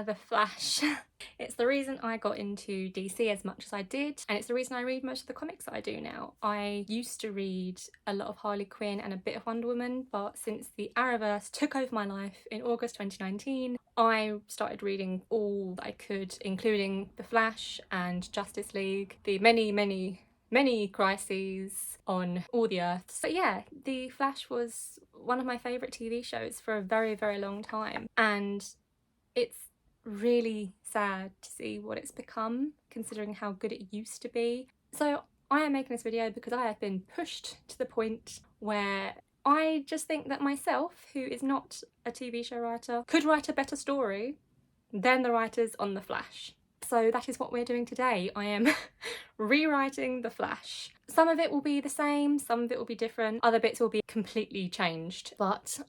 The Flash. It's the reason I got into DC as much as I did, and it's the reason I read most of the comics that I do now. I used to read a lot of Harley Quinn and a bit of Wonder Woman, but since the Arrowverse took over my life in August 2019, I started reading all that I could, including The Flash and Justice League, the many crises on all the Earths. But yeah, The Flash was one of my favourite TV shows for a very, very long time, and it's really sad to see what it's become, considering how good it used to be. So I am making this video because I have been pushed to the point where I just think that myself, who is not a TV show writer, could write a better story than the writers on The Flash. So that is what we're doing today. I am rewriting The Flash. Some of it will be the same, some of it will be different, other bits will be completely changed, but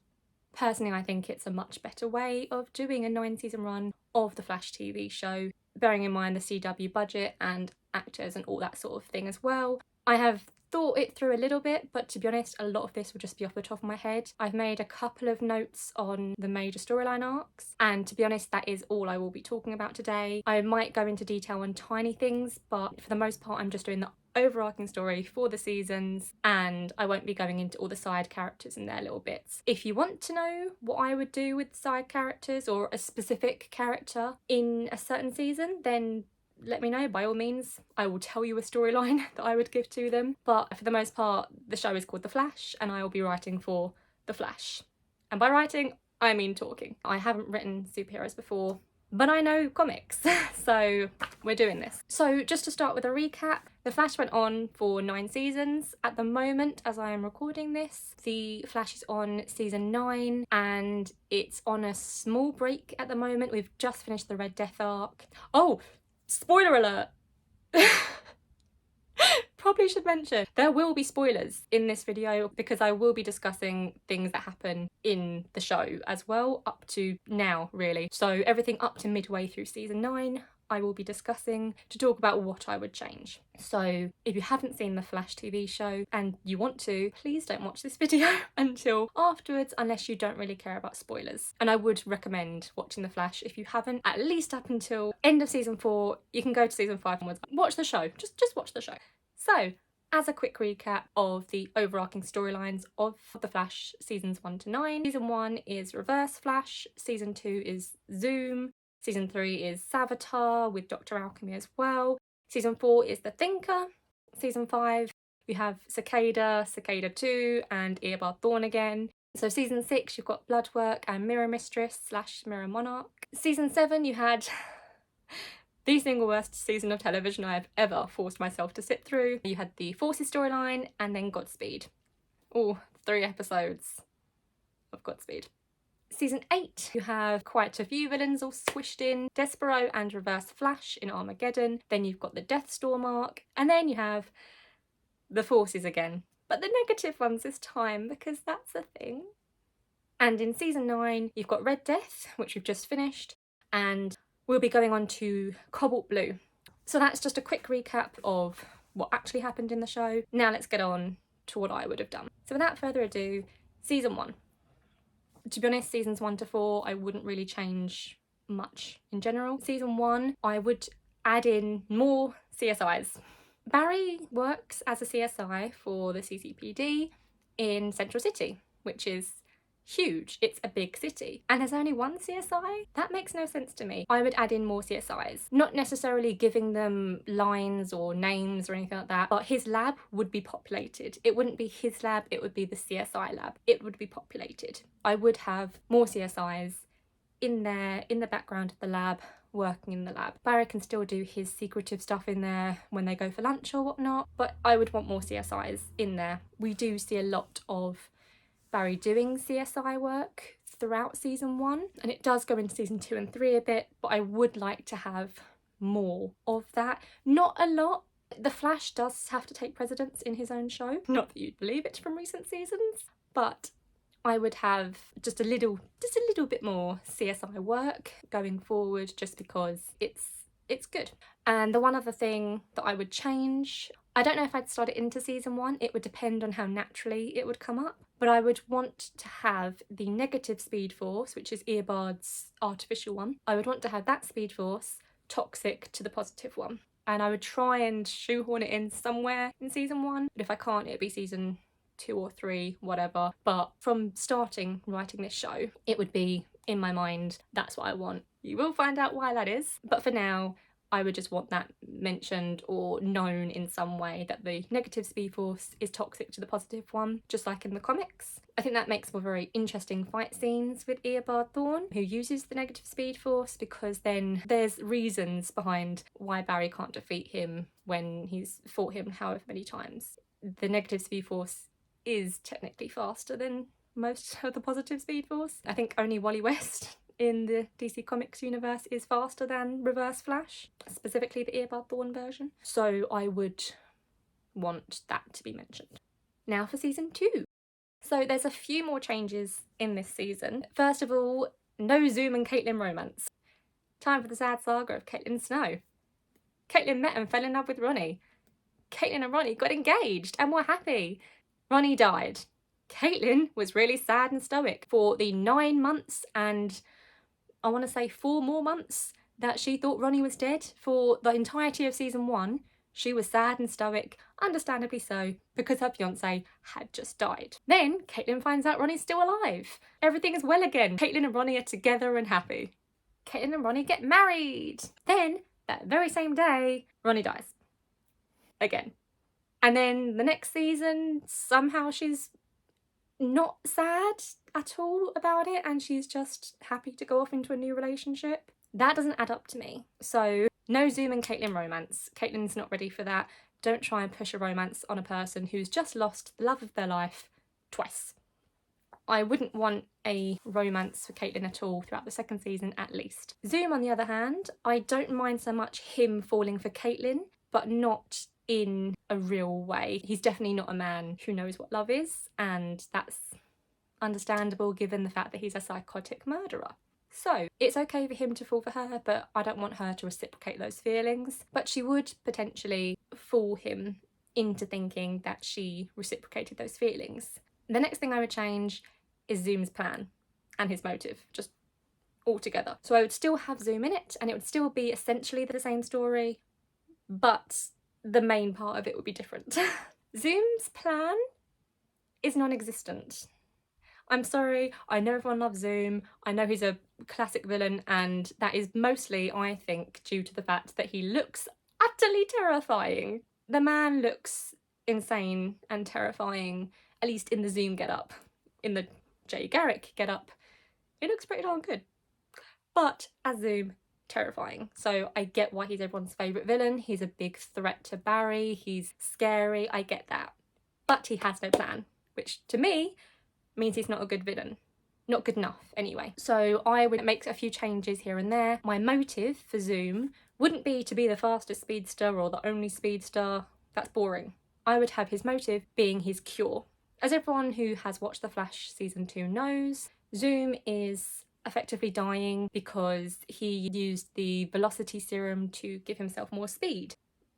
personally I think it's a much better way of doing a 9-season run of the Flash TV show, bearing in mind the CW budget and actors and all that sort of thing as well. I have thought it through a little bit, but to be honest, a lot of this will just be off the top of my head. I've made a couple of notes on the major storyline arcs, and to be honest, that is all I will be talking about today. I might go into detail on tiny things, but for the most part, I'm just doing the overarching story for the seasons, and I won't be going into all the side characters and their little bits. If you want to know what I would do with side characters or a specific character in a certain season, then let me know, by all means. I will tell you a storyline that I would give to them. But for the most part, the show is called The Flash and I will be writing for The Flash. And by writing, I mean talking. I haven't written superheroes before, but I know comics, so we're doing this. So just to start with a recap, The Flash went on for 9 seasons. At the moment, as I am recording this, The Flash is on season 9 and it's on a small break at the moment. We've just finished the Red Death arc. Oh! Spoiler alert! Probably should mention, there will be spoilers in this video because I will be discussing things that happen in the show as well, up to now really. So everything up to midway through season 9 I will be discussing to talk about what I would change. So if you haven't seen the Flash TV show and you want to, please don't watch this video until afterwards, unless you don't really care about spoilers. And I would recommend watching the Flash if you haven't, at least up until end of season 4. You can go to season 5 onwards. Watch the show, just watch the show. So as a quick recap of the overarching storylines of The Flash seasons 1 to 9, season 1 is Reverse Flash, season 2 is Zoom, season 3 is Savitar with Dr. Alchemy as well. Season 4 is The Thinker. Season 5 you have Cicada, Cicada 2 and Eobard Thawne again. So season 6 you've got Bloodwork and Mirror Mistress / Mirror Monarch. Season 7 you had the single worst season of television I have ever forced myself to sit through. You had the Forces storyline and then Godspeed. Oh, 3 episodes of Godspeed. Season 8, you have quite a few villains all squished in. Despero and Reverse Flash in Armageddon. Then you've got the Deathstorm arc. And then you have the Forces again. But the negative ones this time, because that's a thing. And in season 9, you've got Red Death, which we've just finished. And we'll be going on to Cobalt Blue. So that's just a quick recap of what actually happened in the show. Now let's get on to what I would have done. So without further ado, season 1. To be honest, seasons 1 to 4, I wouldn't really change much in general. Season 1, I would add in more CSIs. Barry works as a CSI for the CCPD in Central City, which is huge. It's a big city. And there's only one CSI? That makes no sense to me. I would add in more CSIs. Not necessarily giving them lines or names or anything like that, but his lab would be populated. It wouldn't be his lab, it would be the CSI lab. It would be populated. I would have more CSIs in there, in the background of the lab, working in the lab. Barry can still do his secretive stuff in there when they go for lunch or whatnot, but I would want more CSIs in there. We do see a lot of Barry doing CSI work throughout season 1, and it does go into season 2 and 3 a bit, but I would like to have more of that. Not a lot. The Flash does have to take precedence in his own show. Not that you'd believe it from recent seasons, but I would have just a little bit more CSI work going forward, just because it's good. And the one other thing that I would change, I don't know if I'd start it into season 1, it would depend on how naturally it would come up, but I would want to have the negative speed force, which is Eobard's artificial one. I would want to have that speed force toxic to the positive one, and I would try and shoehorn it in somewhere in season 1, but if I can't, it'd be season 2 or 3, whatever. But from starting writing this show, it would be in my mind, that's what I want. You will find out why that is, but for now I would just want that mentioned or known in some way, that the negative speed force is toxic to the positive one, just like in the comics. I think that makes for very interesting fight scenes with Eobard Thawne, who uses the negative speed force, because then there's reasons behind why Barry can't defeat him when he's fought him however many times. The negative speed force is technically faster than most of the positive speed force. I think only Wally West in the DC Comics universe is faster than Reverse Flash, specifically the Eobard Thawne version. So I would want that to be mentioned. Now for season 2. So there's a few more changes in this season. First of all, no Zoom and Caitlin romance. Time for the sad saga of Caitlin Snow. Caitlin met and fell in love with Ronnie. Caitlin and Ronnie got engaged and were happy. Ronnie died. Caitlin was really sad and stoic for the 9 months and I want to say 4 more months that she thought Ronnie was dead. For the entirety of season 1, she was sad and stoic, understandably so, because her fiance had just died. Then Caitlin finds out Ronnie's still alive. Everything is well again. Caitlin and Ronnie are together and happy. Caitlin and Ronnie get married. Then, that very same day, Ronnie dies. Again. And then the next season, somehow she's not sad at all about it and she's just happy to go off into a new relationship. That doesn't add up to me. So no Zoom and Caitlin romance. Caitlin's not ready for that. Don't try and push a romance on a person who's just lost the love of their life twice. I wouldn't want a romance for Caitlin at all throughout the second season at least. Zoom, on the other hand, I don't mind so much him falling for Caitlin, but not in a real way. He's definitely not a man who knows what love is, and that's understandable given the fact that he's a psychotic murderer. So it's okay for him to fall for her, but I don't want her to reciprocate those feelings. But she would potentially fool him into thinking that she reciprocated those feelings. The next thing I would change is Zoom's plan and his motive, just altogether. So I would still have Zoom in it and it would still be essentially the same story, but the main part of it would be different. Zoom's plan is non-existent. I'm sorry, I know everyone loves Zoom, I know he's a classic villain, and that is mostly, I think, due to the fact that he looks utterly terrifying. The man looks insane and terrifying, at least in the Zoom get-up. In the Jay Garrick get-up, it looks pretty darn good. But as Zoom, terrifying. So I get why he's everyone's favourite villain. He's a big threat to Barry, he's scary, I get that. But he has no plan, which to me means he's not a good villain. Not good enough, anyway. So I would make a few changes here and there. My motive for Zoom wouldn't be to be the fastest speedster or the only speedster. That's boring. I would have his motive being his cure. As everyone who has watched The Flash season 2 knows, Zoom is effectively dying because he used the velocity serum to give himself more speed.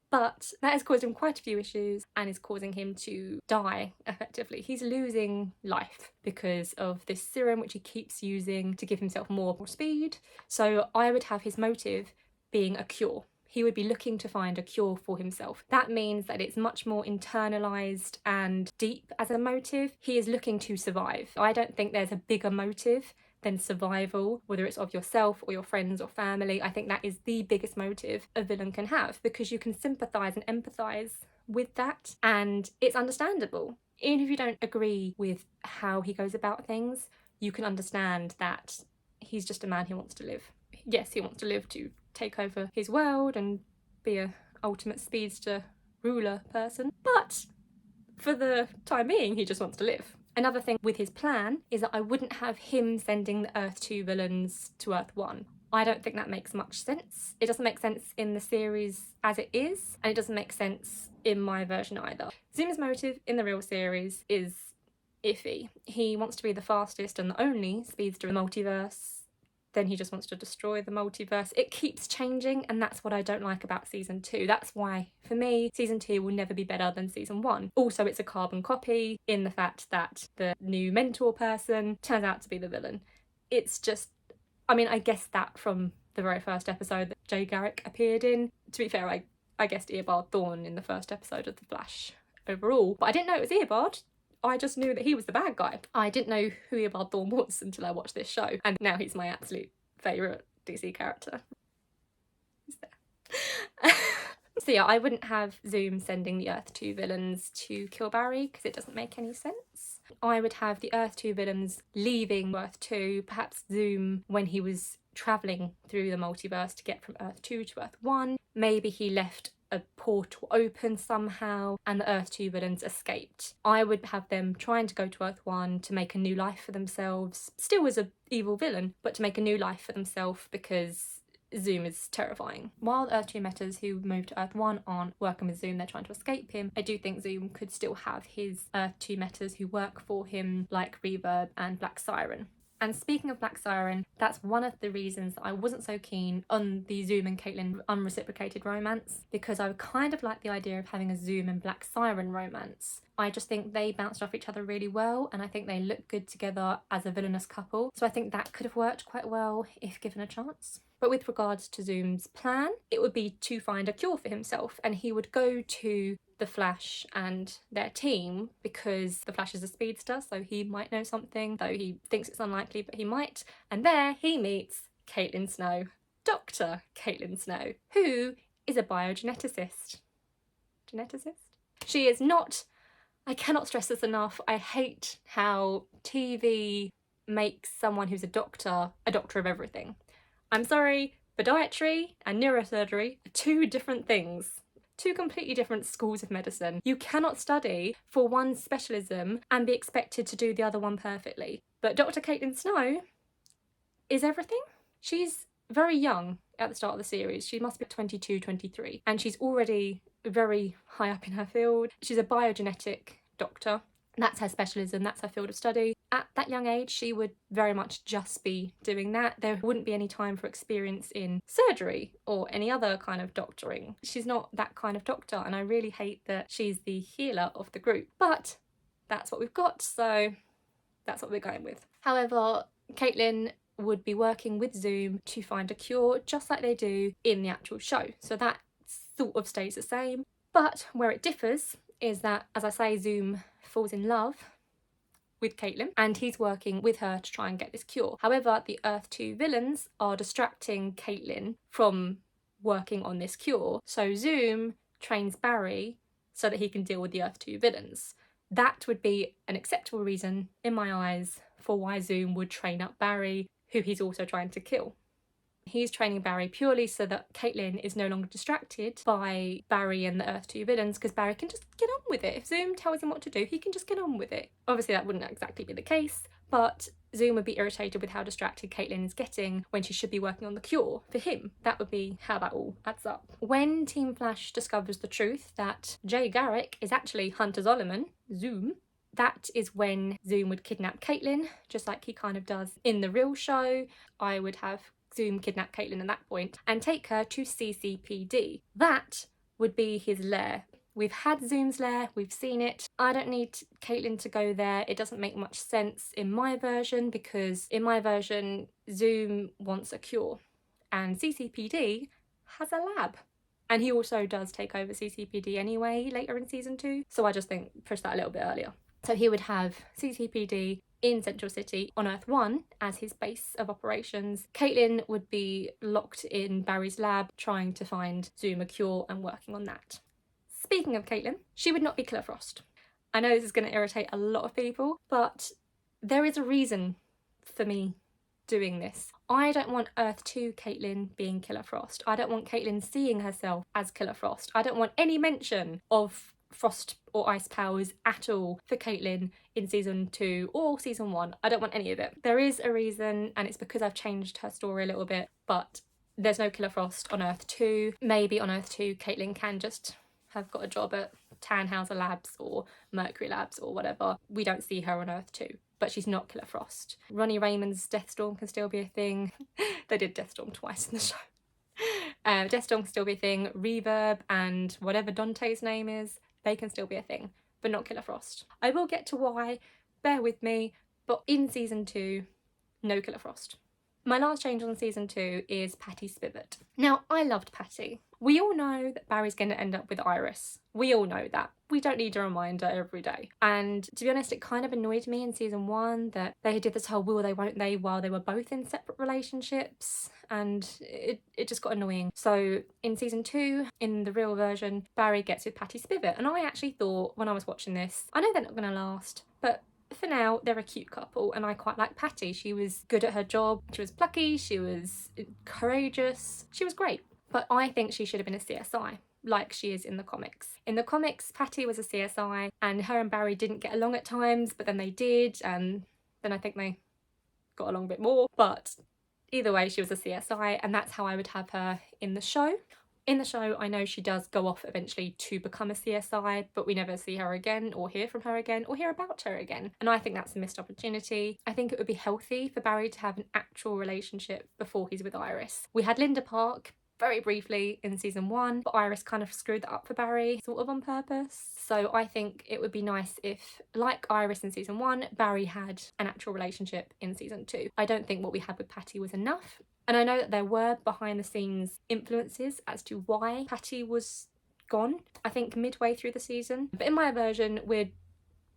But that has caused him quite a few issues and is causing him to die, effectively. He's losing life because of this serum which he keeps using to give himself more speed. So I would have his motive being a cure. He would be looking to find a cure for himself. That means that it's much more internalised and deep as a motive. He is looking to survive. I don't think there's a bigger motive than survival, whether it's of yourself or your friends or family. I think that is the biggest motive a villain can have, because you can sympathise and empathise with that, and it's understandable. Even if you don't agree with how he goes about things, you can understand that he's just a man who wants to live. Yes, he wants to live to take over his world and be a ultimate speedster ruler person, but for the time being, he just wants to live. Another thing with his plan is that I wouldn't have him sending the Earth 2 villains to Earth 1. I don't think that makes much sense. It doesn't make sense in the series as it is, and it doesn't make sense in my version either. Zoom's motive in the real series is iffy. He wants to be the fastest and the only speedster in the multiverse. then he just wants to destroy the multiverse. It keeps changing, and that's what I don't like about season 2. That's why, for me, season 2 will never be better than season 1. Also, it's a carbon copy in the fact that the new mentor person turns out to be the villain. It's just, I mean, I guessed that from the very first episode that Jay Garrick appeared in. To be fair, I guessed Eobard Thawne in the first episode of The Flash overall, but I didn't know it was Eobard. I just knew that he was the bad guy. I didn't know who Eobard Thawne was until I watched this show, and now he's my absolute favourite DC character. Is there? So yeah, I wouldn't have Zoom sending the Earth 2 villains to kill Barry because it doesn't make any sense. I would have the Earth 2 villains leaving Earth 2, perhaps Zoom when he was travelling through the multiverse to get from Earth 2 to Earth 1. Maybe he left a portal open somehow and the Earth 2 villains escaped. I would have them trying to go to Earth 1 to make a new life for themselves, still as an evil villain, but to make a new life for themselves because Zoom is terrifying. While Earth 2 metas who moved to Earth 1 aren't working with Zoom, they're trying to escape him, I do think Zoom could still have his Earth 2 metas who work for him, like Reverb and Black Siren. And speaking of Black Siren, that's one of the reasons that I wasn't so keen on the Zoom and Caitlin unreciprocated romance, because I kind of like the idea of having a Zoom and Black Siren romance. I just think they bounced off each other really well, and I think they look good together as a villainous couple. So I think that could have worked quite well if given a chance. But with regards to Zoom's plan, it would be to find a cure for himself, and he would go to the Flash and their team because the Flash is a speedster, so he might know something, though he thinks it's unlikely, but he might. And there he meets Caitlin Snow, Dr. Caitlin Snow, who is a biogeneticist. She is not, I cannot stress this enough, I hate how TV makes someone who's a doctor of everything. I'm sorry, podiatry and neurosurgery are two different things. Two completely different schools of medicine. You cannot study for one specialism and be expected to do the other one perfectly. But Dr. Caitlin Snow is everything. She's very young at the start of the series. She must be 22, 23. And she's already very high up in her field. She's a biogenetic doctor. That's her specialism, that's her field of study. At that young age, she would very much just be doing that. There wouldn't be any time for experience in surgery or any other kind of doctoring. She's not that kind of doctor, and I really hate that she's the healer of the group. But that's what we've got, so that's what we're going with. However, Caitlin would be working with Zoom to find a cure, just like they do in the actual show. So that sort of stays the same. But where it differs is that, as I say, Zoom falls in love with Caitlin and he's working with her to try and get this cure. However, the Earth 2 villains are distracting Caitlin from working on this cure. So Zoom trains Barry so that he can deal with the Earth 2 villains. That would be an acceptable reason, in my eyes, for why Zoom would train up Barry, who he's also trying to kill. He's training Barry purely so that Caitlin is no longer distracted by Barry and the Earth 2 villains, because Barry can just get on with it. If Zoom tells him what to do, he can just get on with it. Obviously that wouldn't exactly be the case, but Zoom would be irritated with how distracted Caitlin is getting when she should be working on the cure for him. That would be how that all adds up. When Team Flash discovers the truth that Jay Garrick is actually Hunter Zolomon, Zoom, that is when Zoom would kidnap Caitlin, just like he kind of does in the real show. I would have Zoom kidnap Caitlin at that point and take her to CCPD. That would be his lair. We've had Zoom's lair, we've seen it. I don't need Caitlin to go there. It doesn't make much sense in my version, because in my version, Zoom wants a cure and CCPD has a lab. And he also does take over CCPD anyway later in season 2. So I just think push that a little bit earlier. So he would have CCPD in Central City on Earth 1 as his base of operations. Caitlin would be locked in Barry's lab trying to find Zoom a cure and working on that. Speaking of Caitlin, she would not be Killer Frost. I know this is going to irritate a lot of people, but there is a reason for me doing this. I don't want Earth 2 Caitlin being Killer Frost. I don't want Caitlin seeing herself as Killer Frost. I don't want any mention of frost or ice powers at all for Caitlin in season 2 or season 1. I don't want any of it. There is a reason, and it's because I've changed her story a little bit, but there's no Killer Frost on Earth 2. Maybe on Earth 2 Caitlin can just have got a job at Tannhauser Labs or Mercury Labs or whatever. We don't see her on Earth 2. but she's not Killer Frost. Ronnie Raymond's Deathstorm can still be a thing. They did Deathstorm twice in the show. Deathstorm can still be a thing. Reverb and whatever Dante's name is, they can still be a thing, but not Killer Frost. I will get to why, bear with me, but in season 2, no Killer Frost. My last change on season 2 is Patty Spivot. Now, I loved Patty. We all know that Barry's going to end up with Iris. We all know that. We don't need a reminder every day. And to be honest, it kind of annoyed me in season 1 that they did this whole will they, won't they, while they were both in separate relationships. And it just got annoying. So in season 2, in the real version, Barry gets with Patty Spivot. And I actually thought, when I was watching this, I know they're not going to last, but for now, they're a cute couple, and I quite like Patty. She was good at her job, she was plucky, she was courageous, she was great. But I think she should have been a CSI, like she is in the comics. In the comics, Patty was a CSI, and her and Barry didn't get along at times, but then they did, and then I think they got along a bit more. But either way, she was a CSI, and that's how I would have her in the show. In the show, I know she does go off eventually to become a CSI, but we never see her again or hear from her again or hear about her again. And I think that's a missed opportunity. I think it would be healthy for Barry to have an actual relationship before he's with Iris. We had Linda Park very briefly in season 1, but Iris kind of screwed that up for Barry, sort of on purpose. So I think it would be nice if, like Iris in season 1, Barry had an actual relationship in season 2. I don't think what we had with Patty was enough. And I know that there were behind the scenes influences as to why Patty was gone, I think midway through the season. But in my version, we're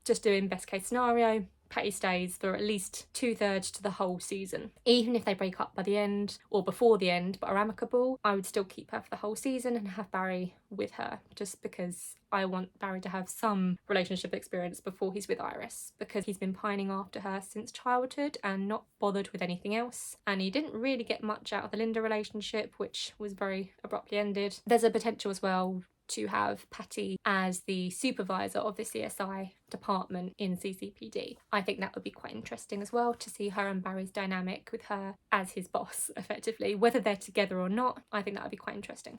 just doing best case scenario. Patty stays for at least 2/3 to the whole season. Even if they break up by the end or before the end but are amicable, I would still keep her for the whole season and have Barry with her, just because I want Barry to have some relationship experience before he's with Iris, because he's been pining after her since childhood and not bothered with anything else. And he didn't really get much out of the Linda relationship, which was very abruptly ended. There's a potential as well to have Patty as the supervisor of the CSI department in CCPD. I think that would be quite interesting as well, to see her and Barry's dynamic with her as his boss, effectively. Whether they're together or not, I think that would be quite interesting.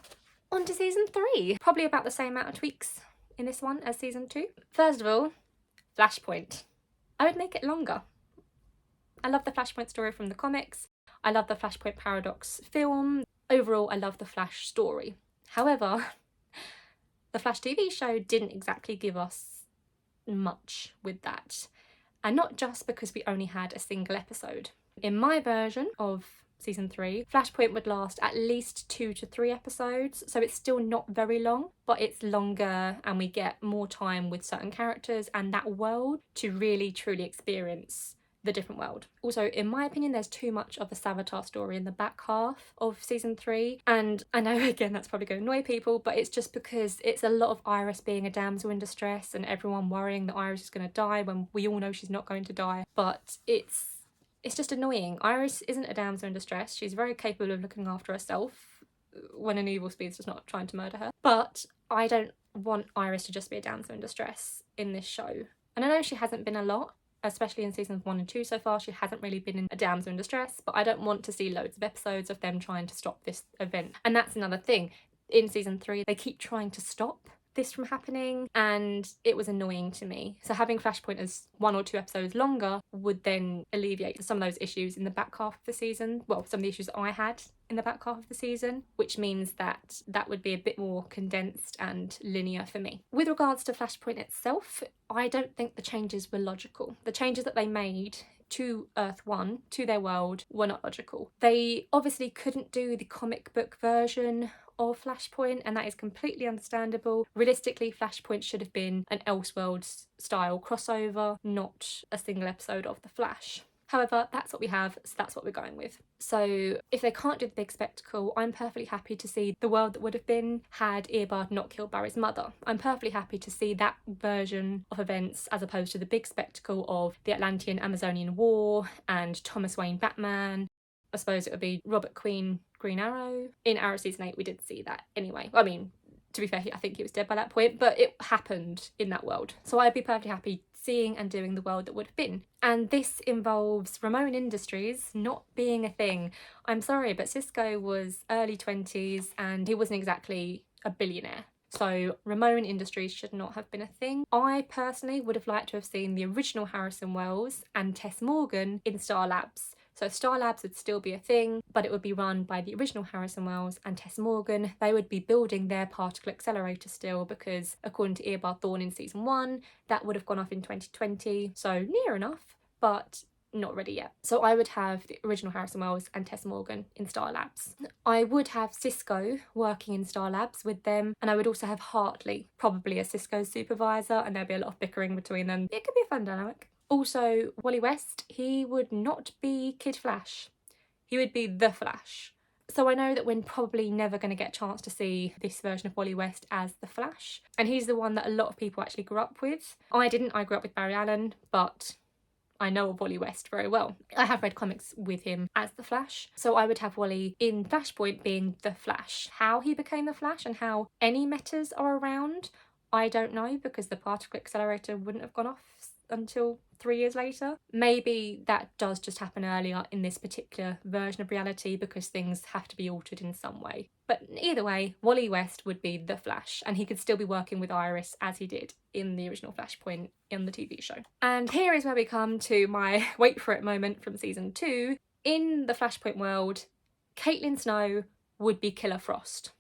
On to season 3. Probably about the same amount of tweaks in this one as season 2. First of all, Flashpoint. I would make it longer. I love the Flashpoint story from the comics. I love the Flashpoint Paradox film. Overall, I love the Flash story. However, the Flash TV show didn't exactly give us much with that. And not just because we only had a single episode. In my version of season 3, Flashpoint would last at least 2 to 3 episodes, so it's still not very long, but it's longer and we get more time with certain characters and that world to really truly experience the different world. Also, in my opinion, there's too much of the Savitar story in the back half of season 3, and I know again that's probably going to annoy people, but it's just because it's a lot of Iris being a damsel in distress and everyone worrying that Iris is going to die when we all know she's not going to die. But it's just annoying. Iris isn't a damsel in distress. She's very capable of looking after herself when an evil speedster's not trying to murder her. But I don't want Iris to just be a damsel in distress in this show. And I know she hasn't been a lot, especially in seasons 1 and 2 so far. She hasn't really been in a damsel in distress, but I don't want to see loads of episodes of them trying to stop this event. And that's another thing. In season 3, they keep trying to stop this from happening, and it was annoying to me. So having Flashpoint as 1 or 2 episodes longer would then alleviate some of those issues in the back half of the season. Well, some of the issues that I had in the back half of the season, which means that that would be a bit more condensed and linear for me. With regards to Flashpoint itself, I don't think the changes were logical. The changes that they made to Earth 1, to their world, were not logical. They obviously couldn't do the comic book version of Flashpoint, and that is completely understandable. Realistically, Flashpoint should have been an Elseworlds style crossover, not a single episode of The Flash. However, that's what we have, so that's what we're going with. So if they can't do the big spectacle, I'm perfectly happy to see the world that would have been had Eobard not killed Barry's mother. I'm perfectly happy to see that version of events as opposed to the big spectacle of the Atlantean-Amazonian War and Thomas Wayne Batman. I suppose it would be Robert Queen Green Arrow. In Arrow season 8 we did see that anyway. I mean, to be fair, I think he was dead by that point, but it happened in that world. So I'd be perfectly happy seeing and doing the world that would have been. And this involves Ramon Industries not being a thing. I'm sorry, but Cisco was early 20s and he wasn't exactly a billionaire. So Ramon Industries should not have been a thing. I personally would have liked to have seen the original Harrison Wells and Tess Morgan in Star Labs. So Star Labs would still be a thing, but it would be run by the original Harrison Wells and Tess Morgan. They would be building their particle accelerator still, because according to Eobard Thawne in season 1, that would have gone off in 2020. So near enough, but not ready yet. So I would have the original Harrison Wells and Tess Morgan in Star Labs. I would have Sisko working in Star Labs with them, and I would also have Hartley, probably as Sisko's supervisor, and there'd be a lot of bickering between them. It could be a fun dynamic. Also, Wally West, he would not be Kid Flash. He would be the Flash. So I know that we're probably never going to get a chance to see this version of Wally West as the Flash, and he's the one that a lot of people actually grew up with. I didn't, I grew up with Barry Allen, but I know of Wally West very well. I have read comics with him as the Flash, so I would have Wally in Flashpoint being the Flash. How he became the Flash and how any metas are around, I don't know, because the particle accelerator wouldn't have gone off until 3 years later. Maybe that does just happen earlier in this particular version of reality because things have to be altered in some way. But either way, Wally West would be the Flash, and he could still be working with Iris as he did in the original Flashpoint in the TV show. And here is where we come to my wait for it moment from season 2. In the Flashpoint world, Caitlin Snow would be Killer Frost.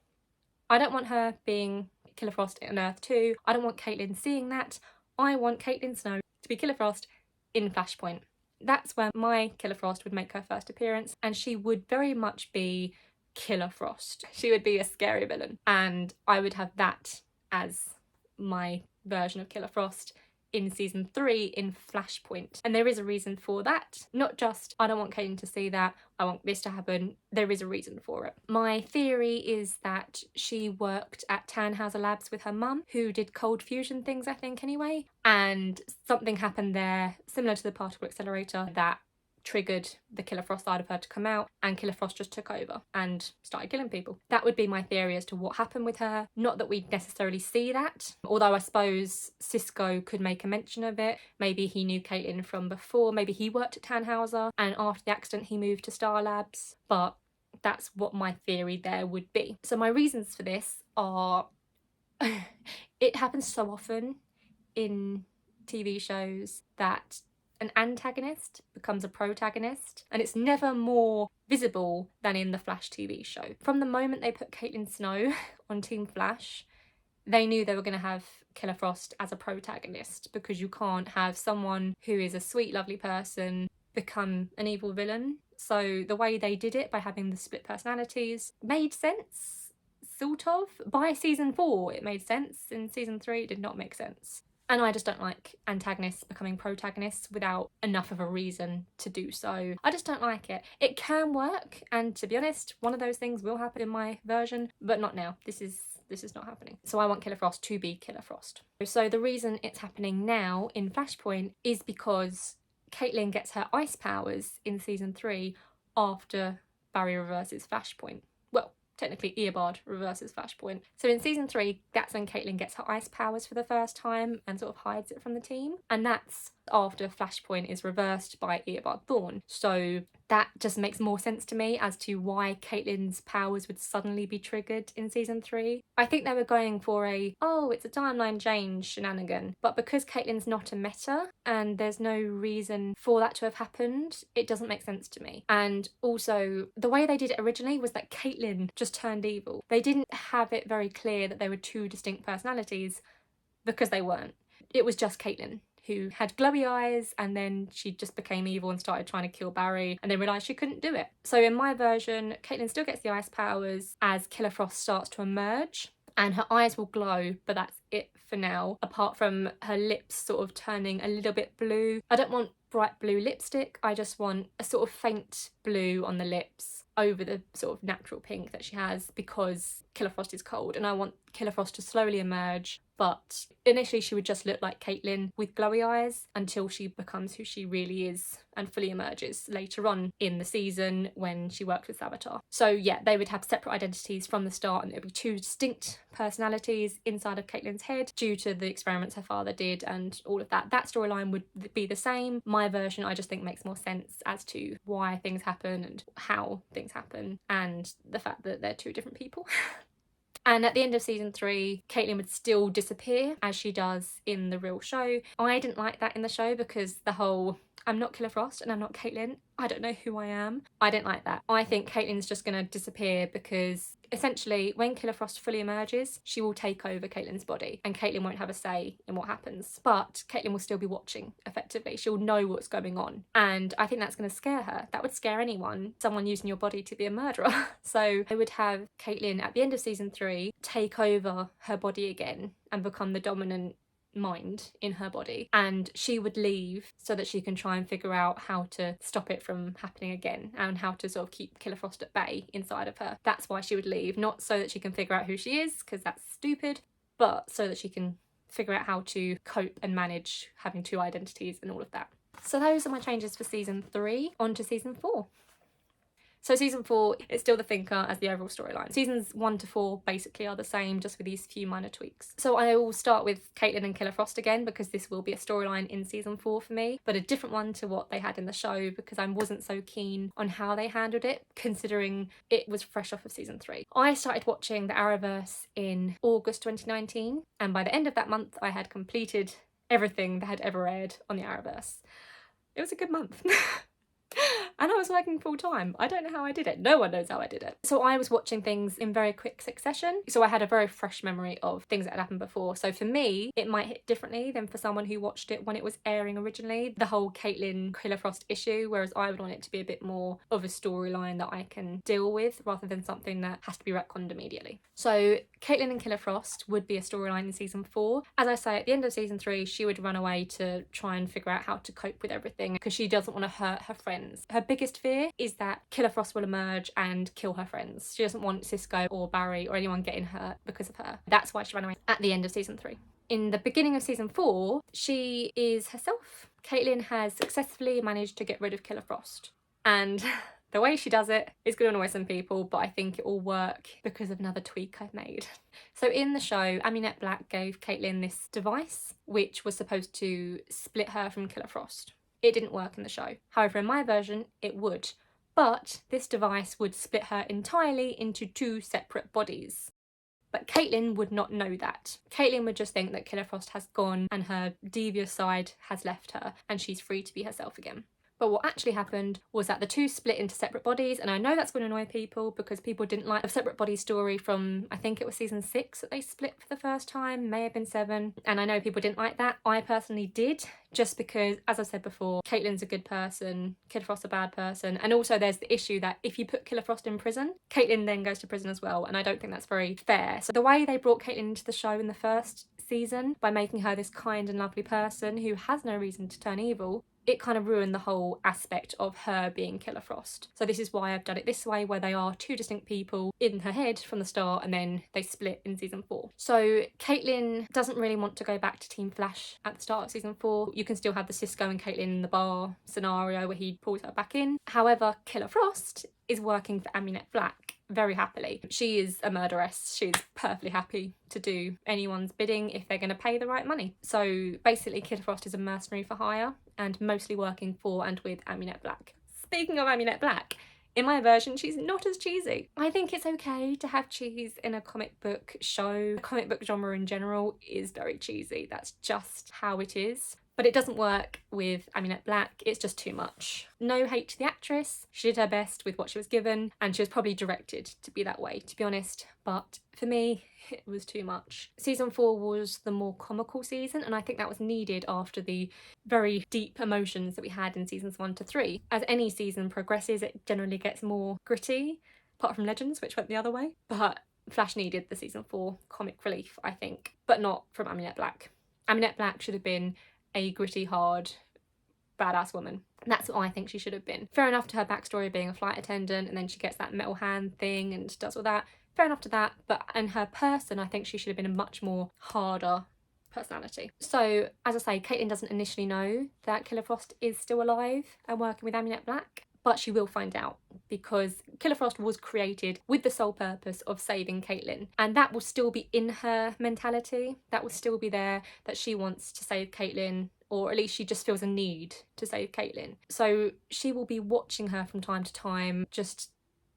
I don't want her being Killer Frost on Earth 2. I don't want Caitlin seeing that. I want Caitlin Snow to be Killer Frost in Flashpoint. That's where my Killer Frost would make her first appearance, and she would very much be Killer Frost. She would be a scary villain, and I would have that as my version of Killer Frost in season 3 in Flashpoint. And there is a reason for that. Not just, I don't want Caitlin to see that, I want this to happen. There is a reason for it. My theory is that she worked at Tannhauser Labs with her mum, who did cold fusion things, I think, anyway. And something happened there, similar to the particle accelerator, that triggered the Killer Frost side of her to come out, and Killer Frost just took over and started killing people. That would be my theory as to what happened with her. Not that we'd necessarily see that, although I suppose Sisko could make a mention of it. Maybe he knew Caitlin from before, maybe he worked at Tannhauser and after the accident he moved to Star Labs, but that's what my theory there would be. So my reasons for this are it happens so often in TV shows that an antagonist becomes a protagonist, and it's never more visible than in the Flash TV show. From the moment they put Caitlin Snow on Team Flash, they knew they were going to have Killer Frost as a protagonist, because you can't have someone who is a sweet, lovely person become an evil villain. So the way they did it by having the split personalities made sense, sort of. By season 4 it made sense. In season 3 it did not make sense. And I just don't like antagonists becoming protagonists without enough of a reason to do so. I just don't like it. It can work, and to be honest, one of those things will happen in my version, but not now. This is not happening. So I want Killer Frost to be Killer Frost. So the reason it's happening now in Flashpoint is because Caitlin gets her ice powers in season 3 after Barry reverses Flashpoint. Well, technically Eobard reverses Flashpoint. So in season 3, that's when Caitlin gets her ice powers for the first time and sort of hides it from the team. And that's after Flashpoint is reversed by Eobard Thawne. So that just makes more sense to me as to why Caitlin's powers would suddenly be triggered in season 3. I think they were going for it's a timeline change shenanigan, but because Caitlin's not a meta and there's no reason for that to have happened, it doesn't make sense to me. And also, the way they did it originally was that Caitlin just turned evil. They didn't have it very clear that they were two distinct personalities, because they weren't. It was just Caitlin who had glowy eyes, and then she just became evil and started trying to kill Barry, and then realised she couldn't do it. So in my version, Caitlin still gets the ice powers as Killer Frost starts to emerge, and her eyes will glow, but that's it for now, apart from her lips sort of turning a little bit blue. I don't want bright blue lipstick, I just want a sort of faint blue on the lips over the sort of natural pink that she has, because Killer Frost is cold, and I want Killer Frost to slowly emerge. But initially she would just look like Caitlin with glowy eyes until she becomes who she really is and fully emerges later on in the season when she worked with Savitar. So yeah, they would have separate identities from the start, and it would be two distinct personalities inside of Caitlin's head due to the experiments her father did and all of that. That storyline would be the same. My version, I just think, makes more sense as to why things happen and how things happen, and the fact that they're two different people. And at the end of season 3, Caitlin would still disappear as she does in the real show. I didn't like that in the show because the whole I'm not Killer Frost and I'm not Caitlin, I don't know who I am. I didn't like that. I think Caitlin's just going to disappear because essentially when Killer Frost fully emerges, she will take over Caitlin's body and Caitlin won't have a say in what happens. But Caitlin will still be watching, effectively. She'll know what's going on. And I think that's going to scare her. That would scare anyone, someone using your body to be a murderer. So I would have Caitlin at the end of season 3 take over her body again and become the dominant mind in her body, and she would leave so that she can try and figure out how to stop it from happening again and how to sort of keep Killer Frost at bay inside of her. That's why she would leave, not so that she can figure out who she is, because that's stupid, but so that she can figure out how to cope and manage having 2 identities and all of that. So those are my changes for season 3. On to season 4. So season 4, it's still the Thinker as the overall storyline. Seasons 1 to 4 basically are the same, just with these few minor tweaks. So I will start with Caitlin and Killer Frost again, because this will be a storyline in season 4 for me, but a different one to what they had in the show, because I wasn't so keen on how they handled it, considering it was fresh off of season 3. I started watching the Arrowverse in August 2019, and by the end of that month, I had completed everything that had ever aired on the Arrowverse. It was a good month. And I was working full time. I don't know how I did it. No one knows how I did it. So I was watching things in very quick succession. So I had a very fresh memory of things that had happened before. So for me, it might hit differently than for someone who watched it when it was airing originally. The whole Caitlin Killer Frost issue, whereas I would want it to be a bit more of a storyline that I can deal with rather than something that has to be retconned immediately. So Caitlin and Killer Frost would be a storyline in season 4. As I say, at the end of season 3, she would run away to try and figure out how to cope with everything because she doesn't want to hurt her friends. Her biggest fear is that Killer Frost will emerge and kill her friends. She doesn't want Cisco or Barry or anyone getting hurt because of her. That's why she ran away at the end of season 3. In the beginning of season 4, she is herself. Caitlin has successfully managed to get rid of Killer Frost. And the way she does it is going to annoy some people, but I think it will work because of another tweak I've made. So in the show, Amunet Black gave Caitlin this device, which was supposed to split her from Killer Frost. It didn't work in the show. However, in my version, it would. But this device would split her entirely into 2 separate bodies. But Caitlin would not know that. Caitlin would just think that Killer Frost has gone and her devious side has left her and she's free to be herself again. But what actually happened was that the 2 split into separate bodies, and I know that's going to annoy people because people didn't like the separate body story from, I think it was season 6 that they split for the first time, may have been 7, and I know people didn't like that. I personally did, just because, as I said before, Caitlin's a good person, Killer Frost's a bad person, and also there's the issue that if you put Killer Frost in prison, Caitlin then goes to prison as well, and I don't think that's very fair. So the way they brought Caitlin into the show in the first season, by making her this kind and lovely person who has no reason to turn evil, it kind of ruined the whole aspect of her being Killer Frost. So this is why I've done it this way, where they are 2 distinct people in her head from the start and then they split in season 4. So Caitlin doesn't really want to go back to Team Flash at the start of season 4. You can still have the Cisco and Caitlin in the bar scenario where he pulls her back in. However, Killer Frost is working for Amunet Black very happily. She is a murderess. She's perfectly happy to do anyone's bidding if they're going to pay the right money. So basically Killer Frost is a mercenary for hire and mostly working for and with Amunet Black. Speaking of Amunet Black, in my version, she's not as cheesy. I think it's okay to have cheese in a comic book show. The comic book genre in general is very cheesy. That's just how it is. But it doesn't work with Amunet Black, it's just too much. No hate to the actress, she did her best with what she was given, and she was probably directed to be that way, to be honest, but for me, it was too much. Season 4 was the more comical season, and I think that was needed after the very deep emotions that we had in seasons 1 to 3. As any season progresses, it generally gets more gritty, apart from Legends, which went the other way, but Flash needed the season 4 comic relief, I think, but not from Amunet Black. Amunet Black should have been a gritty, hard, badass woman. That's what I think she should have been. Fair enough to her backstory being a flight attendant and then she gets that metal hand thing and does all that. Fair enough to that, but in her person, I think she should have been a much more harder personality. So, as I say, Caitlin doesn't initially know that Killer Frost is still alive and working with Amunet Black, but she will find out because Killer Frost was created with the sole purpose of saving Caitlin, and that will still be in her mentality. That will still be there, that she wants to save Caitlin, or at least she just feels a need to save Caitlin. So she will be watching her from time to time just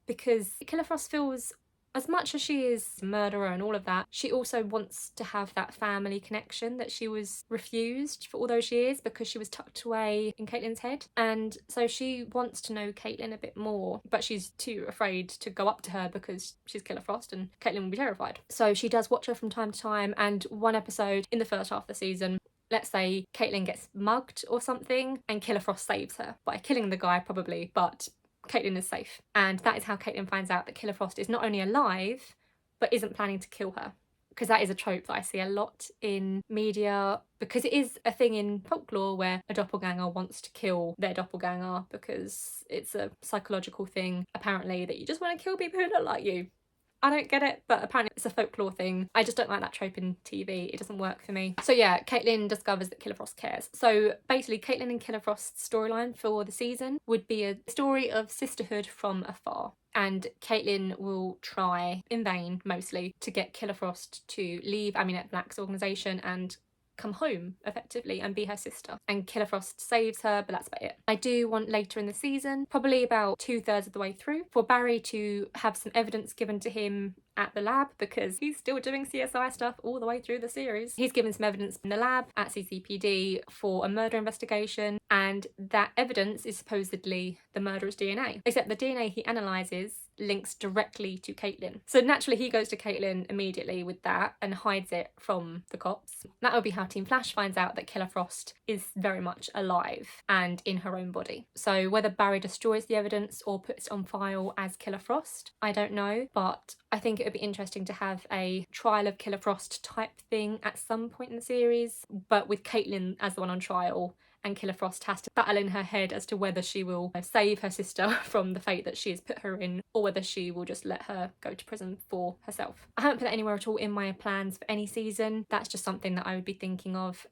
because Killer Frost feels As much as she is a murderer and all of that, she also wants to have that family connection that she was refused for all those years because she was tucked away in Caitlyn's head. And so she wants to know Caitlyn a bit more, but she's too afraid to go up to her because she's Killer Frost and Caitlyn will be terrified. So she does watch her from time to time, and one episode in the first half of the season, let's say Caitlyn gets mugged or something and Killer Frost saves her by killing the guy probably, but Caitlyn is safe. And that is how Caitlyn finds out that Killer Frost is not only alive, but isn't planning to kill her. Because that is a trope that I see a lot in media, because it is a thing in folklore where a doppelganger wants to kill their doppelganger because it's a psychological thing, apparently, that you just want to kill people who look like you. I don't get it, but apparently it's a folklore thing. I just don't like that trope in TV. It doesn't work for me. So yeah, Caitlyn discovers that Killer Frost cares. So basically, Caitlyn and Killer Frost's storyline for the season would be a story of sisterhood from afar. And Caitlyn will try, in vain mostly, to get Killer Frost to leave Amunet Black's organisation and come home effectively and be her sister. And Killer Frost saves her, but that's about it. I do want later in the season, probably about 2/3 of the way through, for Barry to have some evidence given to him at the lab, because he's still doing CSI stuff all the way through the series. He's given some evidence in the lab at CCPD for a murder investigation, and that evidence is supposedly the murderer's DNA, except the DNA he analyses links directly to Caitlyn. So naturally he goes to Caitlyn immediately with that and hides it from the cops. That would be how Team Flash finds out that Killer Frost is very much alive and in her own body. So whether Barry destroys the evidence or puts it on file as Killer Frost, I don't know, but I think it would be interesting to have a trial of Killer Frost type thing at some point in the series, but with Caitlyn as the one on trial, and Killer Frost has to battle in her head as to whether she will save her sister from the fate that she has put her in, or whether she will just let her go to prison for herself. I haven't put that anywhere at all in my plans for any season. That's just something that I would be thinking of.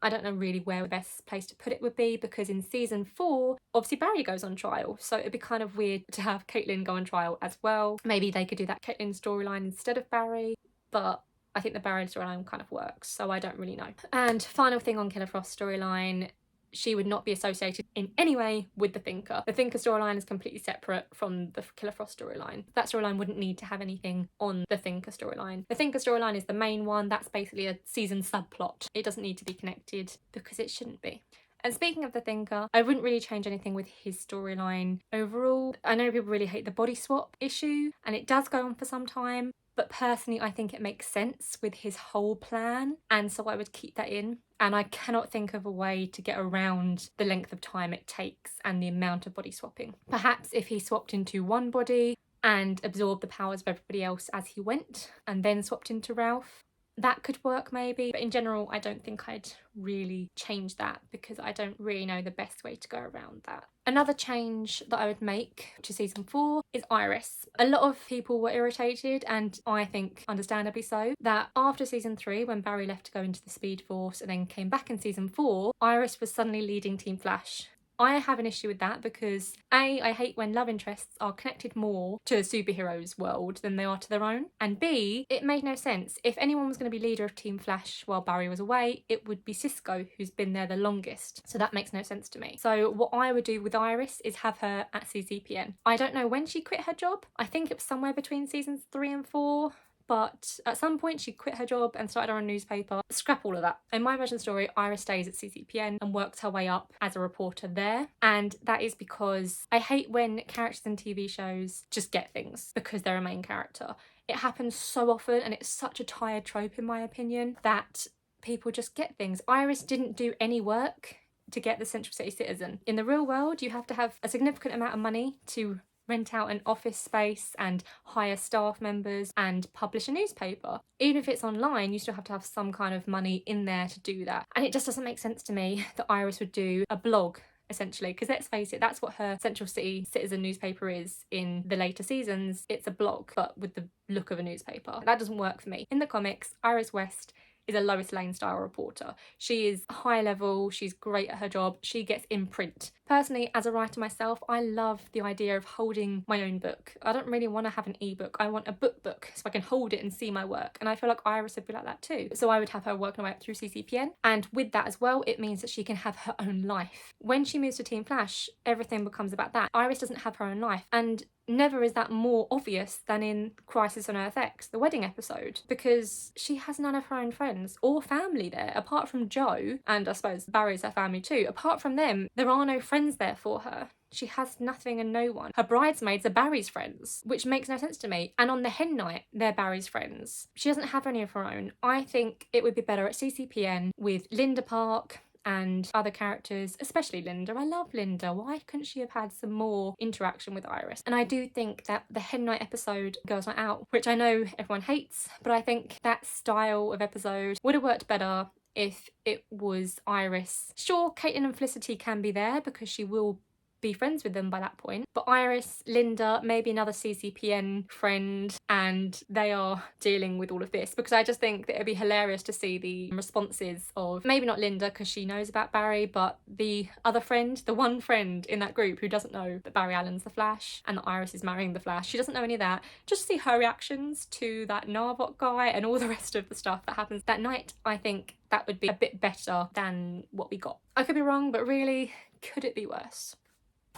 I don't know really where the best place to put it would be, because in season 4, obviously Barry goes on trial, so it'd be kind of weird to have Caitlyn go on trial as well. Maybe they could do that Caitlyn storyline instead of Barry, but I think the Barry storyline kind of works, so I don't really know. And final thing on Killer Frost storyline, she would not be associated in any way with the Thinker. The Thinker storyline is completely separate from the Killer Frost storyline. That storyline wouldn't need to have anything on the Thinker storyline. The Thinker storyline is the main one. That's basically a season subplot. It doesn't need to be connected because it shouldn't be. And speaking of the Thinker, I wouldn't really change anything with his storyline overall. I know people really hate the body swap issue, and it does go on for some time, but personally I think it makes sense with his whole plan, and so I would keep that in. And I cannot think of a way to get around the length of time it takes and the amount of body swapping. Perhaps if he swapped into one body and absorbed the powers of everybody else as he went, and then swapped into Ralph, that could work maybe. But in general, I don't think I'd really change that, because I don't really know the best way to go around that. Another change that I would make to season 4 is Iris. A lot of people were irritated, and I think understandably so, that after season 3, when Barry left to go into the Speed Force and then came back in season 4, Iris was suddenly leading Team Flash. I have an issue with that because A, I hate when love interests are connected more to a superhero's world than they are to their own, and B, it made no sense. If anyone was going to be leader of Team Flash while Barry was away, it would be Cisco, who's been there the longest, so that makes no sense to me. So what I would do with Iris is have her at CCPN. I don't know when she quit her job. I think it was somewhere between seasons 3 and 4. But at some point she quit her job and started her own newspaper. Scrap all of that. In my version of the story, Iris stays at CCPN and works her way up as a reporter there. And that is because I hate when characters in TV shows just get things because they're a main character. It happens so often, and it's such a tired trope in my opinion, that people just get things. Iris didn't do any work to get the Central City Citizen. In the real world, you have to have a significant amount of money to rent out an office space and hire staff members and publish a newspaper. Even if it's online, you still have to have some kind of money in there to do that. And it just doesn't make sense to me that Iris would do a blog, essentially, because let's face it, that's what her Central City Citizen newspaper is in the later seasons. It's a blog, but with the look of a newspaper. That doesn't work for me. In the comics, Iris West is a Lois Lane style reporter. She is high level, she's great at her job, she gets in print Personally, as a writer myself, I love the idea of holding my own book. I don't really want to have an ebook. I want a book so I can hold it and see my work. And I feel like Iris would be like that too. So I would have her working her way up through CCPN. And with that as well, it means that she can have her own life. When she moves to Team Flash, everything becomes about that. Iris doesn't have her own life. And never is that more obvious than in Crisis on Earth X, the wedding episode, because she has none of her own friends or family there, apart from Jo, and I suppose Barry's her family too. Apart from them, there are no friends there for her. She has nothing and no one. Her bridesmaids are Barry's friends, which makes no sense to me. And on the hen night, they're Barry's friends. She doesn't have any of her own. I think it would be better at CCPN with Linda Park and other characters, especially Linda. I love Linda. Why couldn't she have had some more interaction with Iris? And I do think that the Hen Night episode, Girls Night Out, which I know everyone hates, but I think that style of episode would have worked better if it was Iris. Sure, Caitlin and Felicity can be there because she will be friends with them by that point, but Iris, Linda, maybe another CCPN friend, and they are dealing with all of this, because I just think that it'd be hilarious to see the responses of, maybe not Linda because she knows about Barry, but the other friend, the one friend in that group who doesn't know that Barry Allen's the Flash and that Iris is marrying the Flash. She doesn't know any of that. Just see her reactions to that Narbok guy and all the rest of the stuff that happens that night. I think that would be a bit better than what we got. I could be wrong, but really, could it be worse?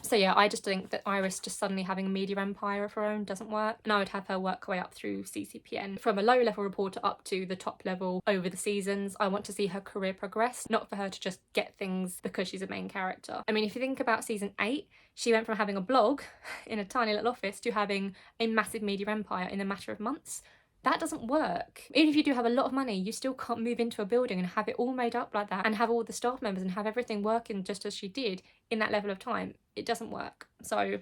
So yeah, I just think that Iris just suddenly having a media empire of her own doesn't work, and I would have her work her way up through CCPN from a low level reporter up to the top level over the seasons. I want to see her career progress, not for her to just get things because she's a main character. I mean, if you think about season 8, she went from having a blog in a tiny little office to having a massive media empire in a matter of months. That doesn't work. Even if you do have a lot of money, you still can't move into a building and have it all made up like that and have all the staff members and have everything working just as she did in that level of time. It doesn't work. So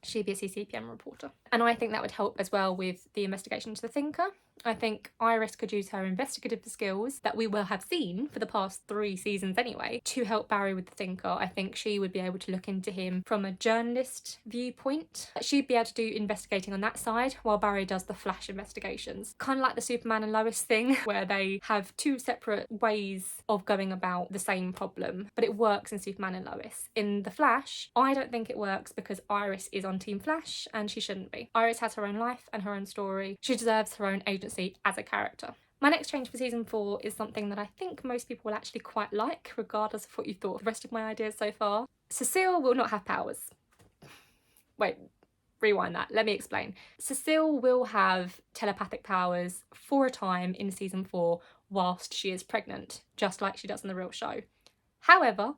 she'd be a CCPN reporter. And I think that would help as well with the investigation into the Thinker. I think Iris could use her investigative skills that we will have seen for the past 3 seasons anyway to help Barry with the Thinker. I think she would be able to look into him from a journalist viewpoint. She'd be able to do investigating on that side while Barry does the Flash investigations. Kind of like the Superman and Lois thing where they have 2 separate ways of going about the same problem, but it works in Superman and Lois. In the Flash, I don't think it works because Iris is on Team Flash and she shouldn't be. Iris has her own life and her own story. She deserves her own agency as a character. My next change for season 4 is something that I think most people will actually quite like, regardless of what you thought of the rest of my ideas so far. Cecile will not have powers. Wait, rewind that. Let me explain. Cecile will have telepathic powers for a time in season 4 whilst she is pregnant, just like she does in the real show. However,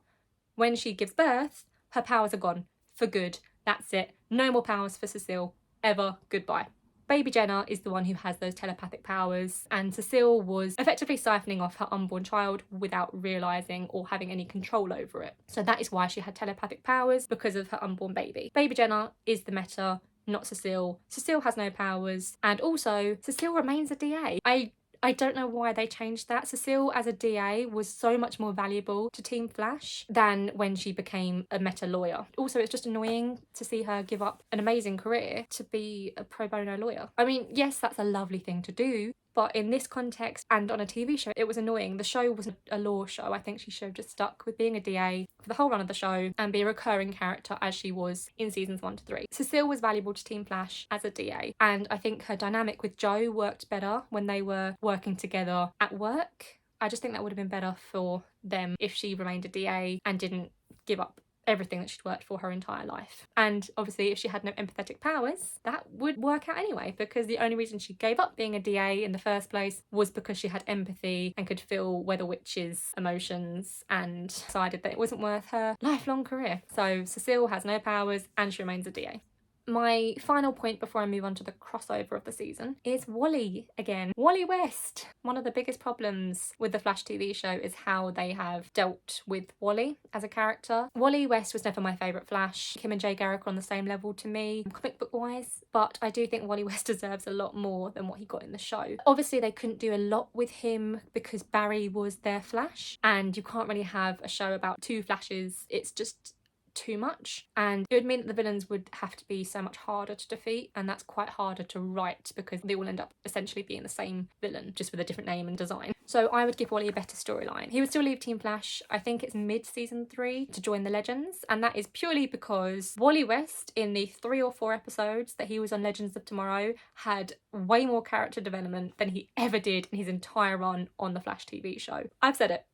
when she gives birth, her powers are gone for good. That's it. No more powers for Cecile. Ever. Goodbye. Baby Jenna is the one who has those telepathic powers, and Cecile was effectively siphoning off her unborn child without realising or having any control over it. So that is why she had telepathic powers, because of her unborn baby. Baby Jenna is the meta, not Cecile. Cecile has no powers, and also Cecile remains a DA. I don't know why they changed that. Cecile as a DA was so much more valuable to Team Flash than when she became a meta lawyer. Also, it's just annoying to see her give up an amazing career to be a pro bono lawyer. I mean, yes, that's a lovely thing to do, but in this context and on a TV show, it was annoying. The show wasn't a law show. I think she should have just stuck with being a DA for the whole run of the show and be a recurring character as she was in seasons 1 to 3. Cecile was valuable to Team Flash as a DA, and I think her dynamic with Jo worked better when they were working together at work. I just think that would have been better for them if she remained a DA and didn't give up everything that she'd worked for her entire life. And obviously if she had no empathetic powers, that would work out anyway, because the only reason she gave up being a DA in the first place was because she had empathy and could feel Weather Witch's emotions and decided that it wasn't worth her lifelong career. So Cecile has no powers and she remains a DA. My final point before I move on to the crossover of the season is Wally again. Wally West! One of the biggest problems with the Flash TV show is how they have dealt with Wally as a character. Wally West was never my favourite Flash. Him and Jay Garrick are on the same level to me, comic book wise, but I do think Wally West deserves a lot more than what he got in the show. Obviously they couldn't do a lot with him because Barry was their Flash, and you can't really have a show about 2 Flashes. It's just too much, and it would mean that the villains would have to be so much harder to defeat, and that's quite harder to write because they will end up essentially being the same villain, just with a different name and design. So I would give Wally a better storyline. He would still leave Team Flash, I think it's mid-season 3, to join the Legends, and that is purely because Wally West, in the 3 or 4 episodes that he was on Legends of Tomorrow, had way more character development than he ever did in his entire run on the Flash TV show. I've said it.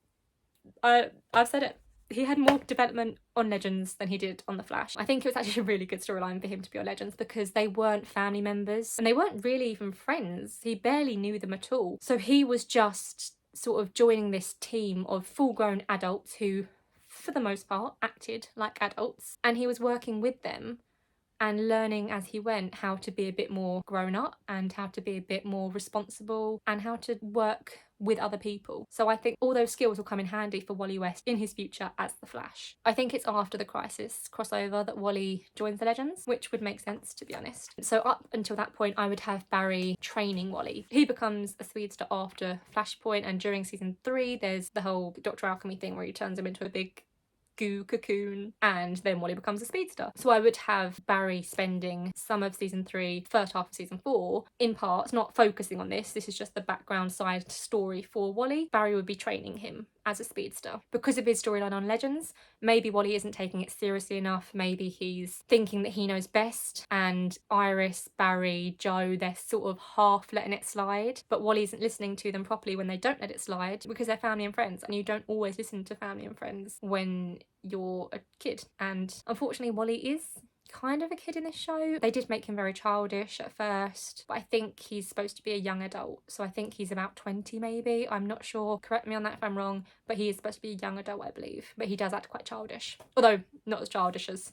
I've said it. He had more development on Legends than he did on The Flash. I think it was actually a really good storyline for him to be on Legends because they weren't family members and they weren't really even friends. He barely knew them at all. So he was just sort of joining this team of full-grown adults who, for the most part, acted like adults, and he was working with them and learning as he went how to be a bit more grown up and how to be a bit more responsible and how to work with other people. So I think all those skills will come in handy for Wally West in his future as the Flash. I think it's after the Crisis crossover that Wally joins the Legends, which would make sense, to be honest. So up until that point, I would have Barry training Wally. He becomes a speedster after Flashpoint, and during season 3 there's the whole Dr. Alchemy thing where he turns him into a big goo cocoon, and then Wally becomes a speedster. So I would have Barry spending some of season 3, first half of season 4, in parts, not focusing on this is just the background side story for Wally. Barry would be training him as a speedster. Because of his storyline on Legends, maybe Wally isn't taking it seriously enough, maybe he's thinking that he knows best, and Iris, Barry, Joe, they're sort of half letting it slide, but Wally isn't listening to them properly when they don't let it slide because they're family and friends, and you don't always listen to family and friends when you're a kid. And unfortunately Wally is kind of a kid in this show. They did make him very childish at first, but I think he's supposed to be a young adult, so I think he's about 20 maybe, I'm not sure, correct me on that if I'm wrong, but he is supposed to be a young adult, I believe, but he does act quite childish, although not as childish as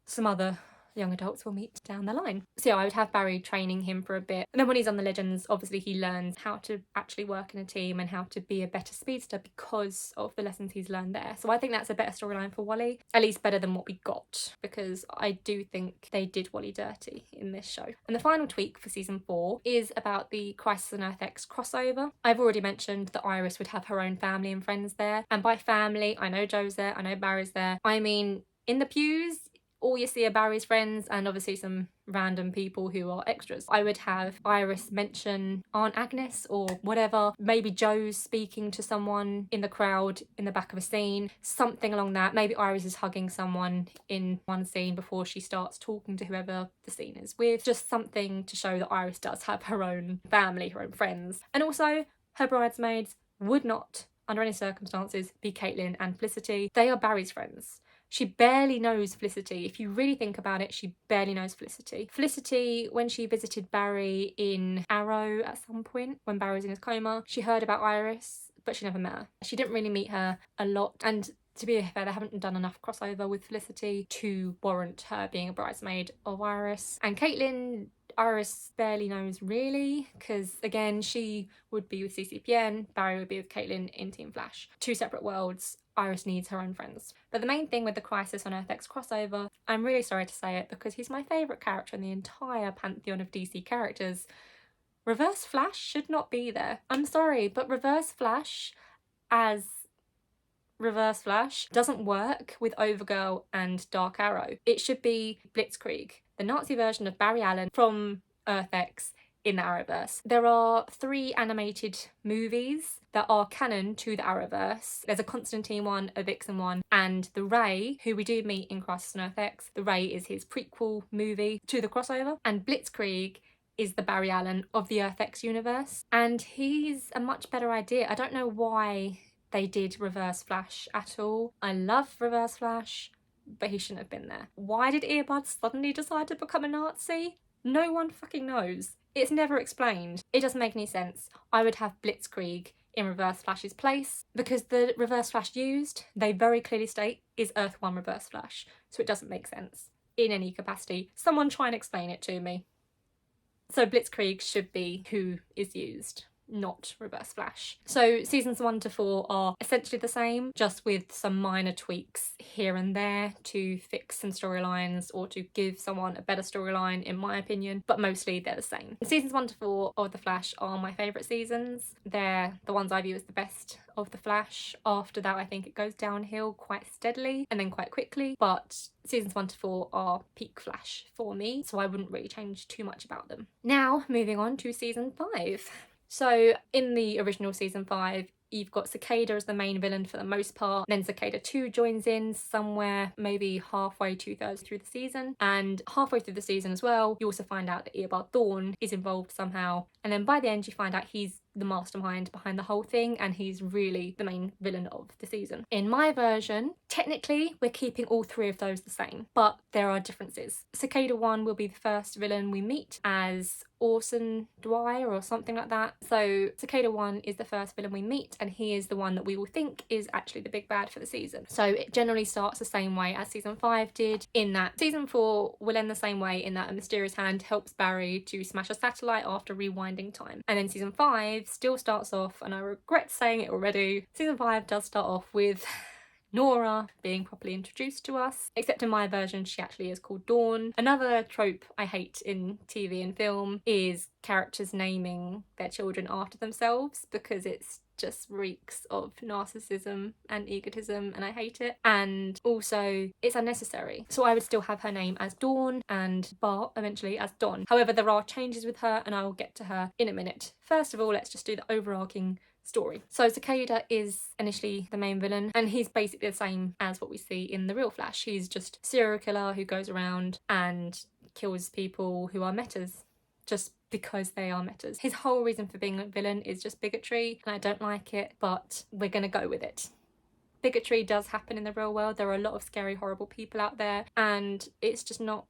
some other young adults will meet down the line. So yeah, I would have Barry training him for a bit, and then when he's on the Legends, obviously he learns how to actually work in a team and how to be a better speedster because of the lessons he's learned there. So I think that's a better storyline for Wally, at least better than what we got, because I do think they did Wally dirty in this show. And the final tweak for season 4 is about the Crisis on Earth X crossover. I've already mentioned that Iris would have her own family and friends there, and by family I know Joe's there, I know Barry's there, I mean in the pews all you see are Barry's friends and obviously some random people who are extras. I would have Iris mention Aunt Agnes or whatever, maybe Joe's speaking to someone in the crowd in the back of a scene, something along that. Maybe Iris is hugging someone in one scene before she starts talking to whoever the scene is with. Just something to show that Iris does have her own family, her own friends. And also her bridesmaids would not, under any circumstances, be Caitlin and Felicity. They are Barry's friends. She barely knows Felicity. If you really think about it, she barely knows Felicity. Felicity, when she visited Barry in Arrow at some point, when Barry was in his coma, she heard about Iris, but she never met her. She didn't really meet her a lot, and to be fair, they haven't done enough crossover with Felicity to warrant her being a bridesmaid of Iris. And Caitlin, Iris barely knows really, because again, she would be with CCPN, Barry would be with Caitlin in Team Flash. 2 separate worlds. Iris needs her own friends. But the main thing with the Crisis on Earth X crossover, I'm really sorry to say it because he's my favourite character in the entire pantheon of DC characters, Reverse Flash should not be there. I'm sorry, but Reverse Flash as Reverse Flash doesn't work with Overgirl and Dark Arrow. It should be Blitzkrieg, the Nazi version of Barry Allen from Earth X in the Arrowverse. There are 3 animated movies that are canon to the Arrowverse. There's a Constantine one, a Vixen one, and the Ray, who we do meet in Crisis on Earth X. The Ray is his prequel movie to the crossover, and Blitzkrieg is the Barry Allen of the Earth X universe, and he's a much better idea. I don't know why they did Reverse Flash at all. I love Reverse Flash, but he shouldn't have been there. Why did Earbuds suddenly decide to become a Nazi? No one fucking knows. It's never explained. It doesn't make any sense. I would have Blitzkrieg in Reverse Flash's place because the Reverse Flash used, they very clearly state, is Earth 1 Reverse Flash. So it doesn't make sense in any capacity. Someone try and explain it to me. So Blitzkrieg should be who is used. not Reverse Flash. So seasons 1 to 4 are essentially the same, just with some minor tweaks here and there to fix some storylines or to give someone a better storyline, in my opinion, but mostly they're the same. Seasons 1 to 4 of The Flash are my favourite seasons. They're the ones I view as the best of The Flash. After that, I think it goes downhill quite steadily and then quite quickly, but seasons 1 to 4 are peak Flash for me, so I wouldn't really change too much about them. Now, moving on to season 5. So in the original season 5, you've got Cicada as the main villain for the most part, then Cicada 2 joins in somewhere maybe halfway, 2/3 through the season, and halfway through the season as well you also find out that Eobard Thawne is involved somehow, and then by the end you find out he's the mastermind behind the whole thing and he's really the main villain of the season. In my version, technically we're keeping all 3 of those the same, but there are differences. Cicada 1 will be the first villain we meet as Orson Dwyer or something like that. So Cicada 1 is the first villain we meet and he is the one that we will think is actually the big bad for the season. So it generally starts the same way as season 5 did, in that season 4 will end the same way, in that a mysterious hand helps Barry to smash a satellite after rewinding time. And then season 5 still starts off, and I regret saying it already, season 5 does start off with Nora being properly introduced to us, except in my version she actually is called Dawn. Another trope I hate in TV and film is characters naming their children after themselves, because it's just reeks of narcissism and egotism and I hate it, and also it's unnecessary. So I would still have her name as Dawn and Bart eventually as Don. However, there are changes with her and I will get to her in a minute. First of all, let's just do the overarching story. So Cicada is initially the main villain and he's basically the same as what we see in the real Flash. He's just a serial killer who goes around and kills people who are metas, just because they are metas. His whole reason for being a villain is just bigotry, and I don't like it, but we're gonna go with it. Bigotry does happen in the real world. There are a lot of scary, horrible people out there, and it's just not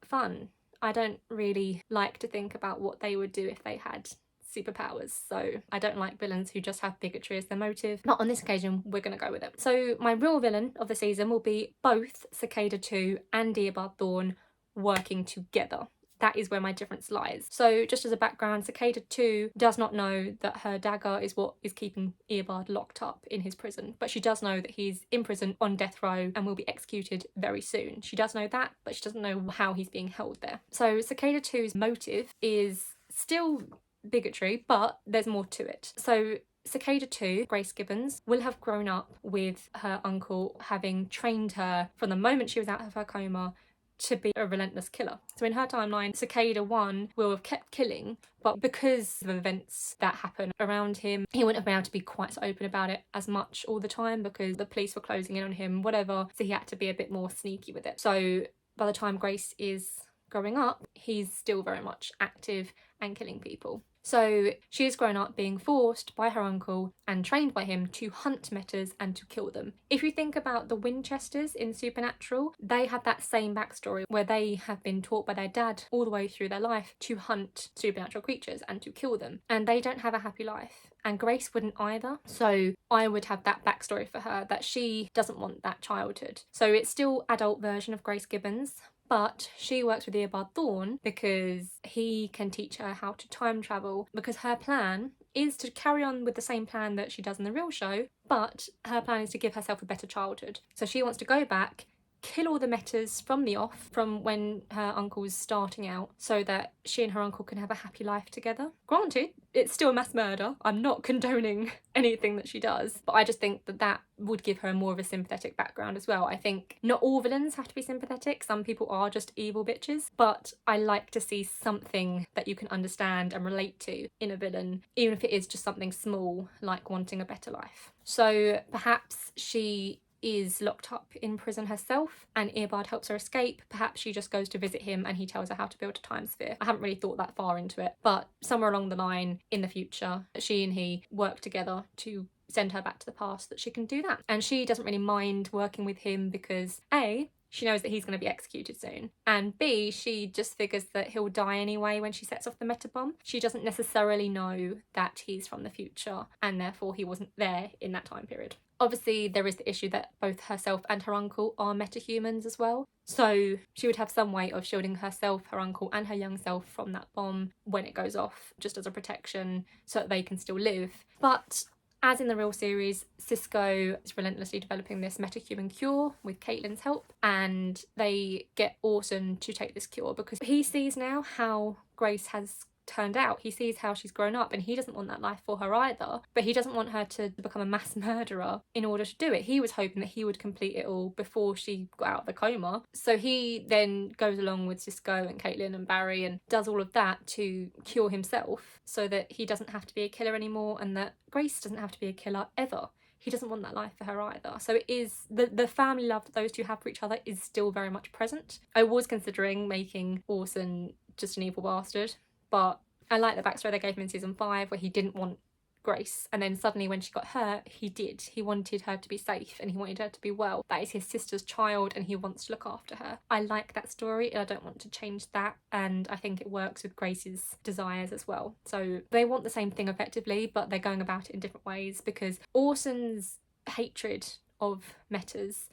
fun. I don't really like to think about what they would do if they had superpowers, so I don't like villains who just have bigotry as their motive, but on this occasion we're gonna go with it. So my real villain of the season will be both Cicada 2 and Eobard Thawne working together. That is where my difference lies. So just as a background, Cicada 2 does not know that her dagger is what is keeping Eobard locked up in his prison, but she does know that he's in prison on death row and will be executed very soon. She does know that, but she doesn't know how he's being held there. So Cicada 2's motive is still bigotry, but there's more to it. So Cicada 2, Grace Gibbons, will have grown up with her uncle having trained her from the moment she was out of her coma to be a relentless killer. So in her timeline, Cicada 1 will have kept killing, but because of events that happen around him, he wouldn't have been able to be quite so open about it as much all the time because the police were closing in on him, whatever, so he had to be a bit more sneaky with it. So by the time Grace is growing up, he's still very much active and killing people. So she has grown up being forced by her uncle and trained by him to hunt metas and to kill them. If you think about the Winchesters in Supernatural, they had that same backstory where they have been taught by their dad all the way through their life to hunt supernatural creatures and to kill them. And they don't have a happy life. And Grace wouldn't either. So I would have that backstory for her, that she doesn't want that childhood. So it's still adult version of Grace Gibbons, but she works with Eobard Thawne because he can teach her how to time travel, because her plan is to carry on with the same plan that she does in the real show, but her plan is to give herself a better childhood. So she wants to go back, kill all the metas from the off, from when her uncle's starting out, so that she and her uncle can have a happy life together. Granted, it's still mass murder. I'm not condoning anything that she does, but I just think that that would give her more of a sympathetic background as well. I think not all villains have to be sympathetic. Some people are just evil bitches, but I like to see something that you can understand and relate to in a villain, even if it is just something small, like wanting a better life. So perhaps she is locked up in prison herself and Eobard helps her escape. Perhaps she just goes to visit him and he tells her how to build a time sphere. I haven't really thought that far into it, but somewhere along the line in the future, she and he work together to send her back to the past that she can do that. And she doesn't really mind working with him because A, she knows that he's going to be executed soon. And B, she just figures that he'll die anyway when she sets off the meta bomb. She doesn't necessarily know that he's from the future and therefore he wasn't there in that time period. Obviously, there is the issue that both herself and her uncle are metahumans as well. So she would have some way of shielding herself, her uncle, and her young self from that bomb when it goes off, just as a protection so that they can still live. But as in the real series, Cisco is relentlessly developing this metahuman cure with Caitlyn's help, and they get Orson to take this cure because he sees now how Grace has turned out. He sees how she's grown up and he doesn't want that life for her either, but he doesn't want her to become a mass murderer in order to do it. He was hoping that he would complete it all before she got out of the coma. So he then goes along with Cisco and Caitlyn and Barry and does all of that to cure himself so that he doesn't have to be a killer anymore and that Grace doesn't have to be a killer ever. He doesn't want that life for her either. So it is the family love that those two have for each other is still very much present. I was considering making Orson just an evil bastard, but I like the backstory they gave him in season 5 where he didn't want Grace, and then suddenly when she got hurt, he did. He wanted her to be safe and he wanted her to be well. That is his sister's child and he wants to look after her. I like that story and I don't want to change that, and I think it works with Grace's desires as well. So they want the same thing effectively, but they're going about it in different ways because Orson's hatred of metas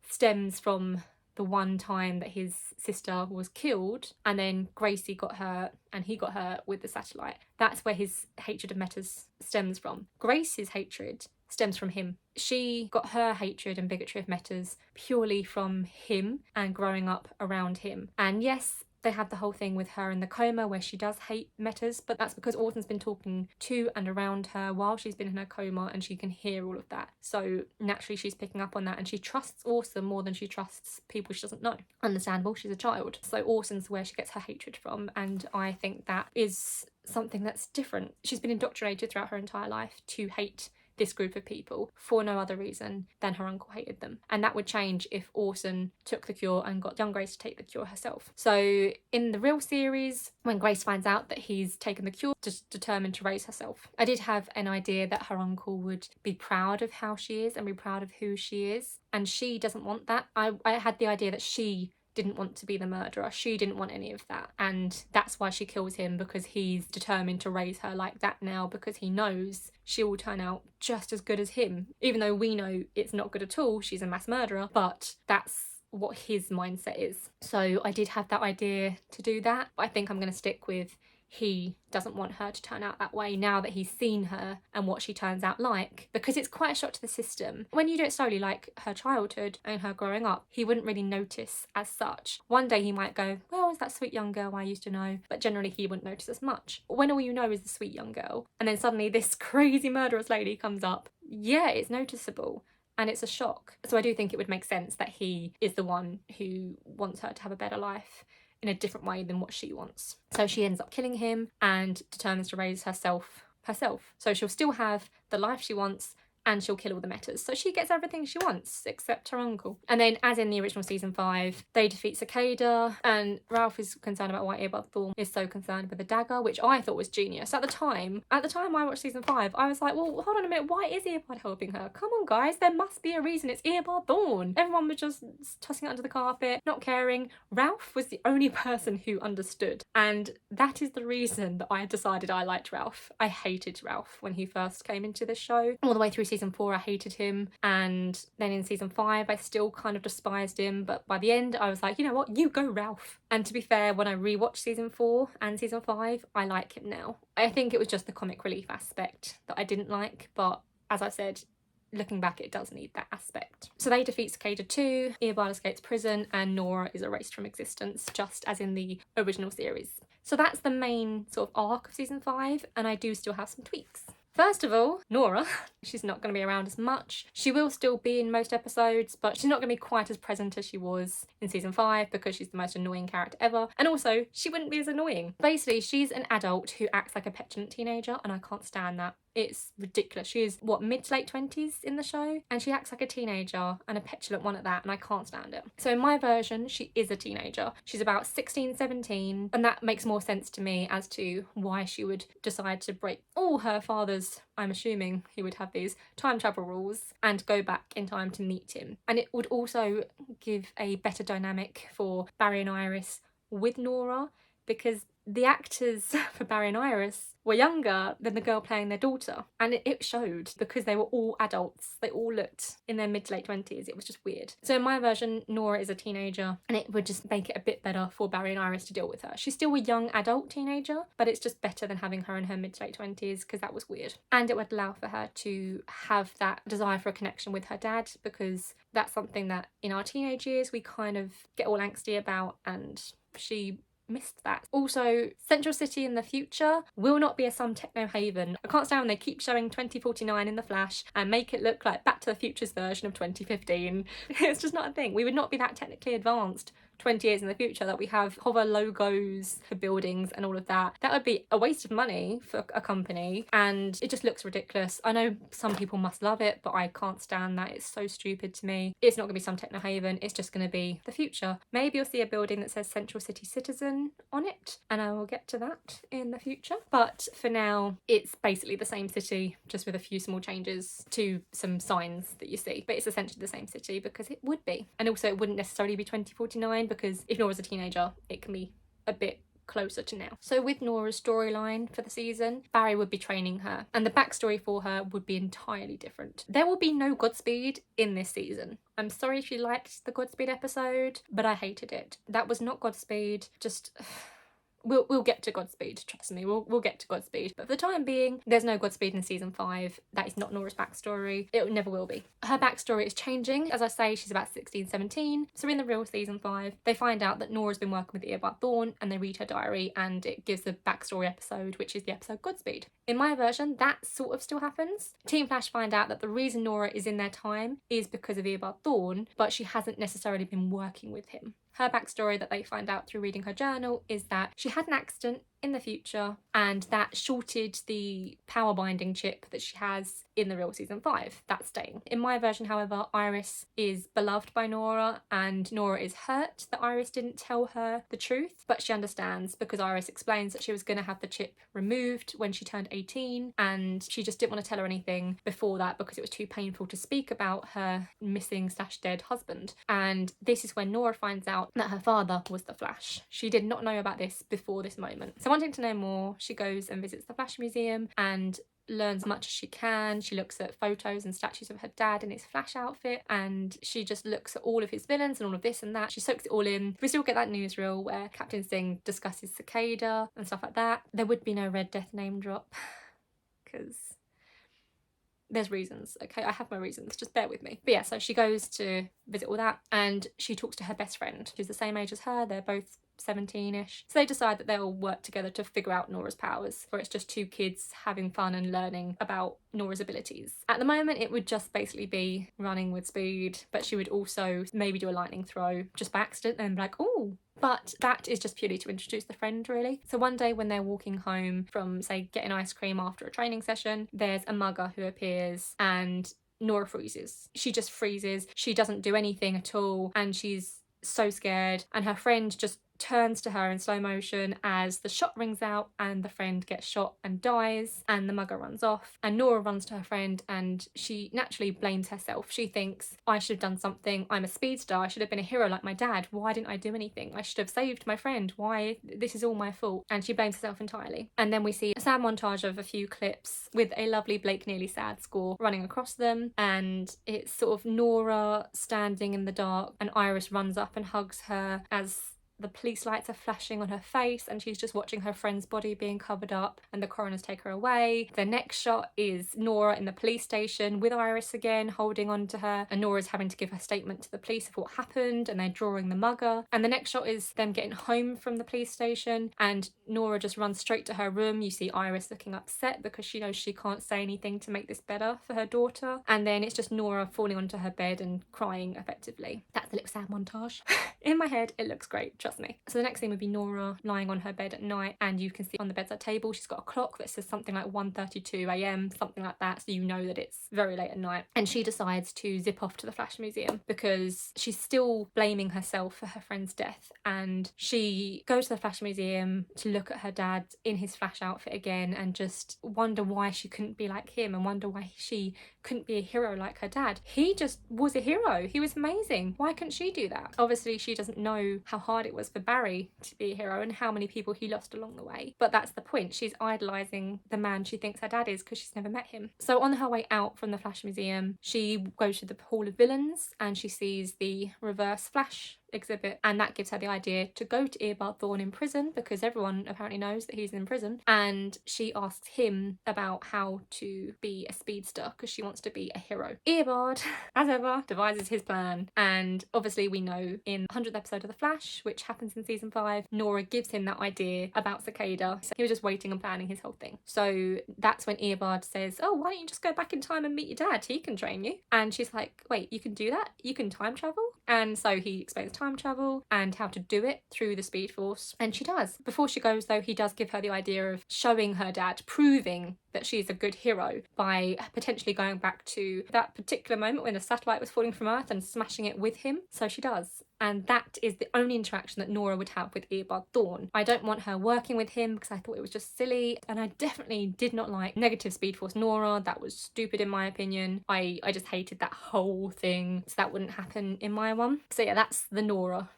stems from the one time that his sister was killed and then Gracie got hurt and he got hurt with the satellite. That's where his hatred of metas stems from. Grace's hatred stems from him. She got her hatred and bigotry of metas purely from him and growing up around him. And yes, they have the whole thing with her in the coma where she does hate metas, but that's because Orson's been talking to and around her while she's been in her coma and she can hear all of that. So naturally she's picking up on that and she trusts Orson more than she trusts people she doesn't know. Understandable, she's a child. So Orson's where she gets her hatred from, and I think that is something that's different. She's been indoctrinated throughout her entire life to hate this group of people for no other reason than her uncle hated them. And that would change if Orson took the cure and got young Grace to take the cure herself. So in the real series, when Grace finds out that he's taken the cure, just determined to raise herself. I did have an idea that her uncle would be proud of how she is and be proud of who she is. And she doesn't want that. I had the idea that she didn't want to be the murderer. She didn't want any of that. And that's why she kills him, because he's determined to raise her like that now, because he knows she will turn out just as good as him. Even though we know it's not good at all, she's a mass murderer, but that's what his mindset is. So I did have that idea to do that, but I think I'm going to stick with he doesn't want her to turn out that way now that he's seen her and what she turns out like, because it's quite a shock to the system. When you do it slowly, like her childhood and her growing up, he wouldn't really notice as such. One day he might go, well, it's that sweet young girl I used to know, but generally he wouldn't notice as much. When all you know is the sweet young girl, and then suddenly this crazy murderous lady comes up, yeah, it's noticeable. And it's a shock. So I do think it would make sense that he is the one who wants her to have a better life in a different way than what she wants. So she ends up killing him and determines to raise herself. So she'll still have the life she wants and she'll kill all the metas. So she gets everything she wants except her uncle. And then, as in the original season 5, they defeat Cicada, and Ralph is concerned about why Eobard Thawne is so concerned with the dagger, which I thought was genius. At the time I watched season 5, I was like, well, hold on a minute, why is Eobard helping her? Come on, guys, there must be a reason. It's Eobard Thawne. Everyone was just tossing it under the carpet, not caring. Ralph was the only person who understood, and that is the reason that I decided I liked Ralph. I hated Ralph when he first came into the show. All the way through season 4 I hated him, and then in season 5 I still kind of despised him, but by the end I was like, you know what, you go Ralph. And to be fair, when I rewatched season 4 and season 5, I like him now. I think it was just the comic relief aspect that I didn't like, but as I said, looking back, it does need that aspect. So they defeat Cicada 2, Eobard escapes prison, and Nora is erased from existence, just as in the original series. So that's the main sort of arc of season 5, and I do still have some tweaks. First of all, Nora, she's not going to be around as much. She will still be in most episodes, but she's not going to be quite as present as she was in season 5 because she's the most annoying character ever. And also, she wouldn't be as annoying. Basically, she's an adult who acts like a petulant teenager, and I can't stand that. It's ridiculous. She is, what, mid to late 20s in the show? And she acts like a teenager, and a petulant one at that, and I can't stand it. So in my version, she is a teenager. She's about 16, 17, and that makes more sense to me as to why she would decide to break all her father's, I'm assuming he would have these, time travel rules and go back in time to meet him. And it would also give a better dynamic for Barry and Iris with Nora, because the actors for Barry and Iris were younger than the girl playing their daughter, and it showed because they were all adults. They all looked in their mid to late 20s. It was just weird. So in my version, Nora is a teenager, and it would just make it a bit better for Barry and Iris to deal with her. She's still a young adult teenager, but it's just better than having her in her mid to late 20s, because that was weird. And it would allow for her to have that desire for a connection with her dad, because that's something that in our teenage years we kind of get all angsty about, and she missed that. Also, Central City in the future will not be a some techno haven. I can't stand when they keep showing 2049 in the Flash and make it look like Back to the Future's version of 2015. It's just not a thing. We would not be that technically advanced 20 years in the future that we have hover logos for buildings and all of that. That would be a waste of money for a company, and it just looks ridiculous. I know some people must love it, but I can't stand that. It's so stupid to me. It's not going to be some techno haven. It's just going to be the future. Maybe you'll see a building that says Central City Citizen on it, and I will get to that in the future. But for now, it's basically the same city, just with a few small changes to some signs that you see. But it's essentially the same city because it would be. And also it wouldn't necessarily be 2049, because if Nora's a teenager, it can be a bit closer to now. So with Nora's storyline for the season, Barry would be training her, and the backstory for her would be entirely different. There will be no Godspeed in this season. I'm sorry if you liked the Godspeed episode, but I hated it. That was not Godspeed. Just We'll get to Godspeed, trust me, we'll get to Godspeed. But for the time being, there's no Godspeed in season 5. That is not Nora's backstory. It never will be. Her backstory is changing. As I say, she's about 16, 17. So in the real season 5, they find out that Nora's been working with Eobard Thawne, and they read her diary, and it gives the backstory episode, which is the episode Godspeed. In my version, that sort of still happens. Team Flash find out that the reason Nora is in their time is because of Eobard Thawne, but she hasn't necessarily been working with him. Her backstory that they find out through reading her journal is that she had an accident in the future, and that shorted the power binding chip that she has in the real season 5. That's staying. In my version, however, Iris is beloved by Nora, and Nora is hurt that Iris didn't tell her the truth, but she understands because Iris explains that she was going to have the chip removed when she turned 18, and she just didn't want to tell her anything before that because it was too painful to speak about her missing / dead husband. And this is when Nora finds out that her father was the Flash. She did not know about this before this moment. So wanting to know more, she goes and visits the Flash Museum and learns as much as she can. She looks at photos and statues of her dad in his Flash outfit, and she just looks at all of his villains and all of this and that. She soaks it all in. We still get that newsreel where Captain Singh discusses Cicada and stuff like that. There would be no Red Death name drop because there's reasons, okay? I have my reasons, just bear with me. But yeah, so she goes to visit all that, and she talks to her best friend, who's the same age as her. They're both 17-ish. So they decide that they'll work together to figure out Nora's powers, where it's just two kids having fun and learning about Nora's abilities. At the moment, it would just basically be running with speed, but she would also maybe do a lightning throw just by accident and be like, oh. But that is just purely to introduce the friend, really. So one day when they're walking home from, say, getting ice cream after a training session, there's a mugger who appears, and Nora freezes. She just freezes. She doesn't do anything at all, and she's so scared, and her friend just turns to her in slow motion as the shot rings out and the friend gets shot and dies, and the mugger runs off, and Nora runs to her friend and she naturally blames herself. She thinks, I should have done something. I'm a speedster. I should have been a hero like my dad. Why didn't I do anything? I should have saved my friend. Why? This is all my fault. And she blames herself entirely. And then we see a sad montage of a few clips with a lovely Blake Neely sad score running across them, and it's sort of Nora standing in the dark, and Iris runs up and hugs her as the police lights are flashing on her face, and she's just watching her friend's body being covered up, and the coroners take her away. The next shot is Nora in the police station with Iris again, holding on to her, and Nora's having to give her statement to the police of what happened, and they're drawing the mugger. And the next shot is them getting home from the police station, and Nora just runs straight to her room. You see Iris looking upset because she knows she can't say anything to make this better for her daughter, and then it's just Nora falling onto her bed and crying effectively. That's a little sad montage. In my head, it looks great. trust me. So the next thing would be Nora lying on her bed at night, and you can see on the bedside table she's got a clock that says something like 1:32 a.m, something like that, so you know that it's very late at night. And she decides to zip off to the Flash Museum because she's still blaming herself for her friend's death, and she goes to the Flash Museum to look at her dad in his Flash outfit again and just wonder why she couldn't be like him, and wonder why she couldn't be a hero like her dad. He just was a hero. He was amazing. Why couldn't she do that? Obviously she doesn't know how hard it was for Barry to be a hero and how many people he lost along the way, but that's the point. She's idolizing the man she thinks her dad is because she's never met him. So on her way out from the Flash Museum, she goes to the Hall of Villains and she sees the Reverse Flash exhibit, and that gives her the idea to go to Eobard Thawne in prison because everyone apparently knows that he's in prison, and she asks him about how to be a speedster because she wants to be a hero. Eobard, as ever, devises his plan, and obviously we know in the 100th episode of The Flash, which happens in season 5, Nora gives him that idea about Cicada. So he was just waiting and planning his whole thing. So that's when Eobard says, oh, why don't you just go back in time and meet your dad? He can train you. And she's like, wait, you can do that? You can time travel? And so he explains time travel and how to do it through the Speed Force, and she does. Before she goes though, he does give her the idea of showing her dad, proving that she's a good hero by potentially going back to that particular moment when a satellite was falling from Earth and smashing it with him. So she does. And that is the only interaction that Nora would have with Eobard Thawne. I don't want her working with him because I thought it was just silly, and I definitely did not like negative Speed Force Nora. That was stupid in my opinion. I just hated that whole thing, so that wouldn't happen in my one. So yeah, that's the Nora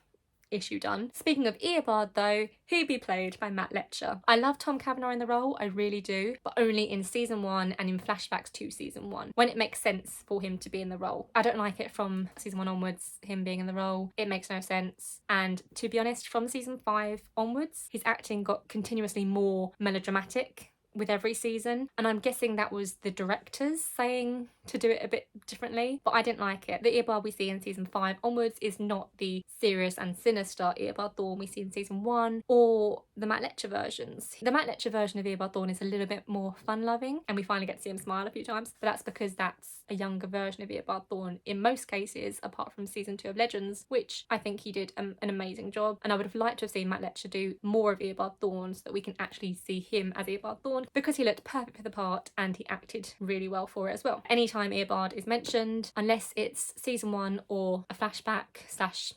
issue done. Speaking of Eobard though, he'd be played by Matt Letcher. I love Tom Cavanagh in the role, I really do, but only in season 1 and in flashbacks to season 1, when it makes sense for him to be in the role. I don't like it from season 1 onwards, him being in the role. It makes no sense. And to be honest, from season 5 onwards, his acting got continuously more melodramatic with every season, and I'm guessing that was the directors saying to do it a bit differently, but I didn't like it. The Eobard we see in season 5 onwards is not the serious and sinister Eobard Thawne we see in season 1 or the Matt Letcher versions. The Matt Letcher version of Eobard Thawne is a little bit more fun-loving, and we finally get to see him smile a few times, but that's because that's a younger version of Eobard Thawne in most cases, apart from season 2 of Legends, which I think he did an amazing job, and I would have liked to have seen Matt Letcher do more of Eobard Thawne so that we can actually see him as Eobard Thawne, because he looked perfect for the part and he acted really well for it as well. Anytime Eobard is mentioned, unless it's season 1 or a flashback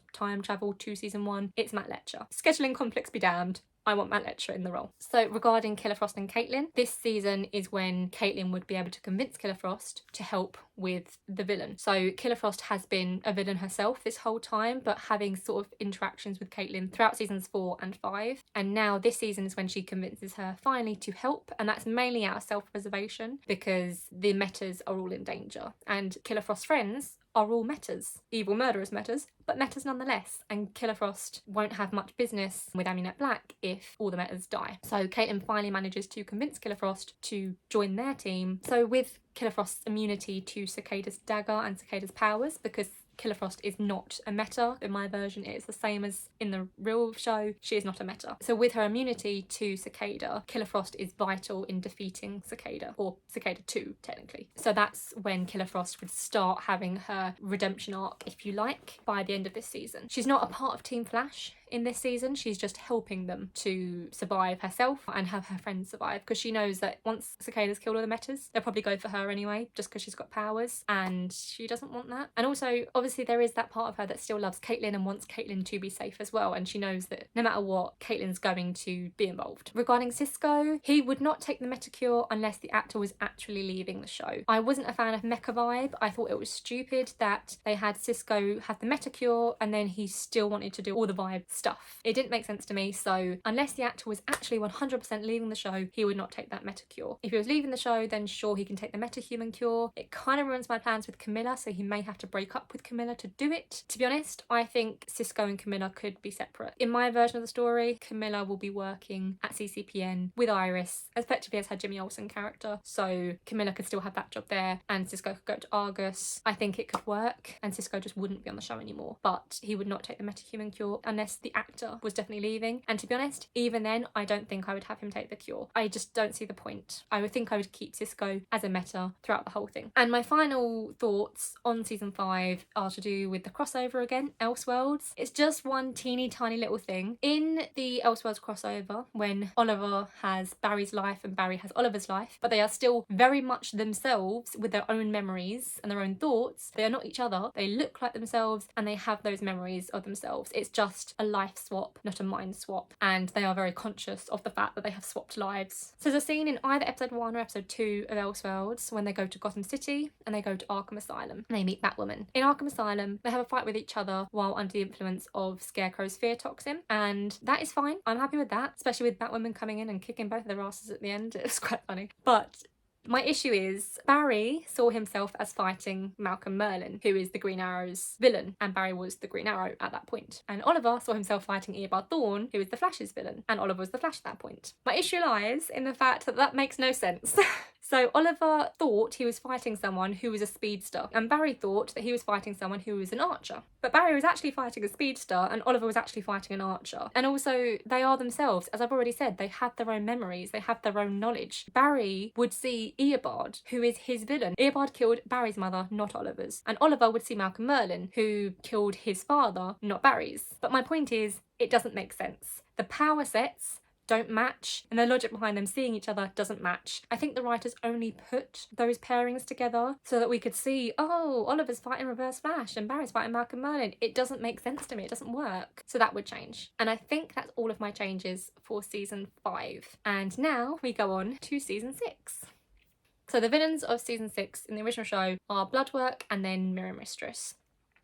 / time travel to season 1, it's Matt Letcher. Scheduling conflicts be damned, I want Matt Letcher in the role. So regarding Killer Frost and Caitlin, this season is when Caitlin would be able to convince Killer Frost to help with the villain. So Killer Frost has been a villain herself this whole time, but having sort of interactions with Caitlin throughout seasons 4 and 5. And now this season is when she convinces her finally to help, and that's mainly out of self-preservation because the metas are all in danger. And Killer Frost's friends are all metas. Evil murderous metas, but metas nonetheless. And Killer Frost won't have much business with Amunet Black if all the metas die. So Caitlin finally manages to convince Killer Frost to join their team. So with Killer Frost's immunity to Cicada's dagger and Cicada's powers, because Killer Frost is not a meta. In my version, it is the same as in the real show. She is not a meta. So with her immunity to Cicada, Killer Frost is vital in defeating Cicada, or Cicada 2, technically. So that's when Killer Frost would start having her redemption arc, if you like, by the end of this season. She's not a part of Team Flash in this season. She's just helping them to survive herself and have her friends survive, because she knows that once Cicada's killed all the metas, they'll probably go for her anyway, just because she's got powers, and she doesn't want that. And also, obviously, there is that part of her that still loves Caitlin and wants Caitlin to be safe as well, and she knows that no matter what, Caitlin's going to be involved. Regarding Cisco, he would not take the Metacure unless the actor was actually leaving the show. I wasn't a fan of Mecha Vibe. I thought it was stupid that they had Cisco have the Metacure and then he still wanted to do all the Vibe stuff. It didn't make sense to me, so unless the actor was actually 100% leaving the show, he would not take that Metacure. If he was leaving the show, then sure, he can take the Metahuman Cure. It kind of ruins my plans with Camilla, so he may have to break up with Camilla to do it. To be honest, I think Cisco and Camilla could be separate. In my version of the story, Camilla will be working at CCPN with Iris, effectively as her Jimmy Olsen character, so Camilla could still have that job there and Cisco could go to Argus. I think it could work, and Cisco just wouldn't be on the show anymore, but he would not take the Metahuman Cure unless the the actor was definitely leaving. And to be honest, even then, I don't think I would have him take the cure. I just don't see the point. I would think I would keep Cisco as a meta throughout the whole thing. And my final thoughts on season 5 are to do with the crossover again, Elseworlds. It's just one teeny tiny little thing. In the Elseworlds crossover, when Oliver has Barry's life and Barry has Oliver's life, but they are still very much themselves with their own memories and their own thoughts. They are not each other. They look like themselves and they have those memories of themselves. It's just a life swap, not a mind swap. And they are very conscious of the fact that they have swapped lives. So there's a scene in either episode 1 or episode 2 of Elseworlds when they go to Gotham City and they go to Arkham Asylum and they meet Batwoman. In Arkham Asylum, they have a fight with each other while under the influence of Scarecrow's fear toxin, and that is fine. I'm happy with that, especially with Batwoman coming in and kicking both of their asses at the end. It was quite funny. But my issue is Barry saw himself as fighting Malcolm Merlyn, who is the Green Arrow's villain, and Barry was the Green Arrow at that point. And Oliver saw himself fighting Eobard Thawne, who is the Flash's villain, and Oliver was the Flash at that point. My issue lies in the fact that that makes no sense. So Oliver thought he was fighting someone who was a speedster, and Barry thought that he was fighting someone who was an archer. But Barry was actually fighting a speedster, and Oliver was actually fighting an archer. And also, they are themselves. As I've already said, they have their own memories, they have their own knowledge. Barry would see Eobard, who is his villain. Eobard killed Barry's mother, not Oliver's. And Oliver would see Malcolm Merlyn, who killed his father, not Barry's. But my point is, it doesn't make sense. The power sets don't match, and the logic behind them seeing each other doesn't match. I think the writers only put those pairings together so that we could see, oh, Oliver's fighting Reverse Flash and Barry's fighting Malcolm Merlyn. It doesn't make sense to me. It doesn't work. So that would change. And I think that's all of my changes for season 5. And now we go on to season 6. So the villains of season 6 in the original show are Bloodwork and then Mirror Mistress.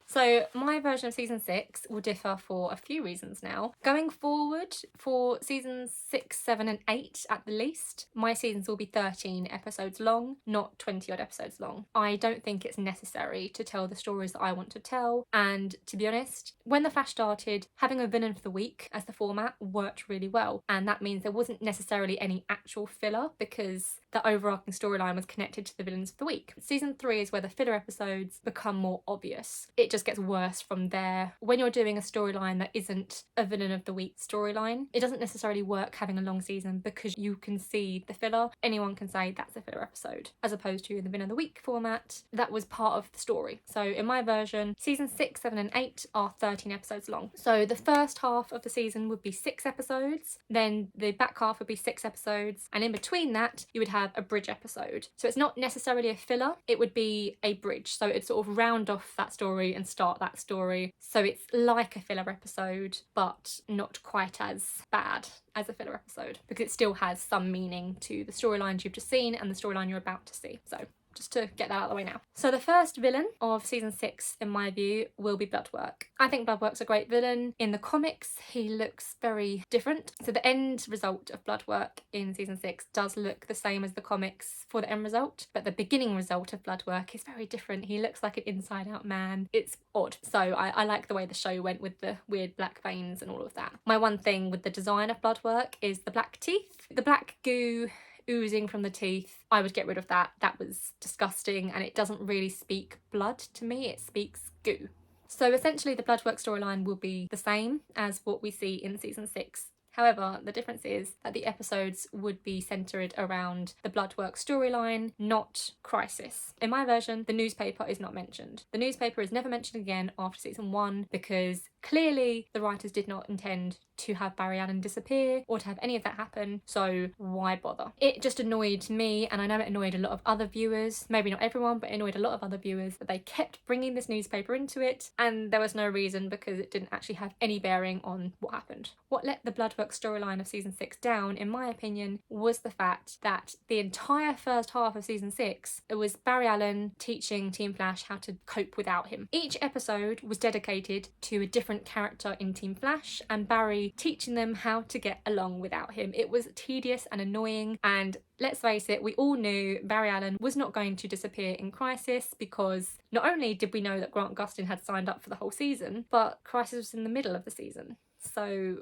So my version of season 6 will differ for a few reasons now. Going forward, for seasons 6, 7 and 8 at the least, my seasons will be 13 episodes long, not 20 odd episodes long. I don't think it's necessary to tell the stories that I want to tell, and to be honest, when The Flash started, having a villain for the week as the format worked really well, and that means there wasn't necessarily any actual filler because the overarching storyline was connected to the villains of the week. Season 3 is where the filler episodes become more obvious. It just gets worse from there. When you're doing a storyline that isn't a villain of the week storyline, it doesn't necessarily work having a long season because you can see the filler. Anyone can say that's a filler episode, as opposed to in the villain of the week format, that was part of the story. So in my version, season 6, 7 and 8 are 13 episodes long. So the first half of the season would be 6 episodes, then the back half would be 6 episodes, and in between that you would have a bridge episode. So it's not necessarily a filler, it would be a bridge. So it'd sort of round off that story and start that story. So it's like a filler episode, but not quite as bad as a filler episode because it still has some meaning to the storylines you've just seen and the storyline you're about to see. So just to get that out of the way now. So the first villain of season 6, in my view, will be Bloodwork. I think Bloodwork's a great villain. In the comics, he looks very different. So the end result of Bloodwork in season 6 does look the same as the comics for the end result, but the beginning result of Bloodwork is very different. He looks like an inside-out man. It's odd. So I like the way the show went with the weird black veins and all of that. My one thing with the design of Bloodwork is the black teeth. The black goo oozing from the teeth, I would get rid of that. That was disgusting and it doesn't really speak blood to me, it speaks goo. So essentially the Bloodwork storyline will be the same as what we see in season 6. However, the difference is that the episodes would be centred around the Bloodwork storyline, not Crisis. In my version, the newspaper is not mentioned. The newspaper is never mentioned again after season 1 because clearly the writers did not intend to have Barry Allen disappear or to have any of that happen, so why bother? It just annoyed me, and I know it annoyed a lot of other viewers, maybe not everyone, but it annoyed a lot of other viewers that they kept bringing this newspaper into it and there was no reason because it didn't actually have any bearing on what happened. What let the Bloodwork storyline of season 6 down, in my opinion, was the fact that the entire first half of season 6, it was Barry Allen teaching Team Flash how to cope without him. Each episode was dedicated to a different character in Team Flash and Barry teaching them how to get along without him. It was tedious and annoying, and let's face it, we all knew Barry Allen was not going to disappear in Crisis because not only did we know that Grant Gustin had signed up for the whole season, but Crisis was in the middle of the season. So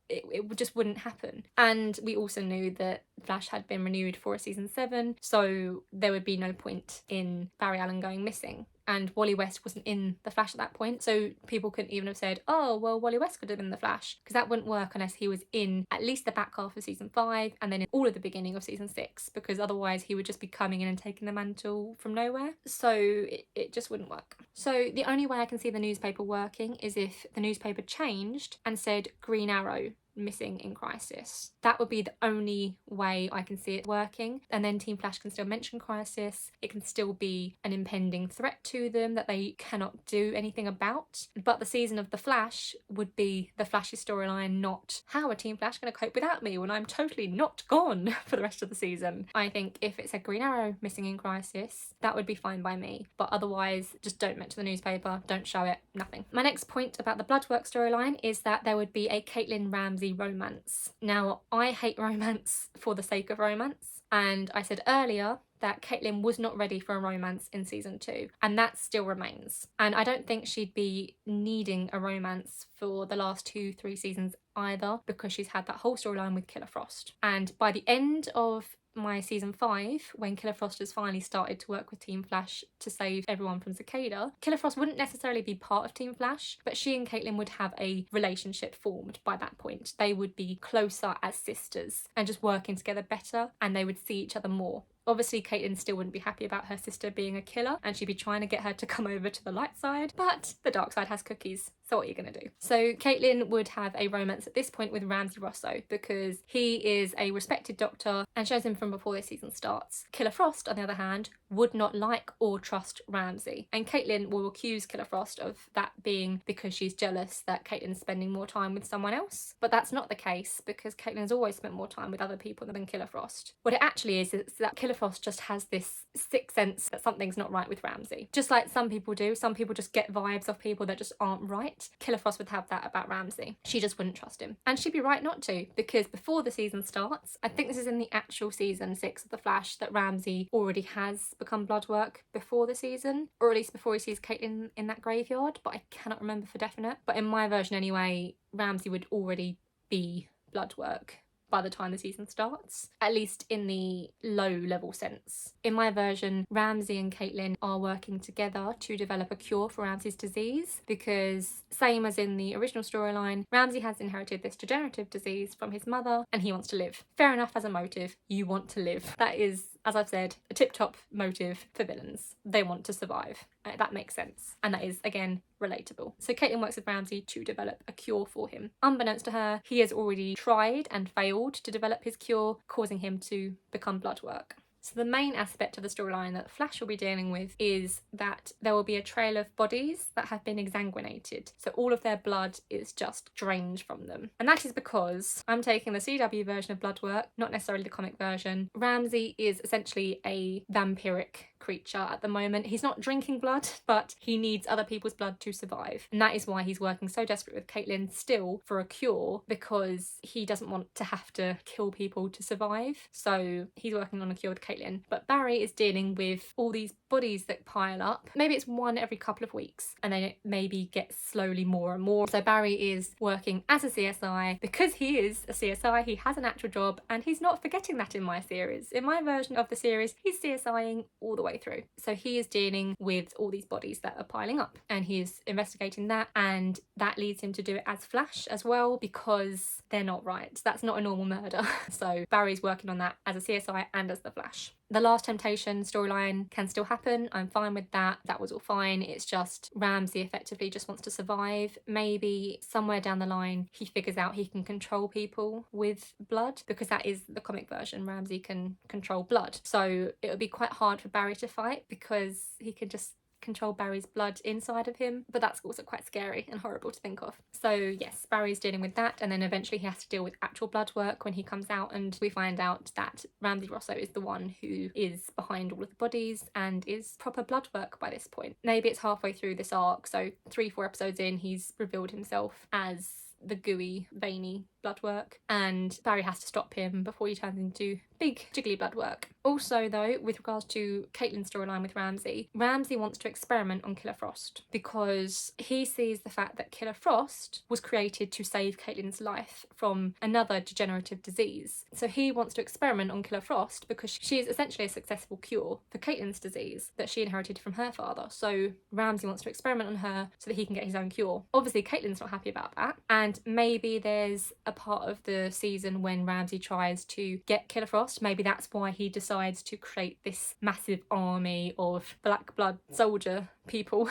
it just wouldn't happen. And we also knew that Flash had been renewed for a season 7, so there would be no point in Barry Allen going missing. and Wally West wasn't in The Flash at that point, so people couldn't even have said, oh, well, Wally West could have been The Flash, because that wouldn't work unless he was in at least the back half of season 5 and then in all of the beginning of season 6, because otherwise he would just be coming in and taking the mantle from nowhere. So it just wouldn't work. So the only way I can see the newspaper working is if the newspaper changed and said Green Arrow missing in Crisis. That would be the only way I can see it working, and then Team Flash can still mention Crisis. It can still be an impending threat to them that they cannot do anything about, but the season of The Flash would be the Flash's storyline, not how are Team Flash going to cope without me when I'm totally not gone for the rest of the season. I think if it said Green Arrow missing in Crisis, that would be fine by me, but otherwise just don't mention the newspaper, don't show it, nothing. My next point about the Bloodwork storyline is that there would be a Caitlin Ramsey romance. Now, I hate romance for the sake of romance, and I said earlier that Caitlin was not ready for a romance in season 2, and that still remains. And I don't think she'd be needing a romance for the last 2-3 seasons either, because she's had that whole storyline with Killer Frost. And by the end of my season 5, when Killer Frost has finally started to work with Team Flash to save everyone from Cicada, Killer Frost wouldn't necessarily be part of Team Flash, but she and Caitlin would have a relationship formed by that point. They would be closer as sisters and just working together better, and they would see each other more. Obviously, Caitlin still wouldn't be happy about her sister being a killer, and she'd be trying to get her to come over to the light side, but the dark side has cookies, so what are you going to do? So Caitlin would have a romance at this point with Ramsey Rosso, because he is a respected doctor and shows him from before this season starts. Killer Frost, on the other hand, would not like or trust Ramsey, and Caitlin will accuse Killer Frost of that being because she's jealous that Caitlin's spending more time with someone else, but that's not the case, because Caitlin's always spent more time with other people than Killer Frost. What it actually is that Killer Frost just has this sixth sense that something's not right with Ramsey. Just like some people do, some people just get vibes off people that just aren't right. Killer Frost would have that about Ramsey. She just wouldn't trust him. And she'd be right not to, because before the season starts, I think this is in the actual season 6 of The Flash, that Ramsey already has become Bloodwork before the season, or at least before he sees Caitlin in that graveyard, but I cannot remember for definite. But in my version anyway, Ramsey would already be Bloodwork by the time the season starts, at least in the low level sense. In my version, Ramsey and Caitlin are working together to develop a cure for Ramsey's disease, because same as in the original storyline, Ramsey has inherited this degenerative disease from his mother and he wants to live. Fair enough as a motive, you want to live. That is, as I've said, a tip-top motive for villains. They want to survive. That makes sense. And that is, again, relatable. So Caitlin works with Ramsey to develop a cure for him. Unbeknownst to her, he has already tried and failed to develop his cure, causing him to become Bloodwork. So the main aspect of the storyline that Flash will be dealing with is that there will be a trail of bodies that have been exsanguinated. So all of their blood is just drained from them. And that is because I'm taking the CW version of Bloodwork, not necessarily the comic version. Ramsey is essentially a vampiric creature at the moment. He's not drinking blood, but he needs other people's blood to survive. And that is why he's working so desperate with Caitlin still for a cure, because he doesn't want to have to kill people to survive. So he's working on a cure with Caitlin. But Barry is dealing with all these bodies that pile up. Maybe it's one every couple of weeks, and then it maybe gets slowly more and more. So Barry is working as a CSI. Because he is a CSI, he has an actual job, and he's not forgetting that in my series. In my version of the series, he's CSIing all the way through. So he is dealing with all these bodies that are piling up, and he is investigating that, and that leads him to do it as Flash as well, because they're not right. That's not a normal murder. So Barry's working on that as a CSI and as the Flash. The Last Temptation storyline can still happen. I'm fine with that. That was all fine. It's just Ramsey effectively just wants to survive. Maybe somewhere down the line he figures out he can control people with blood, because that is the comic version. Ramsey can control blood. So it would be quite hard for Barry to fight, because he can just control Barry's blood inside of him, but that's also quite scary and horrible to think of. So yes, Barry's dealing with that, and then eventually he has to deal with actual blood work when he comes out, and we find out that Ramsey Rosso is the one who is behind all of the bodies and is proper blood work by this point. Maybe it's halfway through this arc, so 3-4 episodes in, he's revealed himself as the gooey, veiny blood work, and Barry has to stop him before he turns into big jiggly blood work. Also though, with regards to Caitlyn's storyline with Ramsay, Ramsay wants to experiment on Killer Frost because he sees the fact that Killer Frost was created to save Caitlyn's life from another degenerative disease. So he wants to experiment on Killer Frost because she is essentially a successful cure for Caitlyn's disease that she inherited from her father. So Ramsay wants to experiment on her so that he can get his own cure. Obviously Caitlyn's not happy about that, and maybe there's a part of the season when Ramsay tries to get Killer Frost. Maybe that's why he decides to create this massive army of black blood soldier people.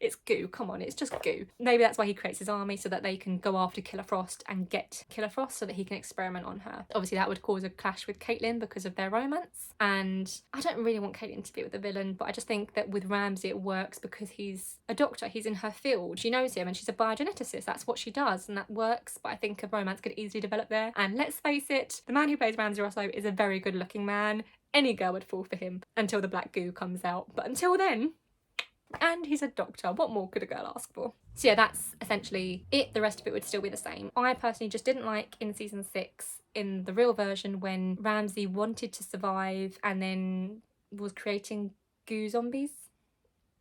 It's goo, come on, it's just goo. Maybe that's why he creates his army, so that they can go after Killer Frost and get Killer Frost so that he can experiment on her. Obviously that would cause a clash with Caitlyn because of their romance, and I don't really want Caitlyn to be with the villain, but I just think that with Ramsay it works because he's a doctor, he's in her field, she knows him, and she's a biogeneticist, that's what she does, and that works. But I think a romance could easily develop there, and let's face it, the man who plays Ramsay Rosso is a very good looking man. Any girl would fall for him until the black goo comes out, but until then, and he's a doctor, what more could a girl ask for? So yeah, that's essentially it. The rest of it would still be the same. I personally just didn't like in season 6, in the real version, when Ramsay wanted to survive and then was creating goo zombies.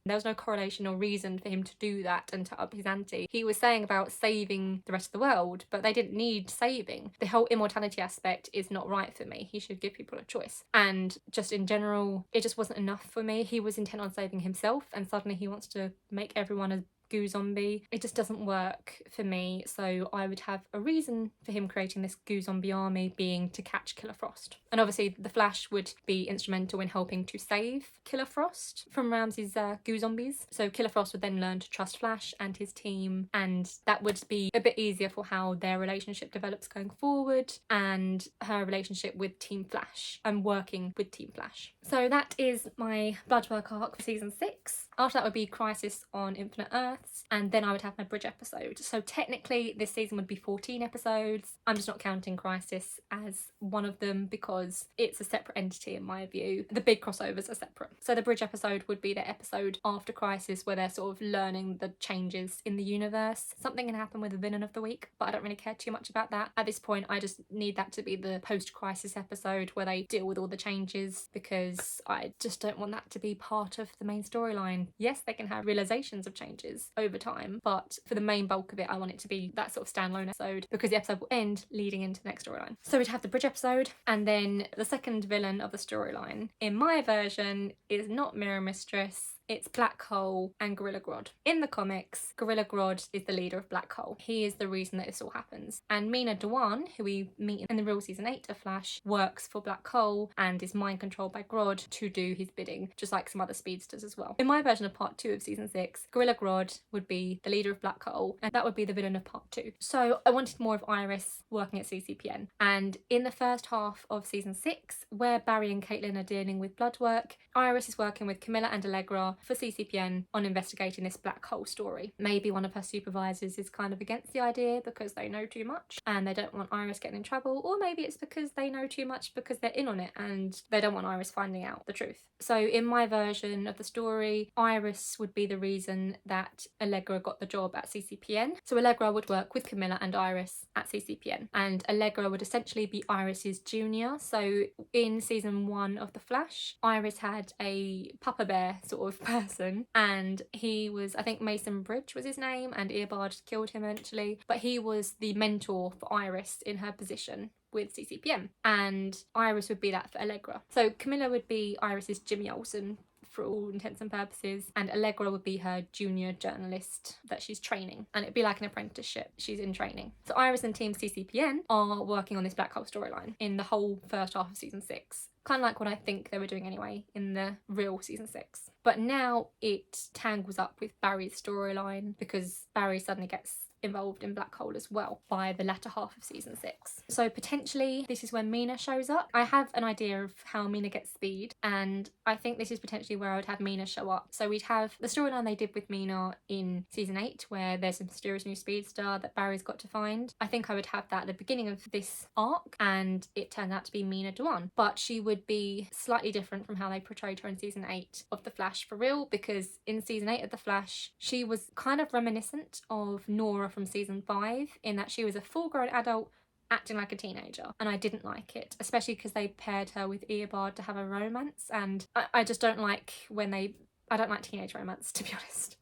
There was no correlation or reason for him to do that and to up his ante. He was saying about saving the rest of the world, but they didn't need saving. The whole immortality aspect is not right for me. He should give people a choice. And just in general, it just wasn't enough for me. He was intent on saving himself, and suddenly he wants to make everyone a goo zombie. It just doesn't work for me, so I would have a reason for him creating this goo zombie army being to catch Killer Frost. And obviously the Flash would be instrumental in helping to save Killer Frost from Ramsay's goo zombies. So Killer Frost would then learn to trust Flash and his team, and that would be a bit easier for how their relationship develops going forward, and her relationship with Team Flash and working with Team Flash. So that is my Bloodwork arc for season 6. After that would be Crisis on Infinite Earths, and then I would have my bridge episode. So technically this season would be 14 episodes. I'm just not counting Crisis as one of them because it's a separate entity in my view. The big crossovers are separate. So the bridge episode would be the episode after Crisis where they're sort of learning the changes in the universe. Something can happen with the villain of the week, but I don't really care too much about that. At this point, I just need that to be the post-Crisis episode where they deal with all the changes, because I just don't want that to be part of the main storyline. Yes, they can have realizations of changes over time, but for the main bulk of it, I want it to be that sort of standalone episode, because the episode will end leading into the next storyline. So we'd have the bridge episode, and then the second villain of the storyline, in my version, is not Mirror Mistress. It's Black Hole and Gorilla Grodd. In the comics, Gorilla Grodd is the leader of Black Hole. He is the reason that this all happens. And Mina Dewan, who we meet in the real season 8 of Flash, works for Black Hole and is mind controlled by Grodd to do his bidding, just like some other speedsters as well. In my version of part 2 of season 6, Gorilla Grodd would be the leader of Black Hole, and that would be the villain of part 2. So I wanted more of Iris working at CCPN. And in the first half of season 6, where Barry and Caitlyn are dealing with blood work, Iris is working with Camilla and Allegra for CCPN on investigating this black hole story. Maybe one of her supervisors is kind of against the idea because they know too much and they don't want Iris getting in trouble, or maybe it's because they know too much because they're in on it and they don't want Iris finding out the truth. So in my version of the story, Iris would be the reason that Allegra got the job at CCPN. So Allegra would work with Camilla and Iris at CCPN, and Allegra would essentially be Iris's junior. So in season 1 of The Flash, Iris had a Papa Bear sort of person, and he was, I think Mason Bridge was his name, and Eobard killed him eventually, but he was the mentor for Iris in her position with CCPN, and Iris would be that for Allegra. So Camilla would be Iris's Jimmy Olsen for all intents and purposes, and Allegra would be her junior journalist that she's training, and it'd be like an apprenticeship. She's in training. So Iris and Team CCPN are working on this black hole storyline in the whole first half of season 6. Kind of like what I think they were doing anyway in the real season 6. But now it tangles up with Barry's storyline because Barry suddenly gets involved in Black Hole as well by the latter half of season 6. So potentially this is when Mina shows up. I have an idea of how Mina gets speed, and I think this is potentially where I would have Mina show up. So we'd have the storyline they did with Mina in season 8 where there's a mysterious new speedster that Barry's got to find. I think I would have that at the beginning of this arc, and it turned out to be Mina Dewan, but she would be slightly different from how they portrayed her in season 8 of The Flash for real, because in season 8 of The Flash she was kind of reminiscent of Nora Laura from season 5, in that she was a full-grown adult acting like a teenager, and I didn't like it, especially because they paired her with Eobard to have a romance, and I just don't like when I don't like teenage romance, to be honest.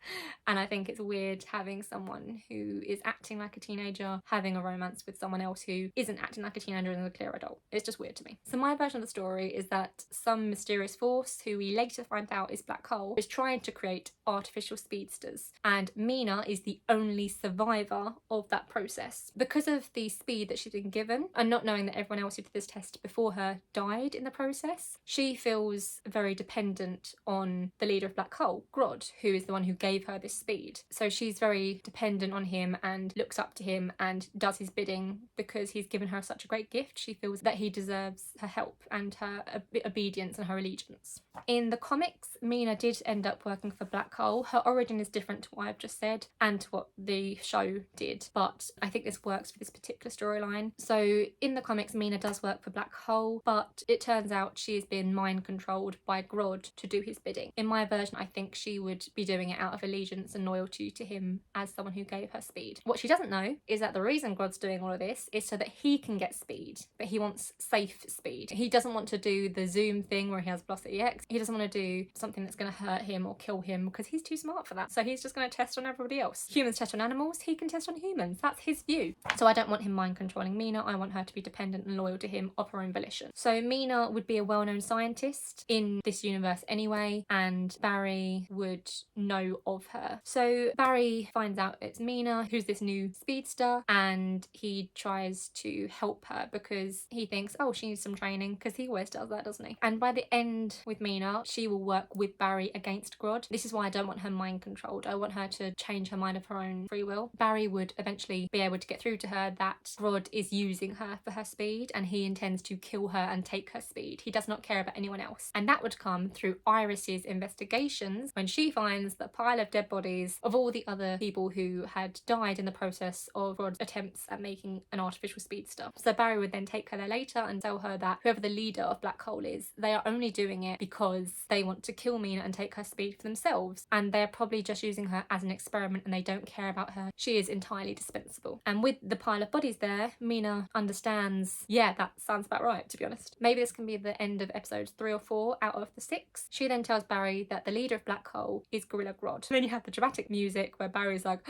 And I think it's weird having someone who is acting like a teenager having a romance with someone else who isn't acting like a teenager and is a clear adult. It's just weird to me. So my version of the story is that some mysterious force, who we later find out is Black Hole, is trying to create artificial speedsters, and Mina is the only survivor of that process. Because of the speed that she's been given, and not knowing that everyone else who did this test before her died in the process, she feels very dependent on the leader of Black Hole, Grodd, who is the one who gave her this speed. So she's very dependent on him and looks up to him and does his bidding because he's given her such a great gift. She feels that he deserves her help and her obedience and her allegiance. In the comics, Mina did end up working for Black Hole. Her origin is different to what I've just said and to what the show did, but I think this works for this particular storyline. So in the comics, Mina does work for Black Hole, but it turns out she has been mind controlled by Grodd to do his bidding. In my version, I think she would be doing it out of allegiance and loyalty to him as someone who gave her speed. What she doesn't know is that the reason Grodd's doing all of this is so that he can get speed, but he wants safe speed. He doesn't want to do the Zoom thing where he has Velocity X. He doesn't want to do something that's going to hurt him or kill him because he's too smart for that. So he's just going to test on everybody else. Humans test on animals, he can test on humans. That's his view. So I don't want him mind controlling Mina. I want her to be dependent and loyal to him of her own volition. So Mina would be a well-known scientist in this universe anyway, and Barry would know of her. So Barry finds out it's Mina, who's this new speedster, and he tries to help her because he thinks, oh, she needs some training, because he always does that, doesn't he? And by the end with Mina, she will work with Barry against Grodd. This is why I don't want her mind controlled. I want her to change her mind of her own free will. Barry would eventually be able to get through to her that Grodd is using her for her speed, and he intends to kill her and take her speed. He does not care about anyone else. And that would come through Iris's investigations when she finds the pile of dead bodies of all the other people who had died in the process of Grodd's attempts at making an artificial speedster. So Barry would then take her there later and tell her that whoever the leader of Black Hole is, they are only doing it because they want to kill Mina and take her speed for themselves, and they're probably just using her as an experiment and they don't care about her. She is entirely dispensable. And with the pile of bodies there, Mina understands, yeah, that sounds about right, to be honest. Maybe this can be the end of episodes 3 or 4 out of the 6. She then tells Barry that the leader of Black Hole is Gorilla Grodd. And then you have the dramatic music where Barry's like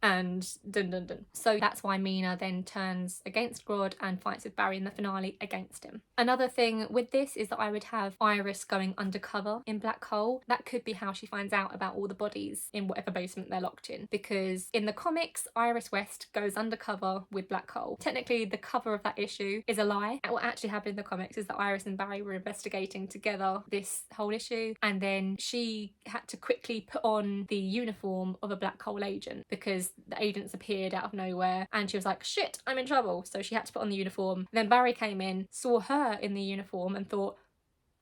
and dun dun dun. So that's why Mina then turns against Grodd and fights with Barry in the finale against him. Another thing with this is that I would have Iris going undercover in Black Hole. That could be how she finds out about all the bodies in whatever basement they're locked in, because in the comics, Iris West goes undercover with Black Hole. Technically, the cover of that issue is a lie. And what actually happened in the comics is that Iris and Barry were investigating together this whole issue, and then she had to quickly put on the uniform of a Black Hole agent because the agents appeared out of nowhere, and she was like, shit, I'm in trouble. So she had to put on the uniform. Then Barry came in, saw her in the uniform and thought,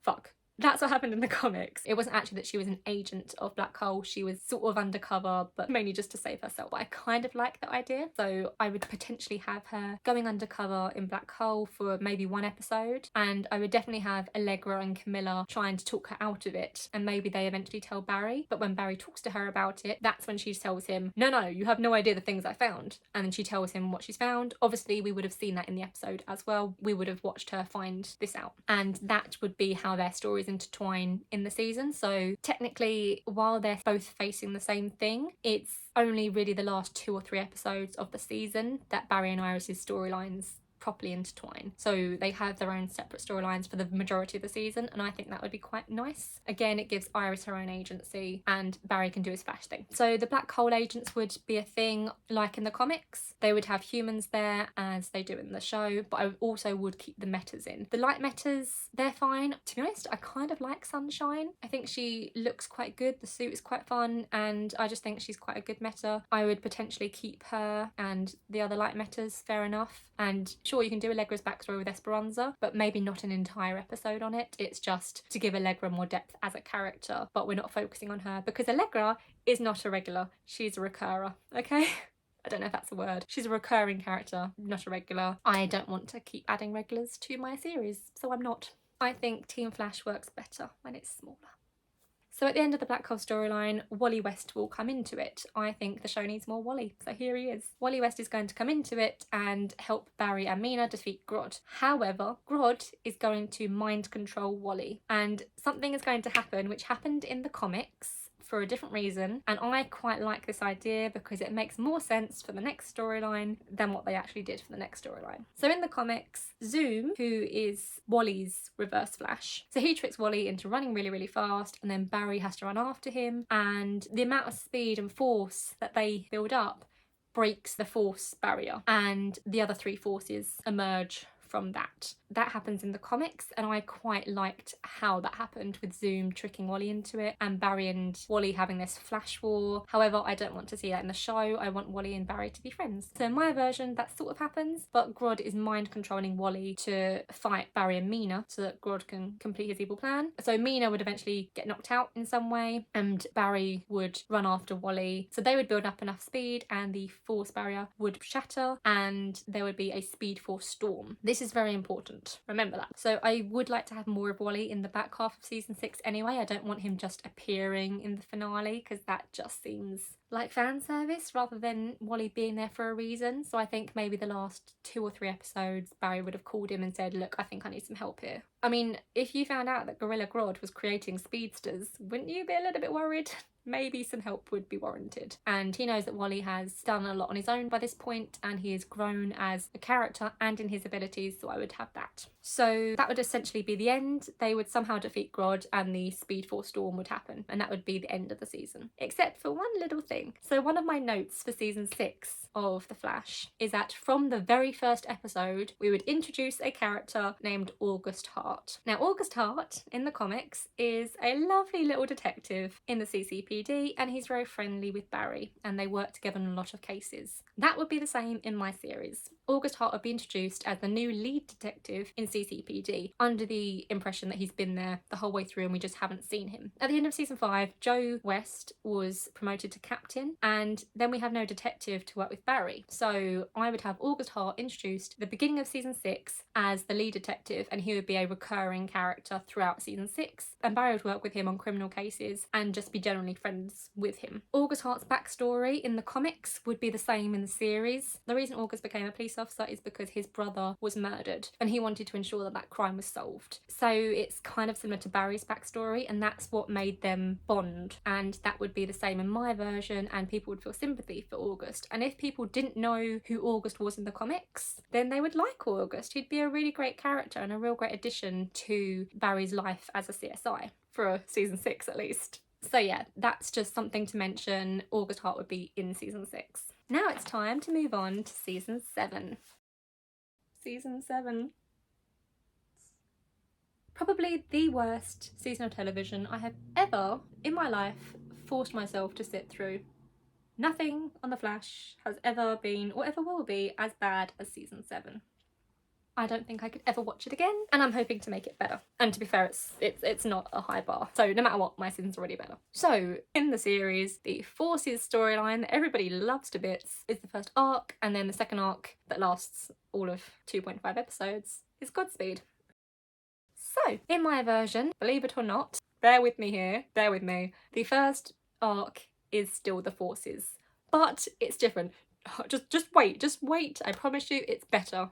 fuck. That's what happened in the comics. It wasn't actually that she was an agent of Black Hole. She was sort of undercover, but mainly just to save herself. But I kind of like that idea. So I would potentially have her going undercover in Black Hole for maybe 1 episode. And I would definitely have Allegra and Camilla trying to talk her out of it. And maybe they eventually tell Barry. But when Barry talks to her about it, that's when she tells him, no, you have no idea the things I found. And then she tells him what she's found. Obviously, we would have seen that in the episode as well. We would have watched her find this out. And that would be how their stories intertwine in the season. So technically, while they're both facing the same thing, it's only really the last 2 or 3 episodes of the season that Barry and Iris's storylines properly intertwine. So they have their own separate storylines for the majority of the season, and I think that would be quite nice. Again, it gives Iris her own agency and Barry can do his Flash thing. So the Black Hole agents would be a thing like in the comics. They would have humans there as they do in the show, but I also would keep the metas in. The light metas, they're fine. To be honest, I kind of like Sunshine. I think she looks quite good. The suit is quite fun, and I just think she's quite a good meta. I would potentially keep her and the other light metas, fair enough. And sure, you can do Allegra's backstory with Esperanza, but maybe not an entire episode on it. It's just to give Allegra more depth as a character, but we're not focusing on her because Allegra is not a regular. She's a recurrer, okay? I don't know if that's a word. She's a recurring character, not a regular. I don't want to keep adding regulars to my series, so I'm not. I think Team Flash works better when it's smaller. So at the end of the Black Hole storyline, Wally West will come into it. I think the show needs more Wally, so here he is. Wally West is going to come into it and help Barry and Mina defeat Grodd. However, Grodd is going to mind control Wally, and something is going to happen which happened in the comics for a different reason, and I quite like this idea because it makes more sense for the next storyline than what they actually did for the next storyline. So in the comics, Zoom, who is Wally's reverse Flash, so he tricks Wally into running really, really fast, and then Barry has to run after him, and the amount of speed and force that they build up breaks the force barrier, and the other three forces emerge from that. That happens in the comics, and I quite liked how that happened with Zoom tricking Wally into it and Barry and Wally having this flash war. However, I don't want to see that in the show. I want Wally and Barry to be friends. So in my version, that sort of happens, but Grodd is mind controlling Wally to fight Barry and Mina so that Grodd can complete his evil plan. So Mina would eventually get knocked out in some way, and Barry would run after Wally. So they would build up enough speed and the force barrier would shatter, and there would be a speed force storm. This is very important. Remember that. So I would like to have more of Wally in the back half of season 6 anyway. I don't want him just appearing in the finale because that just seems like fan service rather than Wally being there for a reason. So I think maybe the last 2 or 3 episodes Barry would have called him and said, look, I think I need some help here. I mean, if you found out that Gorilla Grodd was creating speedsters, wouldn't you be a little bit worried? Maybe some help would be warranted. And he knows that Wally has done a lot on his own by this point, and he has grown as a character and in his abilities, so I would have that. So that would essentially be the end. They would somehow defeat Grodd and the Speed Force Storm would happen, and that would be the end of the season. Except for one little thing. So one of my notes for season 6 of The Flash is that from the very first episode, we would introduce a character named August Hart. Now, August Hart in the comics is a lovely little detective in the CCPD, and he's very friendly with Barry, and they work together on a lot of cases. That would be the same in my series. August Hart would be introduced as the new lead detective in CCPD, under the impression that he's been there the whole way through and we just haven't seen him. At the end of season 5, Joe West was promoted to captain, and then we have no detective to work with Barry. So I would have August Hart introduced at the beginning of season 6 as the lead detective, and he would be a recurring character throughout season 6, and Barry would work with him on criminal cases and just be generally friends with him. August Hart's backstory in the comics would be the same in the series. The reason August became a police officer is because his brother was murdered and he wanted to ensure that that crime was solved. So it's kind of similar to Barry's backstory, and that's what made them bond, and that would be the same in my version, and people would feel sympathy for August. And if people didn't know who August was in the comics, then they would like August. He'd be a really great character and a real great addition to Barry's life as a CSI, for season 6 at least. So yeah, that's just something to mention. August Hart would be in season 6. Now it's time to move on to season 7. Season 7. Probably the worst season of television I have ever, in my life, forced myself to sit through. Nothing on The Flash has ever been, or ever will be, as bad as season 7. I don't think I could ever watch it again, and I'm hoping to make it better. And to be fair, it's not a high bar, so no matter what, my season's already better. So, in the series, the Forces storyline that everybody loves to bits is the first arc, and then the second arc that lasts all of 2.5 episodes is Godspeed. So, in my version, believe it or not, bear with me here, bear with me, the first arc is still the Forces, but it's different. Just wait, I promise you it's better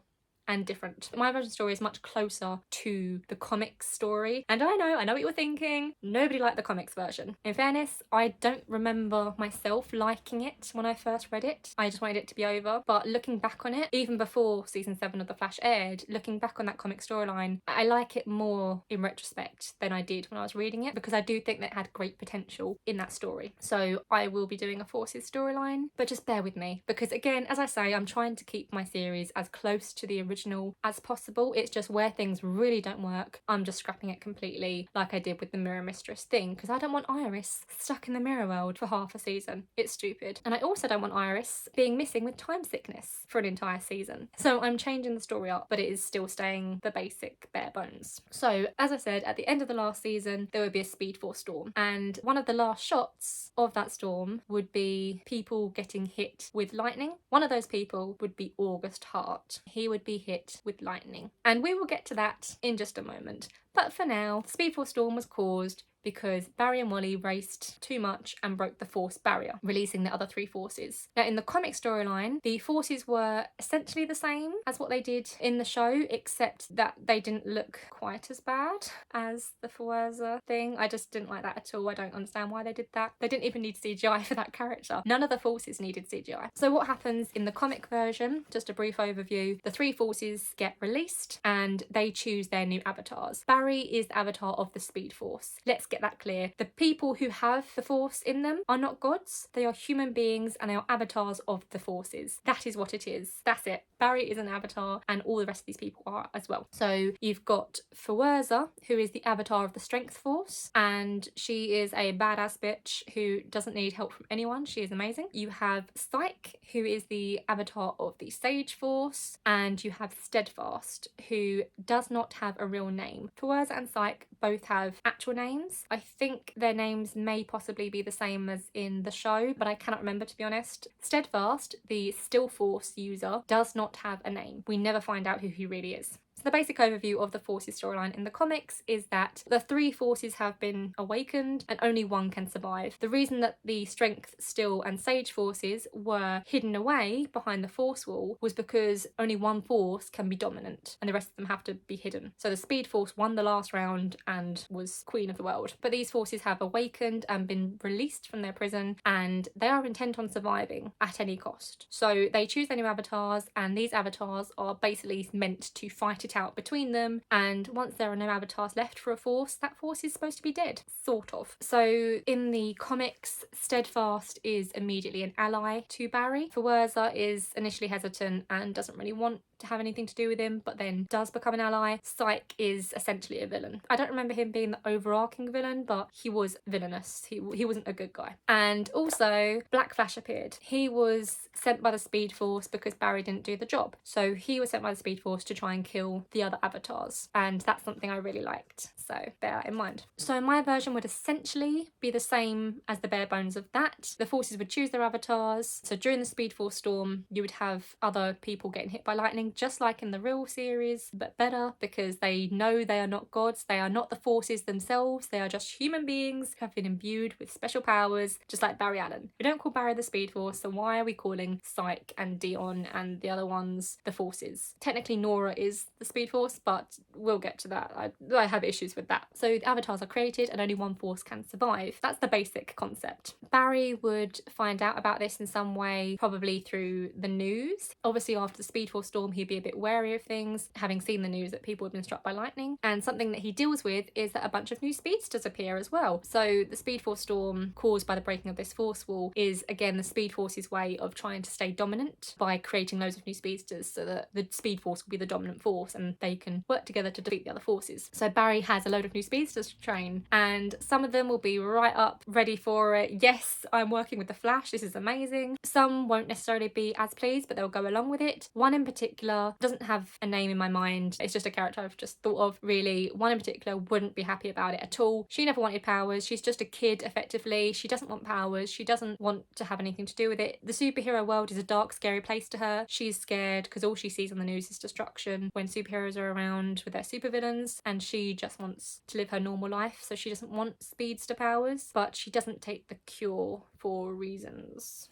and different. My version story is much closer to the comics story, and I know what you're thinking, nobody liked the comics version. In fairness, I don't remember myself liking it when I first read it. I just wanted it to be over, but looking back on it, even before season 7 of The Flash aired, looking back on that comic storyline, I like it more in retrospect than I did when I was reading it, because I do think that it had great potential in that story. So I will be doing a Forces storyline, but just bear with me, because again, as I say, I'm trying to keep my series as close to the original as possible. It's just where things really don't work, I'm just scrapping it completely, like I did with the Mirror Mistress thing, because I don't want Iris stuck in the mirror world for half a season. It's stupid. And I also don't want Iris being missing with time sickness for an entire season. So I'm changing the story up, but it is still staying the basic bare bones. So as I said, at the end of the last season, there would be a Speed Force storm, and one of the last shots of that storm would be people getting hit with lightning. One of those people would be August Hart. He would be hit with lightning, and we will get to that in just a moment. But for now, the Speed Force storm was caused because Barry and Wally raced too much and broke the force barrier, releasing the other three forces. Now, in the comic storyline, the forces were essentially the same as what they did in the show, except that they didn't look quite as bad as the Fauerza thing. I just didn't like that at all. I don't understand why they did that. They didn't even need CGI for that character. None of the forces needed CGI. So what happens in the comic version, just a brief overview, the three forces get released and they choose their new avatars. Barry is the avatar of the Speed Force. Let's get that clear. The people who have the force in them are not gods. They are human beings and they are avatars of the forces. That is what it is. That's it. Barry is an avatar and all the rest of these people are as well. So you've got Fauerza, who is the avatar of the Strength Force, and she is a badass bitch who doesn't need help from anyone. She is amazing. You have Psyche, who is the avatar of the Sage Force, and you have Steadfast, who does not have a real name. Fauerza and Psyche both have actual names. I think their names may possibly be the same as in the show, but I cannot remember, to be honest. Steadfast, the Still Force user, does not have a name. We never find out who he really is. So the basic overview of the forces storyline in the comics is that the three forces have been awakened and only one can survive. The reason that the Strength, Still and Sage forces were hidden away behind the force wall was because only one force can be dominant and the rest of them have to be hidden. So the Speed Force won the last round and was queen of the world. But these forces have awakened and been released from their prison and they are intent on surviving at any cost. So they choose their new avatars and these avatars are basically meant to fight it out between them, and once there are no avatars left for a force, that force is supposed to be dead, sort of. So in the comics, Steadfast is immediately an ally to Barry. Fauerza is initially hesitant and doesn't really want to have anything to do with him, but then does become an ally. Psyche is essentially a villain. I don't remember him being the overarching villain, but he was villainous. He wasn't a good guy. And also, Black Flash appeared. He was sent by the Speed Force because Barry didn't do the job. So he was sent by the Speed Force to try and kill the other avatars, and that's something I really liked, so bear that in mind. So my version would essentially be the same as the bare bones of that. The forces would choose their avatars, so during the Speed Force storm you would have other people getting hit by lightning just like in the real series, but better because they know they are not gods, they are not the forces themselves, they are just human beings who have been imbued with special powers, just like Barry Allen. We don't call Barry the Speed Force, so why are we calling Psyche and Dion and the other ones the forces? Technically Nora is the Speed Force, but we'll get to that. I have issues with that. So the avatars are created and only one force can survive. That's the basic concept. Barry would find out about this in some way, probably through the news. Obviously after the Speed Force storm he'd be a bit wary of things, having seen the news that people had been struck by lightning, and something that he deals with is that a bunch of new speedsters appear as well. So the Speed Force storm caused by the breaking of this force wall is again the Speed Force's way of trying to stay dominant by creating loads of new speedsters so that the Speed Force will be the dominant force and they can work together to defeat the other forces. So Barry has a load of new speedsters to train and some of them will be right up ready for it. Yes, I'm working with the Flash, this is amazing. Some won't necessarily be as pleased, but they'll go along with it. One in particular doesn't have a name in my mind, it's just a character I've just thought of really. One in particular wouldn't be happy about it at all. She never wanted powers, she's just a kid effectively, she doesn't want powers, she doesn't want to have anything to do with it. The superhero world is a dark, scary place to her. She's scared because all she sees on the news is destruction when superheroes are around with their supervillains, and she just wants to live her normal life, so she doesn't want speedster powers, but she doesn't take the cure for reasons.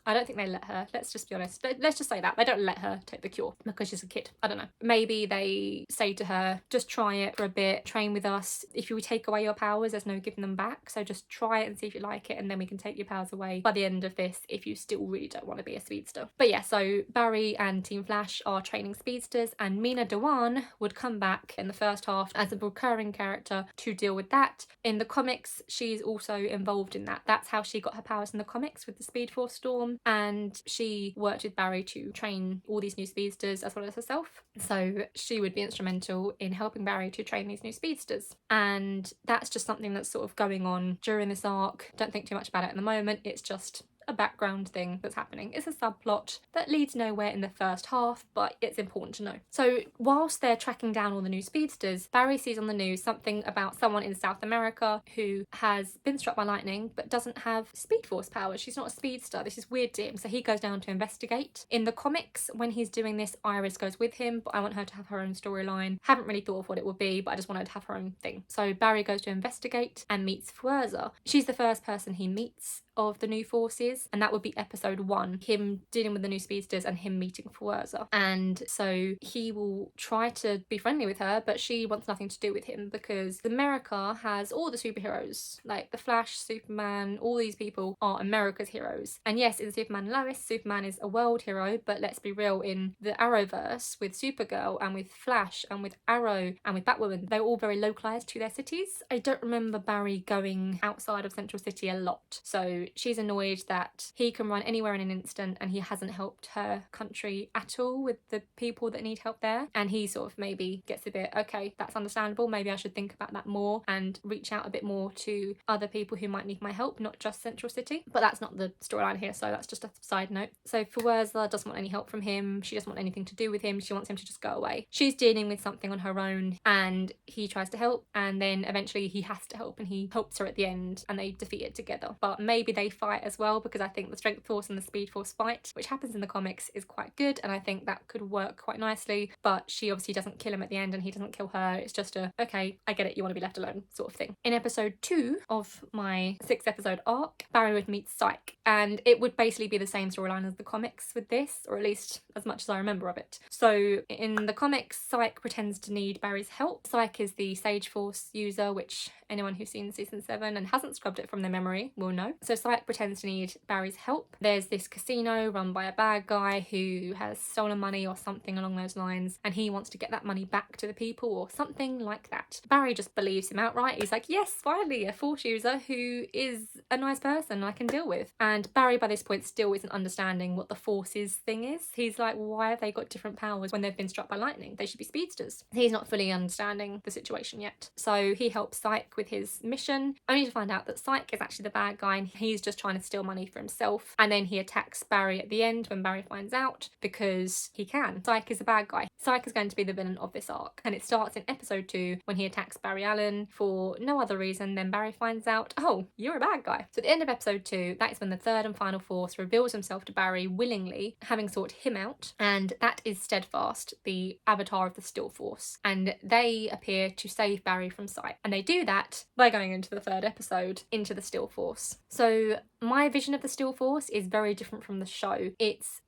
I don't think they let her, let's just be honest. Let's just say that. They don't let her take the cure because she's a kid. I don't know. Maybe they say to her, just try it for a bit, train with us. If we take away your powers, there's no giving them back. So just try it and see if you like it, and then we can take your powers away by the end of this if you still really don't want to be a speedster. But yeah, so Barry and Team Flash are training speedsters, and Mina Dewan would come back in the first half as a recurring character to deal with that. In the comics, she's also involved in that. That's how she got her powers in the comics with the Speed Force storm, and she worked with Barry to train all these new speedsters as well as herself. So she would be instrumental in helping Barry to train these new speedsters. And that's just something that's sort of going on during this arc. Don't think too much about it at the moment. It's just a background thing that's happening. It's a subplot that leads nowhere in the first half, but it's important to know. So whilst they're tracking down all the new speedsters, Barry sees on the news something about someone in South America who has been struck by lightning but doesn't have speed force powers. She's not a speedster. This is weird to him, so he goes down to investigate. In the comics, when he's doing this, Iris goes with him, but I want her to have her own storyline. Haven't really thought of what it would be, but I just want her to have her own thing. So Barry goes to investigate and meets Fwerza. She's the first person he meets of the new forces, and that would be episode 1, him dealing with the new speedsters and him meeting Fwerza. And so he will try to be friendly with her, but she wants nothing to do with him because America has all the superheroes, like the Flash, Superman, all these people are America's heroes. And yes, in Superman and Lois, Superman is a world hero, but let's be real, in the Arrowverse with Supergirl and with Flash and with Arrow and with Batwoman, they're all very localized to their cities. I don't remember Barry going outside of Central City a lot, so she's annoyed that he can run anywhere in an instant and he hasn't helped her country at all with the people that need help there. And he sort of maybe gets a bit, okay, that's understandable, maybe I should think about that more and reach out a bit more to other people who might need my help, not just Central City. But that's not the storyline here, so that's just a side note. So Fwerza doesn't want any help from him, she doesn't want anything to do with him, she wants him to just go away. She's dealing with something on her own and he tries to help, and then eventually he has to help and he helps her at the end and they defeat it together. But maybe they fight as well, because I think the Strength Force and the Speed Force fight, which happens in the comics, is quite good, and I think that could work quite nicely. But she obviously doesn't kill him at the end and he doesn't kill her. It's just a, okay, I get it, you want to be left alone sort of thing. In episode 2 of my 6 episode arc, Barry would meet Psyche, and it would basically be the same storyline as the comics with this, or at least as much as I remember of it. So in the comics, Psyche pretends to need Barry's help. Psyche is the Sage Force user, which anyone who's seen season 7 and hasn't scrubbed it from their memory will know. So Psyche pretends to need Barry's help. There's this casino run by a bad guy who has stolen money or something along those lines, and he wants to get that money back to the people or something like that. Barry just believes him outright. He's like, yes, finally a Force user who is a nice person I can deal with. And Barry by this point still isn't understanding what the Forces thing is. He's like, why have they got different powers when they've been struck by lightning? They should be speedsters. He's not fully understanding the situation yet. So he helps Psyche with his mission, only to find out that Psyche is actually the bad guy and he's just trying to steal money for himself. And then he attacks Barry at the end when Barry finds out, because he can. Psyche is a bad guy. Psyche is going to be the villain of this arc, and it starts in episode 2 when he attacks Barry Allen for no other reason than Barry finds out, oh, you're a bad guy. So at the end of episode 2, that is when the third and final Force reveals himself to Barry willingly, having sought him out, and that is Steadfast, the avatar of the Still Force, and they appear to save Barry from Psyche, and they do that by going into the third episode, into the Still Force. So my vision of the Still Force is very different from the show. It's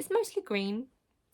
mostly green,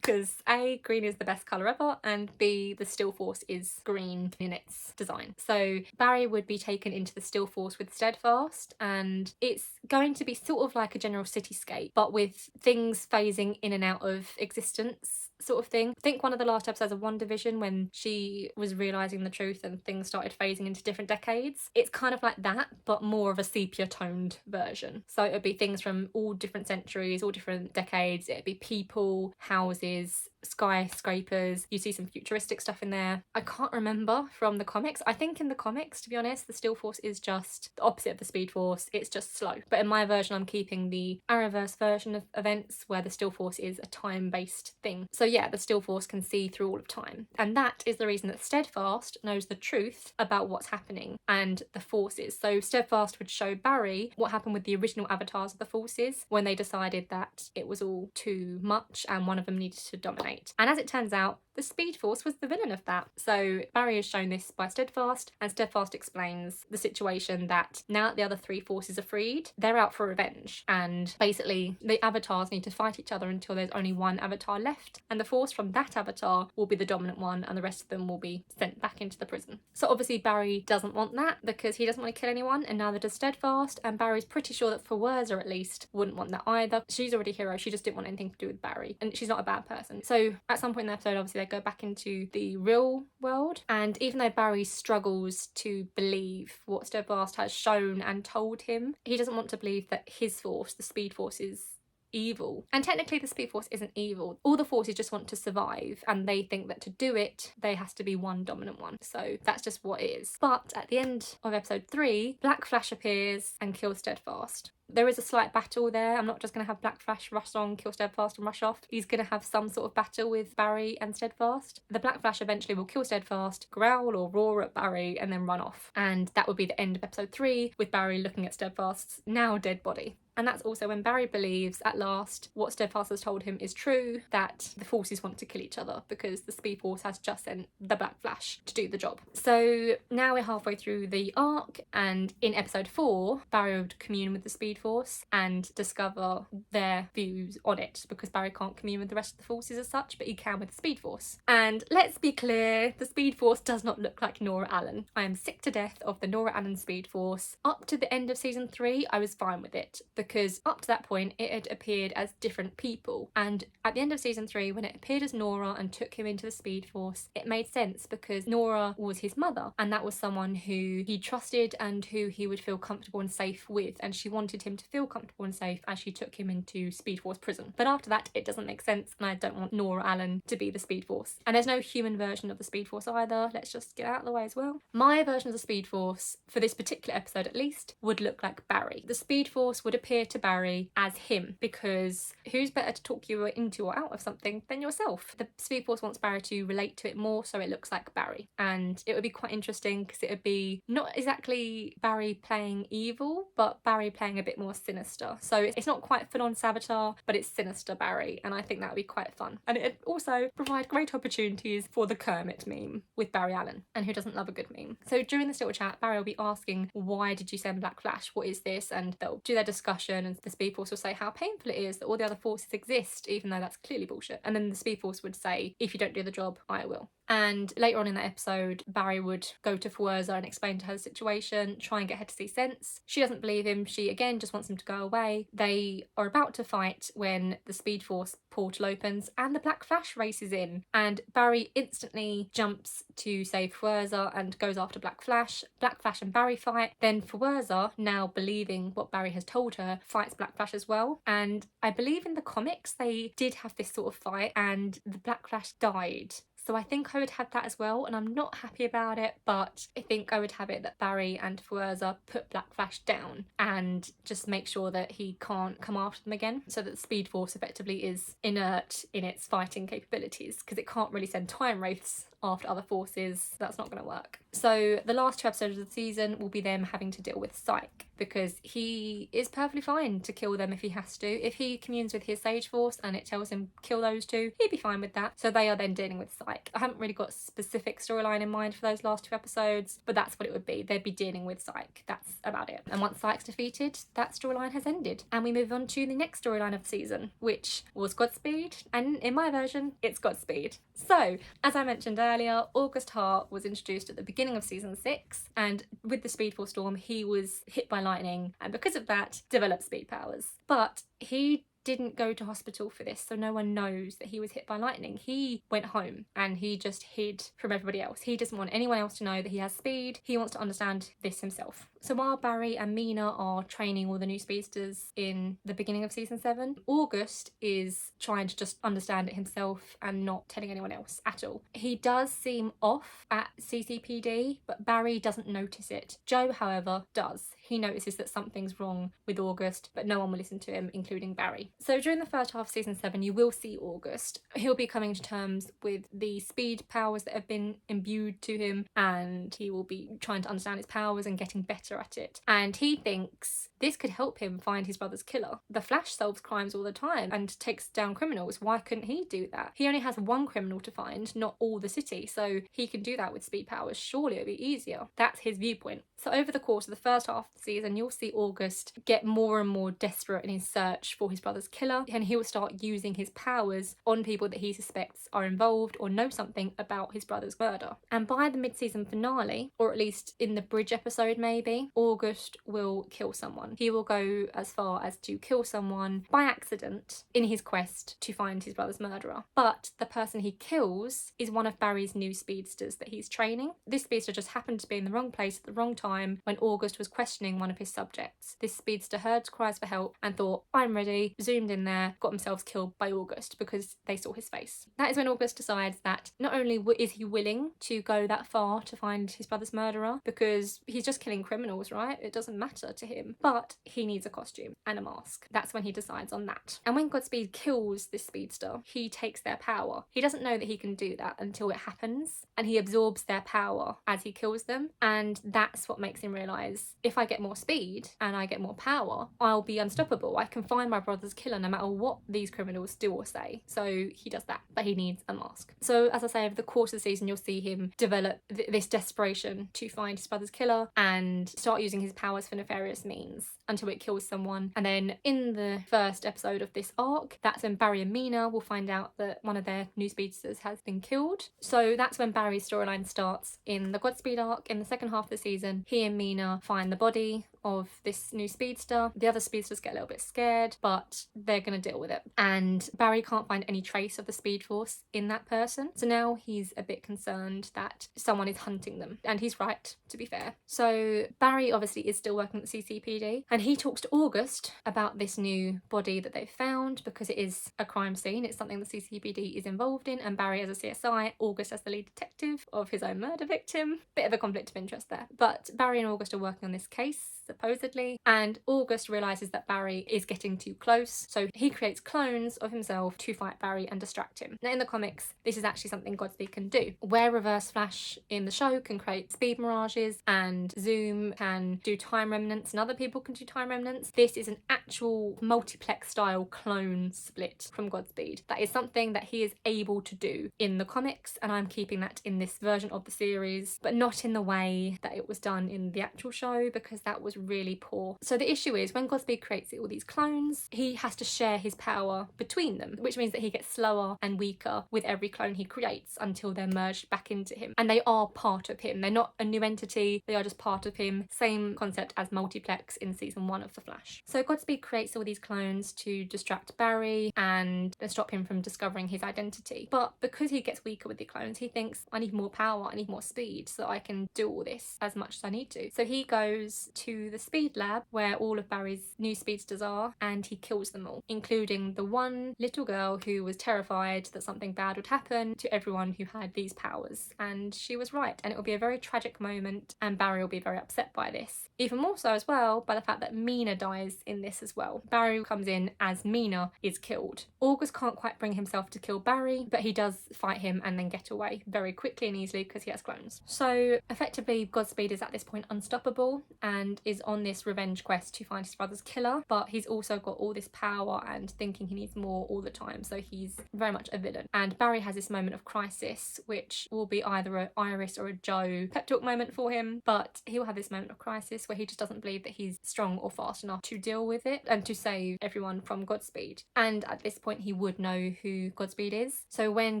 because A, green is the best colour ever, and B, the Still Force is green in its design. So Barry would be taken into the Still Force with Steadfast, and it's going to be sort of like a general cityscape, but with things phasing in and out of existence sort of thing. I think one of the last episodes of WandaVision, when she was realising the truth and things started phasing into different decades, it's kind of like that, but more of a sepia toned version. So it would be things from all different centuries, all different decades. It'd be people, houses, skyscrapers. You see some futuristic stuff in there. I can't remember from the comics. I think in the comics, to be honest, the Still Force is just the opposite of the Speed Force. It's just slow. But in my version, I'm keeping the Arrowverse version of events where the Still Force is a time-based thing. So yeah, the Still Force can see through all of time. And that is the reason that Steadfast knows the truth about what's happening and the Forces. So Steadfast would show Barry what happened with the original avatars of the Forces when they decided that it was all too much and one of them needed to dominate. And as it turns out, the Speed Force was the villain of that. So Barry is shown this by Steadfast, and Steadfast explains the situation that now that the other 3 forces are freed, they're out for revenge. And basically, the avatars need to fight each other until there's only one avatar left. And the force from that avatar will be the dominant one, and the rest of them will be sent back into the prison. So obviously Barry doesn't want that, because he doesn't want to kill anyone, and neither does Steadfast. And Barry's pretty sure that Fwerza, at least, wouldn't want that either. She's already a hero, she just didn't want anything to do with Barry. And she's not a bad person. So at some point in the episode, obviously, they go back into the real world, and even though Barry struggles to believe what Steadfast has shown and told him, he doesn't want to believe that his force, the Speed Force, is evil. And technically the Speed Force isn't evil. All the forces just want to survive, and they think that to do it, there has to be one dominant one. So that's just what it is. But at the end of episode 3, Black Flash appears and kills Steadfast. There is a slight battle there. I'm not just going to have Black Flash rush on, kill Steadfast and rush off. He's going to have some sort of battle with Barry and Steadfast. The Black Flash eventually will kill Steadfast, growl or roar at Barry, and then run off. And that would be the end of episode 3, with Barry looking at Steadfast's now dead body. And that's also when Barry believes, at last, what Steadfast has told him is true, that the forces want to kill each other because the Speed Force has just sent the Black Flash to do the job. So now we're halfway through the arc, and in episode 4, Barry would commune with the Speed Force and discover their views on it, because Barry can't commune with the rest of the forces as such, but he can with the Speed Force. And let's be clear, the Speed Force does not look like Nora Allen. I am sick to death of the Nora Allen Speed Force. Up to the end of season 3, I was fine with it, because up to that point it had appeared as different people, and at the end of season 3, when it appeared as Nora and took him into the Speed Force, it made sense because Nora was his mother, and that was someone who he trusted and who he would feel comfortable and safe with, and she wanted him to feel comfortable and safe as she took him into Speed Force prison. But after that, it doesn't make sense, and I don't want Nora Allen to be the Speed Force. And there's no human version of the Speed Force either. Let's just get out of the way as well. My version of the Speed Force, for this particular episode at least, would look like Barry. The Speed Force would appear to Barry as him, because who's better to talk you into or out of something than yourself? The Speed Force wants Barry to relate to it more, so it looks like Barry. And it would be quite interesting because it would be not exactly Barry playing evil, but Barry playing a bit more sinister. So it's not quite full on Savitar, but it's sinister Barry, and I think that would be quite fun. And it'd also provide great opportunities for the Kermit meme with Barry Allen, and who doesn't love a good meme? So during this little chat, Barry will be asking, why did you send Black Flash? What is this? And they'll do their discussion, and the Speed Force will say how painful it is that all the other forces exist, even though that's clearly bullshit. And then the Speed Force would say, if you don't do the job, I will. And later on in that episode, Barry would go to Fawurza and explain to her the situation, try and get her to see sense. She doesn't believe him. She, again, just wants him to go away. They are about to fight when the Speed Force portal opens and the Black Flash races in. And Barry instantly jumps to save Fawurza and goes after Black Flash. Black Flash and Barry fight. Then Fawurza, now believing what Barry has told her, fights Black Flash as well. And I believe in the comics they did have this sort of fight and the Black Flash died. So I think I would have that as well, and I'm not happy about it, but I think I would have it that Barry and Fawurza put Black Flash down and just make sure that he can't come after them again, so that the Speed Force effectively is inert in its fighting capabilities, because it can't really send time wraiths after other forces. That's not going to work. So the last 2 episodes of the season will be them having to deal with Psyche, because he is perfectly fine to kill them if he has to. If he communes with his Sage Force and it tells him kill those 2, he'd be fine with that. So they are then dealing with Psyche. I haven't really got a specific storyline in mind for those last 2 episodes, but that's what it would be. They'd be dealing with Psyche. That's about it. And once Psyche's defeated, that storyline has ended. And we move on to the next storyline of the season, which was Godspeed. And in my version, it's Godspeed. So, as I mentioned earlier, August Hart was introduced at the beginning of season 6, and with the Speed Force storm, he was hit by lightning, and because of that, developed speed powers. But he didn't go to hospital for this, so no one knows that he was hit by lightning. He went home and he just hid from everybody else. He doesn't want anyone else to know that he has speed. He wants to understand this himself. So while Barry and Mina are training all the new speedsters in the beginning of season 7, August is trying to just understand it himself and not telling anyone else at all. He does seem off at CCPD, but Barry doesn't notice it. Joe, however, does. He notices that something's wrong with August, but no one will listen to him, including Barry. So during the first half of season 7, you will see August. He'll be coming to terms with the speed powers that have been imbued to him, and he will be trying to understand his powers and getting better at it. And he thinks this could help him find his brother's killer. The Flash solves crimes all the time and takes down criminals. Why couldn't he do that? He only has one criminal to find, not all the city, so he can do that with speed powers. Surely it'll be easier. That's his viewpoint. So over the course of the first half of the season, you'll see August get more and more desperate in his search for his brother's killer, and he will start using his powers on people that he suspects are involved or know something about his brother's murder. And by the mid-season finale, or at least in the bridge episode maybe, August will kill someone. He will go as far as to kill someone by accident in his quest to find his brother's murderer. But the person he kills is one of Barry's new speedsters that he's training. This speedster just happened to be in the wrong place at the wrong time when August was questioning questioning one of his subjects. This speedster heard cries for help and thought, I'm ready, zoomed in there, got themselves killed by August because they saw his face. That is when August decides that not only is he willing to go that far to find his brother's murderer, because he's just killing criminals, right? It doesn't matter to him, but he needs a costume and a mask. That's when he decides on that. And when Godspeed kills this speedster, he takes their power. He doesn't know that he can do that until it happens, and he absorbs their power as he kills them, and that's what makes him realise, if I get more speed and I get more power, I'll be unstoppable. I can find my brother's killer no matter what these criminals do or say. So he does that, but he needs a mask. So as I say, over the course of the season, you'll see him develop this desperation to find his brother's killer and start using his powers for nefarious means until it kills someone. And then in the first episode of this arc, that's when Barry and Mina will find out that one of their new speedsters has been killed. So that's when Barry's storyline starts in the Godspeed arc. In the second half of the season, he and Mina find the body of this new speedster. The other speedsters get a little bit scared, but they're going to deal with it. And Barry can't find any trace of the Speed Force in that person. So now he's a bit concerned that someone is hunting them. And he's right, to be fair. So Barry obviously is still working at the CCPD, and he talks to August about this new body that they've found because it is a crime scene. It's something the CCPD is involved in, and Barry as a CSI, August as the lead detective of his own murder victim. Bit of a conflict of interest there. But Barry and August are working on this case, supposedly, and August realises that Barry is getting too close, so he creates clones of himself to fight Barry and distract him. Now in the comics, this is actually something Godspeed can do. Where Reverse Flash in the show can create speed mirages and Zoom can do time remnants and other people can do time remnants, this is an actual multiplex style clone split from Godspeed. That is something that he is able to do in the comics, and I'm keeping that in this version of the series, but not in the way that it was done in the actual show, because that was really poor. So the issue is when Godspeed creates all these clones, he has to share his power between them, which means that he gets slower and weaker with every clone he creates until they're merged back into him. And they are part of him. They're not a new entity, they are just part of him. Same concept as Multiplex in season 1 of The Flash. So Godspeed creates all these clones to distract Barry and stop him from discovering his identity. But because he gets weaker with the clones, he thinks, I need more power, I need more speed so I can do all this as much as I need to. So he goes to the speed lab where all of Barry's new speedsters are, and he kills them all, including the one little girl who was terrified that something bad would happen to everyone who had these powers. And she was right, and it will be a very tragic moment, and Barry will be very upset by this. Even more so as well by the fact that Mina dies in this as well. Barry comes in as Mina is killed. August can't quite bring himself to kill Barry, but he does fight him and then get away very quickly and easily because he has clones. So effectively Godspeed is at this point unstoppable and is on this revenge quest to find his brother's killer, but he's also got all this power and thinking he needs more all the time, so he's very much a villain. And Barry has this moment of crisis, which will be either an Iris or a Joe pep talk moment for him, but he will have this moment of crisis where he just doesn't believe that he's strong or fast enough to deal with it and to save everyone from Godspeed. And at this point he would know who Godspeed is. So when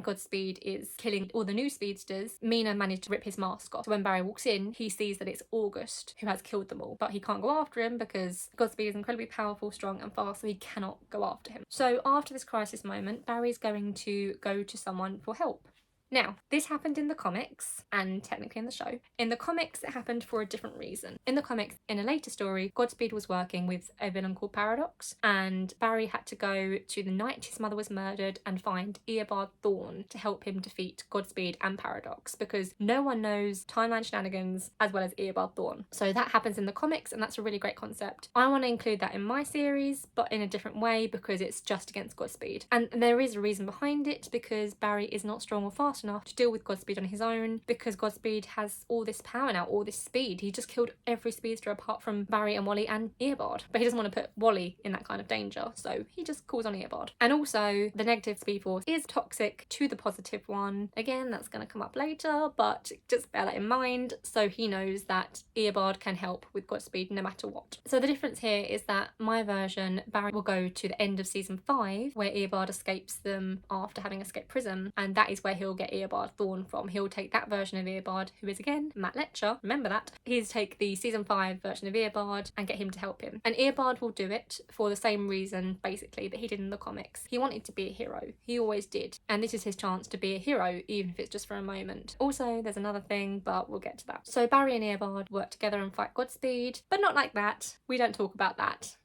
Godspeed is killing all the new speedsters, Mina managed to rip his mask off. So when Barry walks in, he sees that it's August who has killed them all, but he can't go after him because Godspeed is incredibly powerful, strong and fast, so he cannot go after him. So after this crisis moment, Barry's going to go to someone for help. Now, this happened in the comics, and technically in the show. In the comics, it happened for a different reason. In the comics, in a later story, Godspeed was working with a villain called Paradox, and Barry had to go to the night his mother was murdered and find Eobard Thawne to help him defeat Godspeed and Paradox, because no one knows timeline shenanigans as well as Eobard Thawne. So that happens in the comics, and that's a really great concept. I want to include that in my series, but in a different way, because it's just against Godspeed. And there is a reason behind it, because Barry is not strong or fast enough to deal with Godspeed on his own, because Godspeed has all this power now, all this speed. He just killed every speedster apart from Barry and Wally and Eobard, but he doesn't want to put Wally in that kind of danger, so he just calls on Eobard. And also the negative Speed Force is toxic to the positive one. Again, that's going to come up later, but just bear that in mind, so he knows that Eobard can help with Godspeed no matter what. So the difference here is that my version, Barry will go to the end of season 5 where Eobard escapes them after having escaped prison, and that is where he'll get get Eobard Thawne from. He'll take that version of Eobard, who is again Matt Letcher, remember that. He's take the season 5 version of Eobard and get him to help him. And Eobard will do it for the same reason, basically, that he did in the comics. He wanted to be a hero. He always did. And this is his chance to be a hero, even if it's just for a moment. Also, there's another thing, but we'll get to that. So Barry and Eobard work together and fight Godspeed, but not like that. We don't talk about that.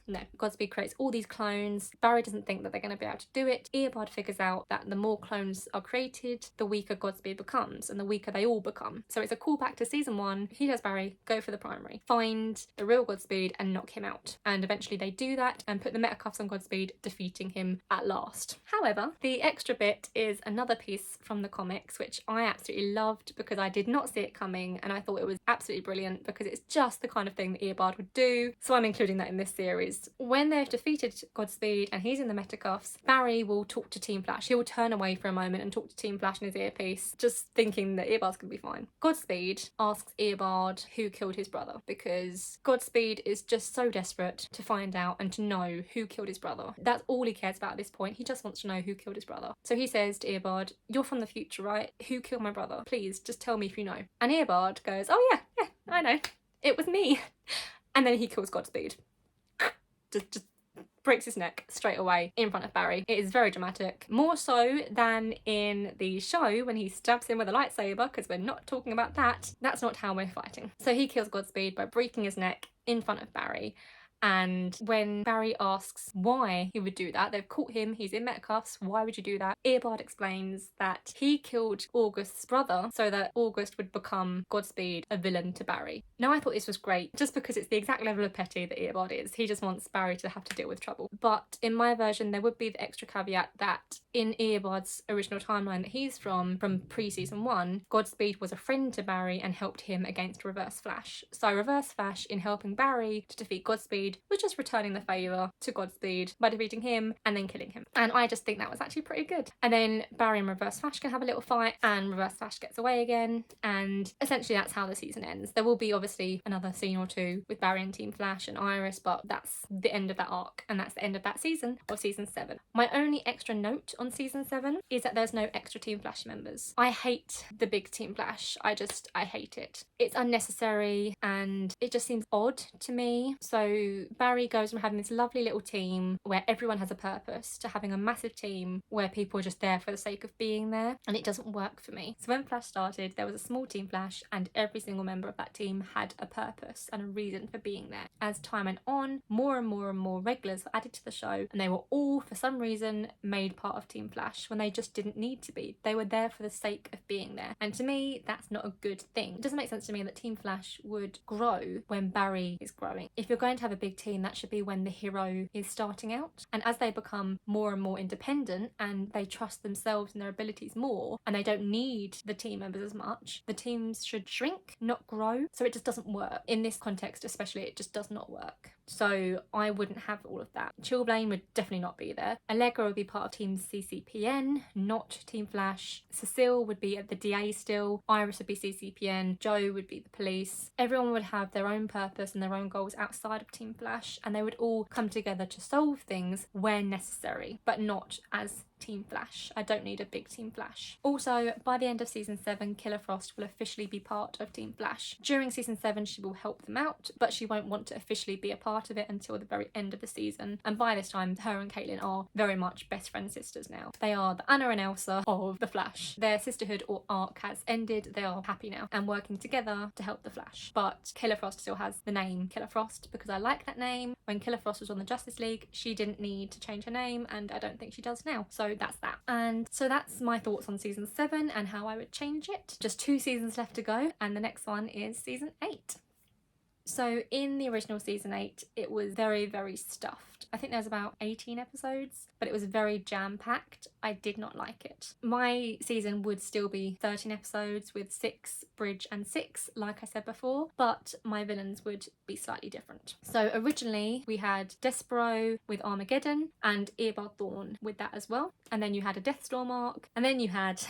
No. Godspeed creates all these clones. Barry doesn't think that they're going to be able to do it. Eobard figures out that the more clones are created, the weaker Godspeed becomes, and the weaker they all become. So it's a callback to season 1. He tells Barry, go for the primary. Find the real Godspeed and knock him out. And eventually they do that and put the metacuffs on Godspeed, defeating him at last. However, the extra bit is another piece from the comics, which I absolutely loved because I did not see it coming, and I thought it was absolutely brilliant because it's just the kind of thing that Eobard would do. So I'm including that in this series. When they've defeated Godspeed and he's in the metacuffs, Barry will talk to Team Flash. He will turn away for a moment and talk to Team Flash in his earpiece, just thinking that Eobard's gonna be fine. Godspeed asks Eobard who killed his brother because Godspeed is just so desperate to find out and to know who killed his brother. That's all he cares about at this point. He just wants to know who killed his brother. So he says to Eobard, you're from the future, right? Who killed my brother? Please, just tell me if you know. And Eobard goes, oh yeah, I know. It was me. And then he kills Godspeed. Just breaks his neck straight away in front of Barry. It is very dramatic, more so than in the show when he stabs him with a lightsaber, because we're not talking about that. That's not how we're fighting. So he kills Godspeed by breaking his neck in front of Barry. And when Barry asks why he would do that, they've caught him, he's in metacuffs, why would you do that? Eobard explains that he killed August's brother so that August would become Godspeed, a villain to Barry. Now I thought this was great, just because it's the exact level of petty that Eobard is. He just wants Barry to have to deal with trouble. But in my version, there would be the extra caveat that in Eobard's original timeline that he's from pre-season 1, Godspeed was a friend to Barry and helped him against Reverse Flash. So Reverse Flash, in helping Barry to defeat Godspeed, was just returning the favour to Godspeed by defeating him and then killing him. And I just think that was actually pretty good. And then Barry and Reverse Flash can have a little fight and Reverse Flash gets away again, and essentially that's how the season ends. There will be obviously another scene or two with Barry and Team Flash and Iris, but that's the end of that arc and that's the end of that season of season 7. My only extra note on season 7 is that there's no extra Team Flash members. I hate the big Team Flash. I hate it. It's unnecessary and it just seems odd to me. So Barry goes from having this lovely little team where everyone has a purpose to having a massive team where people are just there for the sake of being there, and it doesn't work for me. So when Flash started, there was a small Team Flash and every single member of that team had a purpose and a reason for being there. As time went on, more and more regulars were added to the show, and they were all for some reason made part of Team Flash when they just didn't need to be. They were there for the sake of being there, and to me that's not a good thing. It doesn't make sense to me that Team Flash would grow when Barry is growing. If you're going to have a big team, that should be when the hero is starting out, and as they become more and more independent and they trust themselves and their abilities more and they don't need the team members as much, the teams should shrink, not grow. So it just doesn't work in this context, especially. It just does not work. So I wouldn't have all of that. Chilblain would definitely not be there. Allegra would be part of Team CCPN, not Team Flash. Cecile would be at the DA still. Iris would be CCPN. Joe would be the police. Everyone would have their own purpose and their own goals outside of Team Flash, and they would all come together to solve things where necessary, but not as Team Flash. I don't need a big Team Flash. Also, by the end of season 7, Killer Frost will officially be part of Team Flash. During season 7, she will help them out, but she won't want to officially be a part of it until the very end of the season. And by this time, her and Caitlin are very much best friend sisters now. They are the Anna and Elsa of the Flash. Their sisterhood or arc has ended. They are happy now and working together to help the Flash. But Killer Frost still has the name Killer Frost because I like that name. When Killer Frost was on the Justice League, she didn't need to change her name, and I don't think she does now. So that's that. And so that's my thoughts on season 7 and how I would change it. Just 2 seasons left to go, and the next one is season 8. So in the original season 8, it was very stuffed. I think there's about 18 episodes, but it was very jam-packed. I did not like it. My season would still be 13 episodes with 6 Bridge and 6, like I said before, but my villains would be slightly different. So originally we had Despero with Armageddon and Eobard Thawne with that as well. And then you had a Deathstorm arc, and then you had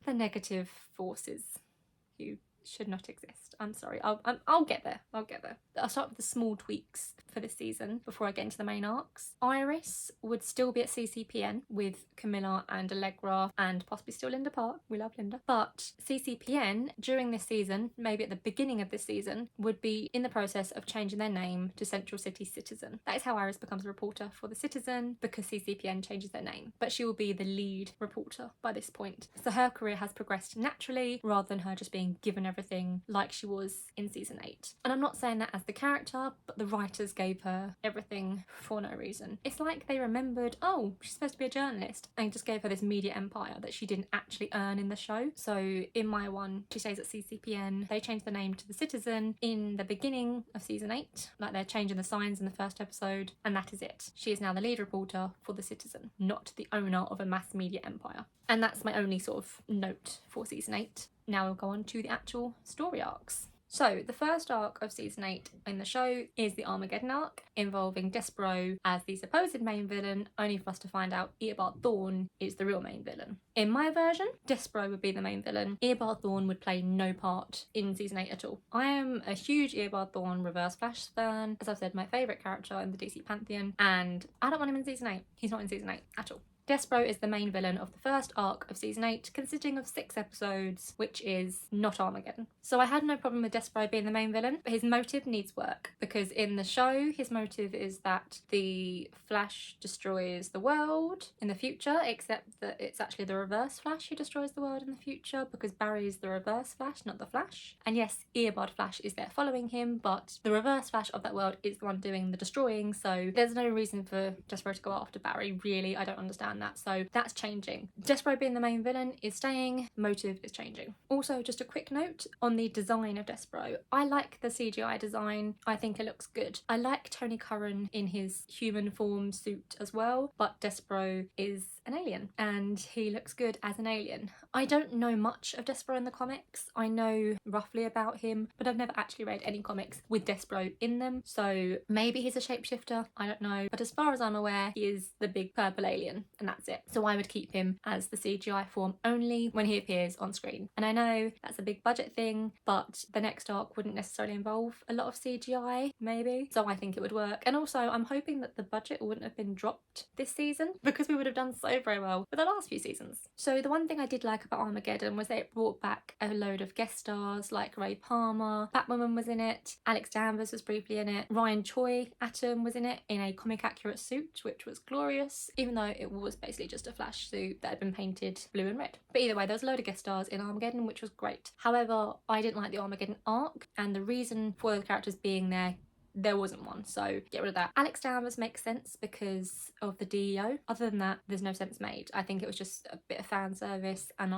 the negative forces who should not exist. I'm sorry. I'll get there. I'll get there. I'll start with the small tweaks for this season before I get into the main arcs. Iris would still be at CCPN with Camilla and Allegra and possibly still Linda Park. We love Linda. But CCPN during this season, maybe at the beginning of this season, would be in the process of changing their name to Central City Citizen. That is how Iris becomes a reporter for the Citizen, because CCPN changes their name. But she will be the lead reporter by this point. So her career has progressed naturally rather than her just being given everything like she was in season 8. And I'm not saying that as the character, but the writers gave her everything for no reason. It's like they remembered, oh, she's supposed to be a journalist, and just gave her this media empire that she didn't actually earn in the show. So in my one, she stays at CCPN. They changed the name to The Citizen in the beginning of season 8, like they're changing the signs in the first episode, and that is it. She is now the lead reporter for The Citizen, not the owner of a mass media empire. And that's my only sort of note for season 8. Now we'll go on to the actual story arcs. So the first arc of season 8 in the show is the Armageddon arc, involving Despero as the supposed main villain, only for us to find out Eobard Thawne is the real main villain. In my version, Despero would be the main villain. Eobard Thawne would play no part in season 8 at all. I am a huge Eobard Thawne Reverse Flash fan, as I've said, my favourite character in the DC Pantheon, and I don't want him in season 8. He's not in season 8 at all. Despero is the main villain of the first arc of season 8, consisting of 6 episodes, which is not Armageddon. So I had no problem with Despero being the main villain, but his motive needs work, because in the show, his motive is that the Flash destroys the world in the future, except that it's actually the Reverse Flash who destroys the world in the future, because Barry's the Reverse Flash, not the Flash. And yes, Eobard Flash is there following him, but the Reverse Flash of that world is the one doing the destroying, so there's no reason for Despero to go after Barry, really. I don't understand that, so that's changing. Despero being the main villain is staying, motive is changing. Also, just a quick note on the design of Despero. I like the CGI design. I think it looks good. I like Tony Curran in his human form suit as well, but Despero is an alien and he looks good as an alien. I don't know much of Despero in the comics. I know roughly about him, but I've never actually read any comics with Despero in them, so maybe he's a shapeshifter, I don't know, but as far as I'm aware, he is the big purple alien, and that's it. So I would keep him as the CGI form only when he appears on screen. And I know that's a big budget thing, but the next arc wouldn't necessarily involve a lot of CGI, maybe, so I think it would work. And also, I'm hoping that the budget wouldn't have been dropped this season, because we would have done so very well with the last few seasons. So the one thing I did like about Armageddon was that it brought back a load of guest stars like Ray Palmer, Batwoman was in it, Alex Danvers was briefly in it, Ryan Choi, Atom was in it in a comic accurate suit, which was glorious, even though it was basically just a Flash suit that had been painted blue and red. But either way, there was a load of guest stars in Armageddon, which was great. However, I didn't like the Armageddon arc, and the reason for the characters being there wasn't one, so get rid of that. Alex Danvers makes sense because of the DEO. Other than that, there's no sense made. I think it was just a bit of fan service, and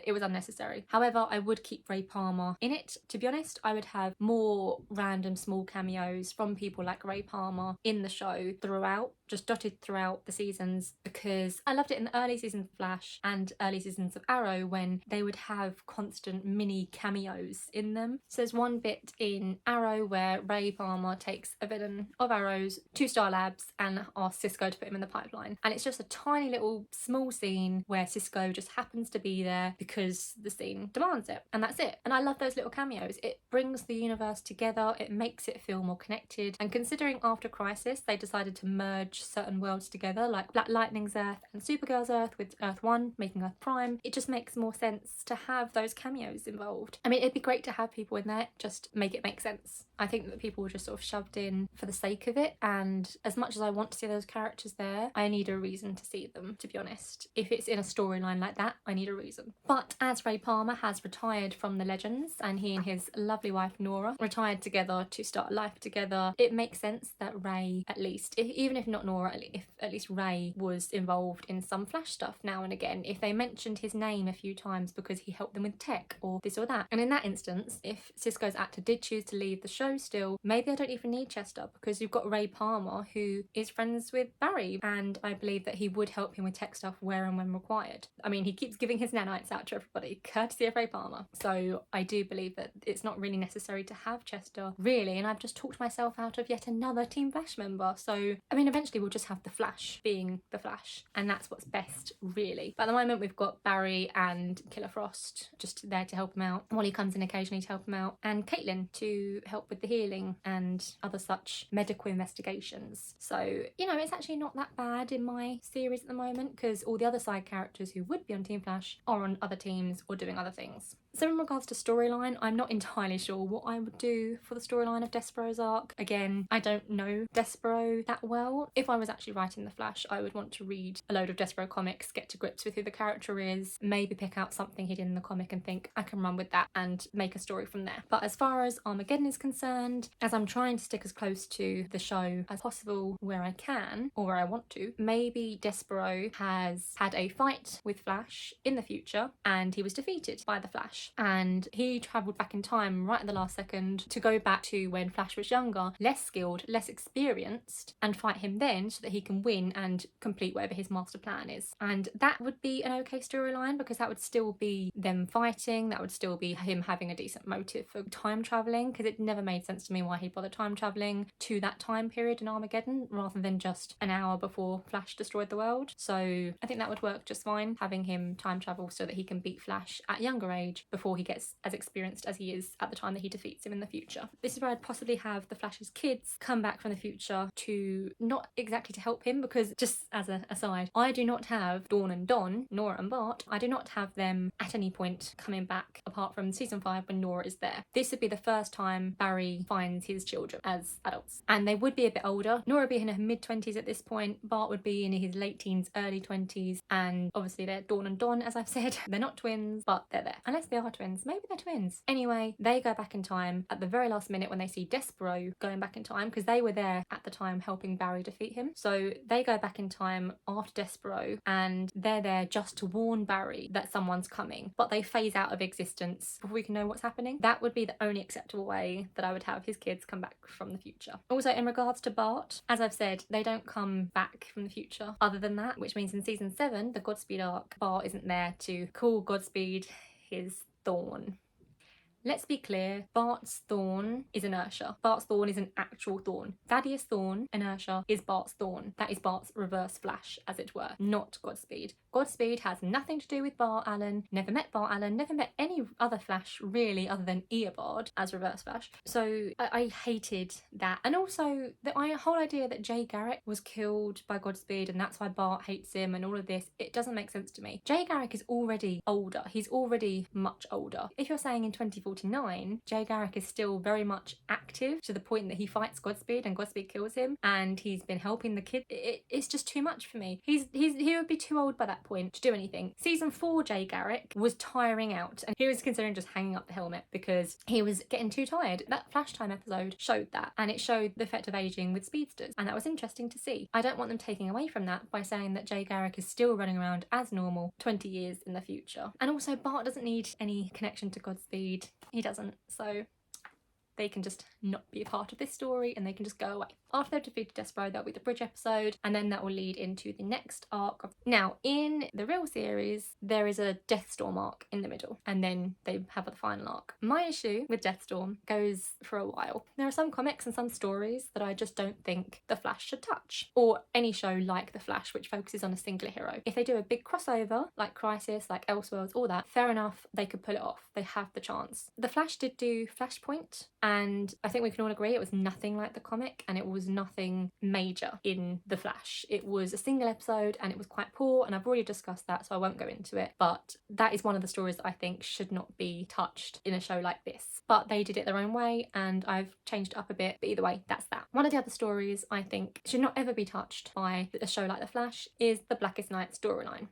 it was unnecessary. However, I would keep Ray Palmer in it. To be honest, I would have more random small cameos from people like Ray Palmer in the show throughout, just dotted throughout the seasons, because I loved it in the early seasons of Flash and early seasons of Arrow when they would have constant mini cameos in them. So there's one bit in Arrow where Ray Palmer takes a villain of Arrow's to Star Labs and asks Cisco to put him in the pipeline. And it's just a tiny little small scene where Cisco just happens to be there because the scene demands it. And that's it. And I love those little cameos. It brings the universe together. It makes it feel more connected. And considering after Crisis, they decided to merge certain worlds together, like Black Lightning's Earth and Supergirl's Earth with Earth 1 making Earth Prime, it just makes more sense to have those cameos involved. I mean, it'd be great to have people in there, just make it make sense. I think that people were just sort of shoved in for the sake of it, and as much as I want to see those characters there, I need a reason to see them, to be honest. If it's in a storyline like that, I need a reason. But as Ray Palmer has retired from the Legends, and he and his lovely wife Nora retired together to start life together, it makes sense that Ray, at least, even if not Nora, if at least Ray was involved in some Flash stuff now and again, if they mentioned his name a few times because he helped them with tech or this or that. And in that instance, if Cisco's actor did choose to leave the show show still, maybe I don't even need Chester, because you've got Ray Palmer, who is friends with Barry, and I believe that he would help him with tech stuff where and when required. I mean, he keeps giving his nanites out to everybody, courtesy of Ray Palmer. So I do believe that it's not really necessary to have Chester, really, and I've just talked myself out of yet another Team Flash member. So, I mean, eventually we'll just have the Flash being the Flash, and that's what's best, really. But at the moment, we've got Barry and Killer Frost just there to help him out. Wally comes in occasionally to help him out, and Caitlin to help with the healing and other such medical investigations. So, you know, it's actually not that bad in my series at the moment, because all the other side characters who would be on Team Flash are on other teams or doing other things. So in regards to storyline, I'm not entirely sure what I would do for the storyline of Despero's arc. Again, I don't know Despero that well. If I was actually writing The Flash, I would want to read a load of Despero comics, get to grips with who the character is, maybe pick out something he did in the comic and think I can run with that and make a story from there. But as far as Armageddon is concerned, as I'm trying to stick as close to the show as possible where I can, or where I want to, maybe Despero has had a fight with Flash in the future and he was defeated by the Flash. And he travelled back in time right at the last second to go back to when Flash was younger, less skilled, less experienced, and fight him then so that he can win and complete whatever his master plan is. And that would be an okay storyline, because that would still be them fighting, that would still be him having a decent motive for time travelling, because it never made sense to me why he'd bother time travelling to that time period in Armageddon rather than just an hour before Flash destroyed the world. So I think that would work just fine, having him time travel so that he can beat Flash at a younger age before he gets as experienced as he is at the time that he defeats him in the future. This is where I'd possibly have the Flash's kids come back from the future to, not exactly to help him, because just as an aside, I do not have Dawn and Don, Nora and Bart, I do not have them at any point coming back apart from season 5 when Nora is there. This would be the first time Barry finds his children as adults, and they would be a bit older. Nora would be in her mid-20s at this point, Bart would be in his late teens, early 20s, and obviously they're Dawn and Don, as I've said. They're not twins, but they're there. Unless they are twins. Maybe they're twins. Anyway, they go back in time at the very last minute when they see Despero going back in time, because they were there at the time helping Barry defeat him. So they go back in time after Despero, and they're there just to warn Barry that someone's coming, but they phase out of existence before we can know what's happening. That would be the only acceptable way that I would have his kids come back from the future. Also, in regards to Bart, as I've said, they don't come back from the future other than that, which means in season 7, the Godspeed arc, Bart isn't there to call Godspeed his thorn. Let's be clear, Bart's thorn is Inertia. Bart's thorn is an actual thorn. Thaddeus Thorn, Inertia, is Bart's thorn. That is Bart's reverse Flash, as it were, not Godspeed. Godspeed has nothing to do with Bart Allen, never met Bart Allen, never met any other Flash really other than Eobard as reverse Flash. So I hated that. And also the whole idea that Jay Garrick was killed by Godspeed and that's why Bart hates him and all of this, it doesn't make sense to me. Jay Garrick is already older. He's already much older. If you're saying in 2049, Jay Garrick is still very much active to the point that he fights Godspeed and Godspeed kills him and he's been helping the kid, it's just too much for me. He would be too old by that point to do anything. Season 4 Jay Garrick was tiring out and he was considering just hanging up the helmet because he was getting too tired. That Flash Time episode showed that, and it showed the effect of aging with speedsters, and that was interesting to see. I don't want them taking away from that by saying that Jay Garrick is still running around as normal 20 years in the future. And also Bart doesn't need any connection to Godspeed. He doesn't, so they can just not be a part of this story and they can just go away. After they've defeated Despero, that'll be the bridge episode, and then that will lead into the next arc. Now, in the real series, there is a Deathstorm arc in the middle, and then they have the final arc. My issue with Deathstorm goes for a while. There are some comics and some stories that I just don't think The Flash should touch, or any show like The Flash, which focuses on a singular hero. If they do a big crossover, like Crisis, like Elseworlds, all that, fair enough, they could pull it off. They have the chance. The Flash did do Flashpoint, and I think we can all agree it was nothing like the comic, and it was nothing major in The Flash. It was a single episode and it was quite poor, and I've already discussed that so I won't go into it, but that is one of the stories that I think should not be touched in a show like this. But they did it their own way and I've changed it up a bit, but either way, that's that. One of the other stories I think should not ever be touched by a show like The Flash is the Blackest Night storyline.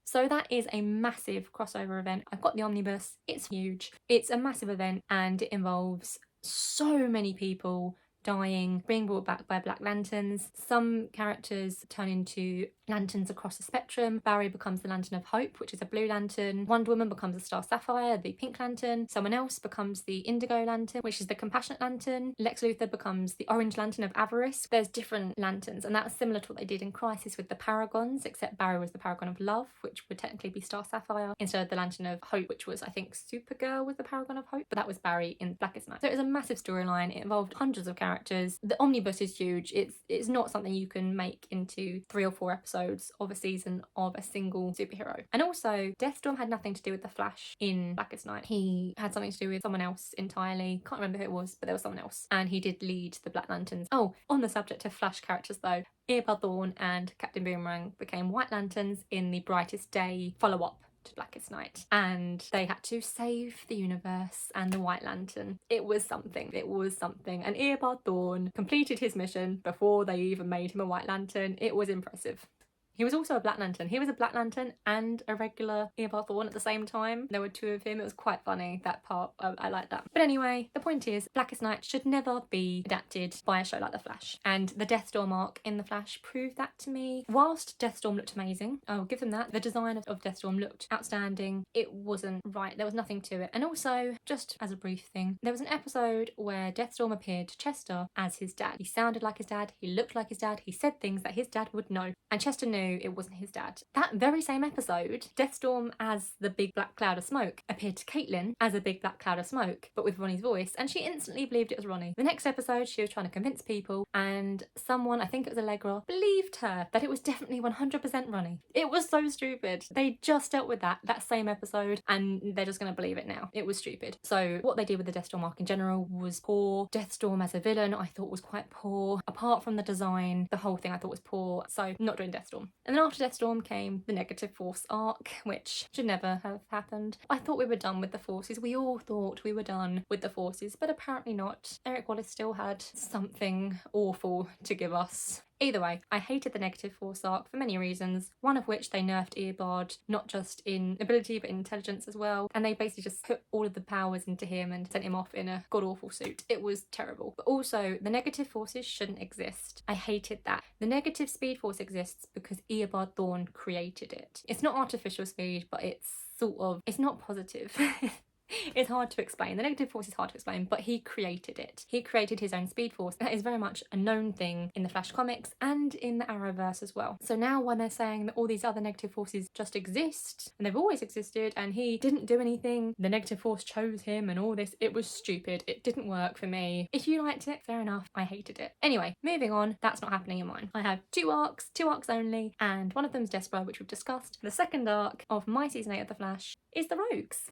So that is a massive crossover event. I've got the omnibus, it's huge. It's a massive event and it involves so many people dying, being brought back by Black Lanterns. Some characters turn into lanterns across the spectrum. Barry becomes the Lantern of Hope, which is a blue lantern. Wonder Woman becomes the Star Sapphire, the pink lantern. Someone else becomes the Indigo Lantern, which is the Compassionate Lantern. Lex Luthor becomes the Orange Lantern of Avarice. There's different lanterns, and that was similar to what they did in Crisis with the Paragons, except Barry was the Paragon of Love, which would technically be Star Sapphire, instead of the Lantern of Hope, which was, I think, Supergirl was the Paragon of Hope, but that was Barry in Blackest Night. So it was a massive storyline. It involved hundreds of characters. The omnibus is huge. It's not something you can make into 3 or 4 episodes of a season of a single superhero. And also, Deathstorm had nothing to do with the Flash in Blackest Night. He had something to do with someone else entirely. Can't remember who it was, but there was someone else. And he did lead the Black Lanterns. Oh, on the subject of Flash characters though, Eobard Thawne and Captain Boomerang became White Lanterns in the Brightest Day follow-up to Blackest Night, and they had to save the universe and the White Lantern. It was something. And Eobard Thawne completed his mission before they even made him a White Lantern. It was impressive. He was also a Black Lantern. He was a Black Lantern and a regular Eobard Thawne at the same time. There were 2 of him. It was quite funny, that part. I like that. But anyway, the point is, Blackest Night should never be adapted by a show like The Flash. And the Deathstorm arc in The Flash proved that to me. Whilst Deathstorm looked amazing, I'll give them that. The design of Deathstorm looked outstanding. It wasn't right. There was nothing to it. And also, just as a brief thing, there was an episode where Deathstorm appeared to Chester as his dad. He sounded like his dad. He looked like his dad. He said things that his dad would know. And Chester knew it wasn't his dad. That very same episode, Deathstorm as the big black cloud of smoke appeared to Caitlin as a big black cloud of smoke, but with Ronnie's voice, and she instantly believed it was Ronnie. The next episode, she was trying to convince people, and someone, I think it was Allegra, believed her that it was definitely 100% Ronnie. It was so stupid. They just dealt with that same episode, and they're just going to believe it now. It was stupid. So what they did with the Deathstorm arc in general was poor. Deathstorm as a villain, I thought was quite poor. Apart from the design, the whole thing I thought was poor, so not doing Deathstorm. And then after Deathstorm came the Negative Force arc, which should never have happened. I thought we were done with the Forces. We all thought we were done with the Forces, but apparently not. Eric Wallace still had something awful to give us. Either way, I hated the Negative Force arc for many reasons, one of which they nerfed Eobard, not just in ability but in intelligence as well, and they basically just put all of the powers into him and sent him off in a god-awful suit. It was terrible. But also, the Negative Forces shouldn't exist. I hated that. The Negative Speed Force exists because Eobard Thawne created it. It's not artificial speed, but it's not positive. It's hard to explain. The Negative Force is hard to explain, but he created it. He created his own Speed Force. That is very much a known thing in the Flash comics and in the Arrowverse as well. So now when they're saying that all these other Negative Forces just exist, and they've always existed, and he didn't do anything, the Negative Force chose him and all this, it was stupid. It didn't work for me. If you liked it, fair enough. I hated it. Anyway, moving on. That's not happening in mine. I have 2 arcs only, and one of them's Despero, which we've discussed. The second arc of my season 8 of The Flash is The Rogues.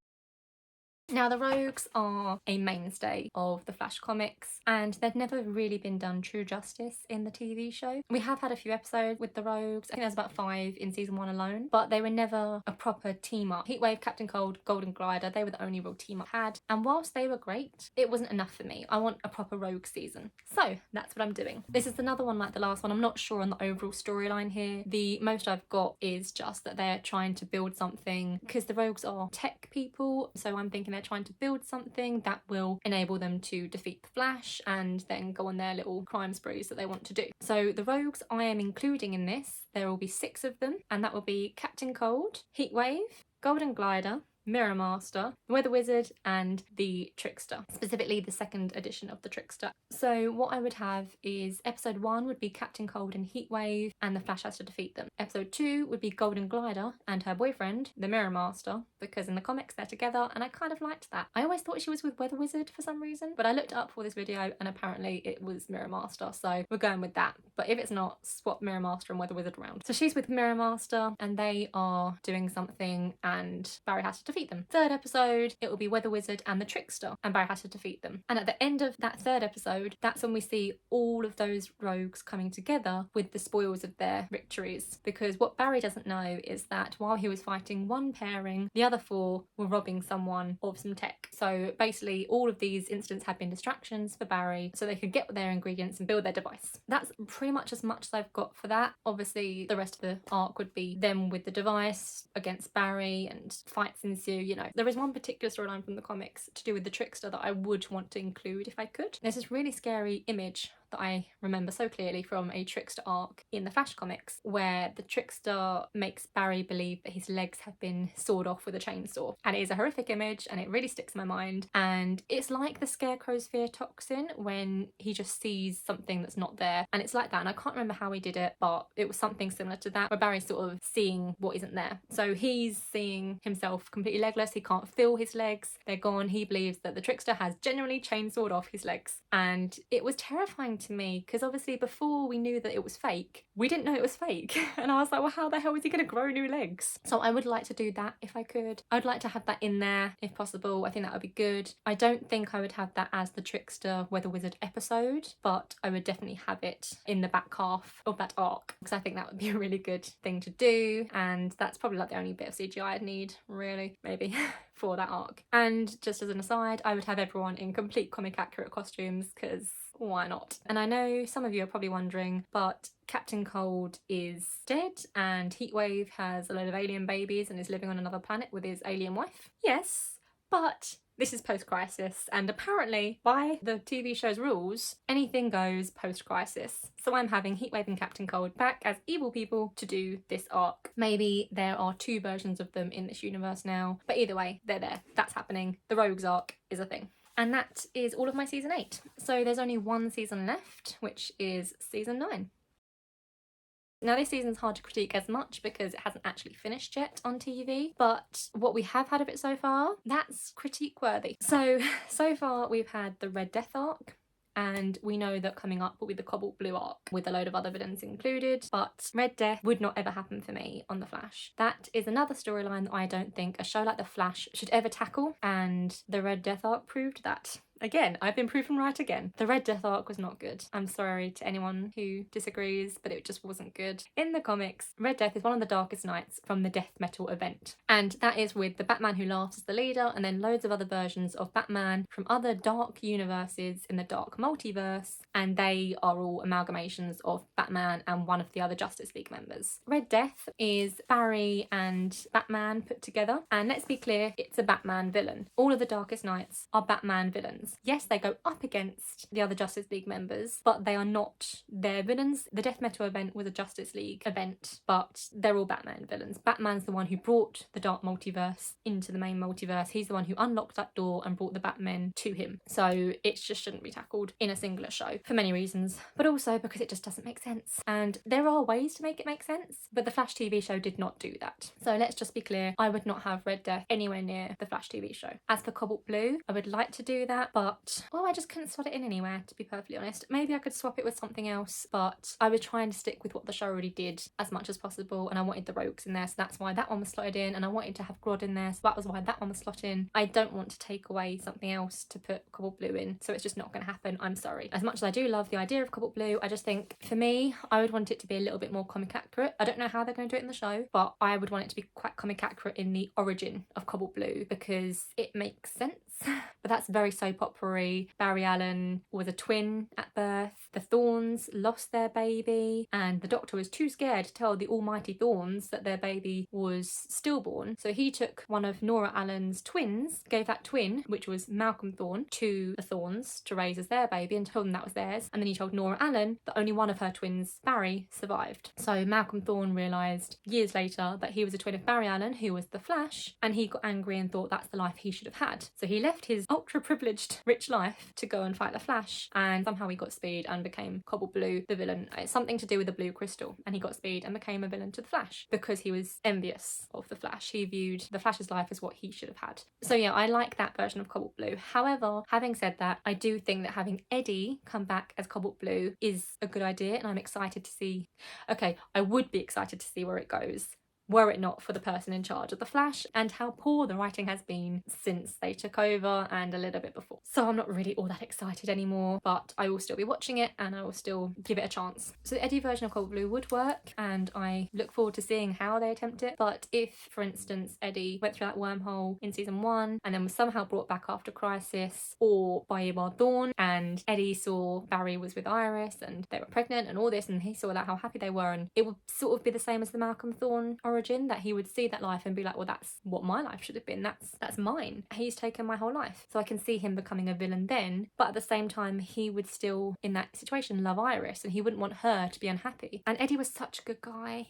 Now, the Rogues are a mainstay of the Flash comics, and they've never really been done true justice in the TV show. We have had a few episodes with the Rogues. I think there's about 5 in season 1 alone, but they were never a proper team-up. Heatwave, Captain Cold, Golden Glider, they were the only real team-up I had, and whilst they were great, it wasn't enough for me. I want a proper Rogue season. So, that's what I'm doing. This is another one like the last one. I'm not sure on the overall storyline here. The most I've got is just that they're trying to build something, because the Rogues are tech people, so I'm thinking they're trying to build something that will enable them to defeat the Flash and then go on their little crime sprees that they want to do. So the Rogues I am including in this, there will be 6 of them, and that will be Captain Cold, Heatwave, Golden Glider, Mirror Master, the Weather Wizard, and the Trickster, specifically the 2nd edition of the Trickster. So what I would have is episode 1 would be Captain Cold and Heatwave, and the Flash has to defeat them. Episode 2 would be Golden Glider and her boyfriend, the Mirror Master, because in the comics they're together, and I kind of liked that. I always thought she was with Weather Wizard for some reason, but I looked it up for this video and apparently it was Mirror Master, so we're going with that. But if it's not, swap Mirror Master and Weather Wizard around. So she's with Mirror Master and they are doing something and Barry has to defeat them. 3rd episode, it will be Weather Wizard and the Trickster, and Barry has to defeat them. And at the end of that 3rd episode, that's when we see all of those rogues coming together with the spoils of their victories. Because what Barry doesn't know is that while he was fighting one pairing, the other 4 were robbing someone of some tech. So basically, all of these incidents had been distractions for Barry so they could get their ingredients and build their device. That's pretty much as much as I've got for that. Obviously, the rest of the arc would be them with the device against Barry and fights in case you know. There is one particular storyline from the comics to do with the Trickster that I would want to include if I could. There's this really scary image that I remember so clearly from a Trickster arc in the Flash comics where the Trickster makes Barry believe that his legs have been sawed off with a chainsaw, and it is a horrific image and it really sticks in my mind. And it's like the Scarecrow's fear toxin when he just sees something that's not there, and it's like that. And I can't remember how he did it, but it was something similar to that where Barry's sort of seeing what isn't there. So he's seeing himself completely legless, he can't feel his legs, they're gone. He believes that the Trickster has genuinely chainsawed off his legs, and it was terrifying to me because obviously before we knew that it was fake, we didn't know it was fake. And I was like, well, how the hell is he going to grow new legs? So I would like to do that if I could. I'd like to have that in there if possible. I think that would be good. I don't think I would have that as the Trickster Weather Wizard episode, but I would definitely have it in the back half of that arc because I think that would be a really good thing to do, and that's probably like the only bit of CGI I'd need, really, maybe. For that arc. And just as an aside, I would have everyone in complete comic accurate costumes because why not? And I know some of you are probably wondering, but Captain Cold is dead and Heatwave has a load of alien babies and is living on another planet with his alien wife. Yes, but this is post-crisis, and apparently, by the TV show's rules, anything goes post-crisis. So I'm having Heatwave and Captain Cold back as evil people to do this arc. Maybe there are 2 versions of them in this universe now, but either way, they're there. That's happening. The Rogues arc is a thing. And that is all of my season 8. So there's only one season left, which is season 9. Now this season's hard to critique as much because it hasn't actually finished yet on TV, but what we have had of it so far, that's critique worthy. So far we've had the Red Death arc, and we know that coming up will be the Cobalt Blue arc with a load of other villains included, but Red Death would not ever happen for me on The Flash. That is another storyline that I don't think a show like The Flash should ever tackle, and the Red Death arc proved that. Again, I've been proven right again. The Red Death arc was not good. I'm sorry to anyone who disagrees, but it just wasn't good. In the comics, Red Death is one of the Darkest Knights from the Death Metal event. And that is with the Batman Who Laughs as the leader, and then loads of other versions of Batman from other dark universes in the Dark Multiverse, and they are all amalgamations of Batman and one of the other Justice League members. Red Death is Barry and Batman put together, and let's be clear, it's a Batman villain. All of the Darkest Knights are Batman villains. Yes, they go up against the other Justice League members, but they are not their villains. The Death Metal event was a Justice League event, but they're all Batman villains. Batman's the one who brought the Dark Multiverse into the main multiverse. He's the one who unlocked that door and brought the Batmen to him. So it just shouldn't be tackled in a singular show for many reasons, but also because it just doesn't make sense. And there are ways to make it make sense, but the Flash TV show did not do that. So let's just be clear, I would not have Red Death anywhere near the Flash TV show. As for Cobalt Blue, I would like to do that, but I just couldn't slot it in anywhere, to be perfectly honest. Maybe I could swap it with something else, but I was trying to stick with what the show already did as much as possible, and I wanted the Rogues in there, so that's why that one was slotted in, and I wanted to have Grodd in there, so that was why that one was slotted in. I don't want to take away something else to put Cobalt Blue in, so it's just not going to happen. I'm sorry. As much as I do love the idea of Cobalt Blue, I just think, for me, I would want it to be a little bit more comic accurate. I don't know how they're going to do it in the show, but I would want it to be quite comic accurate in the origin of Cobalt Blue because it makes sense. But that's very soap opera-y. Barry Allen was a twin at birth. The Thorns lost their baby, and the Doctor was too scared to tell the almighty Thorns that their baby was stillborn. So he took one of Nora Allen's twins, gave that twin, which was Malcolm Thorne, to the Thorns to raise as their baby and told them that was theirs. And then he told Nora Allen that only one of her twins, Barry, survived. So Malcolm Thorne realised years later that he was a twin of Barry Allen, who was the Flash, and he got angry and thought that's the life he should have had. So he left his ultra-privileged rich life to go and fight the Flash, and somehow he got speed and became Cobalt Blue, the villain. It's something to do with the blue crystal, and he got speed and became a villain to the Flash because he was envious of the Flash. He viewed the Flash's life as what he should have had. So yeah, I like that version of Cobalt Blue. However, having said that, I do think that having Eddie come back as Cobalt Blue is a good idea, and I'm excited to see... Okay, I would be excited to see where it goes, were it not for the person in charge of the Flash and how poor the writing has been since they took over and a little bit before. So I'm not really all that excited anymore, but I will still be watching it and I will still give it a chance. So the Eddie version of Cobalt Blue would work, and I look forward to seeing how they attempt it. But if, for instance, Eddie went through that wormhole in season 1 and then was somehow brought back after Crisis, or by Eobard Thawne, and Eddie saw Barry was with Iris and they were pregnant and all this, and he saw that how happy they were, and it would sort of be the same as the Malcolm Thorne origin origin, that he would see that life and be like, well, that's what my life should have been. That's mine. He's taken my whole life. So I can see him becoming a villain then, but at the same time, he would still, in that situation, love Iris, and he wouldn't want her to be unhappy. And Eddie was such a good guy.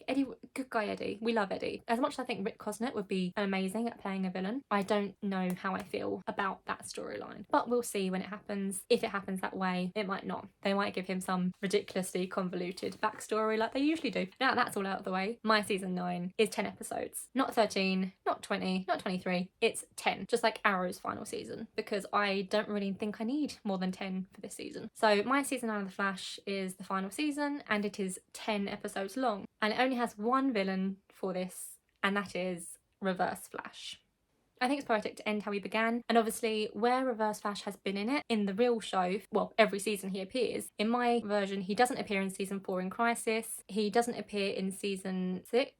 Good guy Eddie. We love Eddie. As much as I think Rick Cosnett would be amazing at playing a villain, I don't know how I feel about that storyline. But we'll see when it happens. If it happens that way, it might not. They might give him some ridiculously convoluted backstory like they usually do. Now that's all out of the way. My season 9 is 10 episodes. Not 13, not 20, not 23. It's 10. Just like Arrow's final season. Because I don't really think I need more than 10 for this season. So my season 9 of The Flash is the final season, and it is 10 episodes long. And it only has one villain for this, and that is Reverse Flash. I think it's poetic to end how he began, and obviously where Reverse Flash has been in it, in the real show, well, every season he appears. In my version, he doesn't appear in season 4 in Crisis, he doesn't appear in season 6,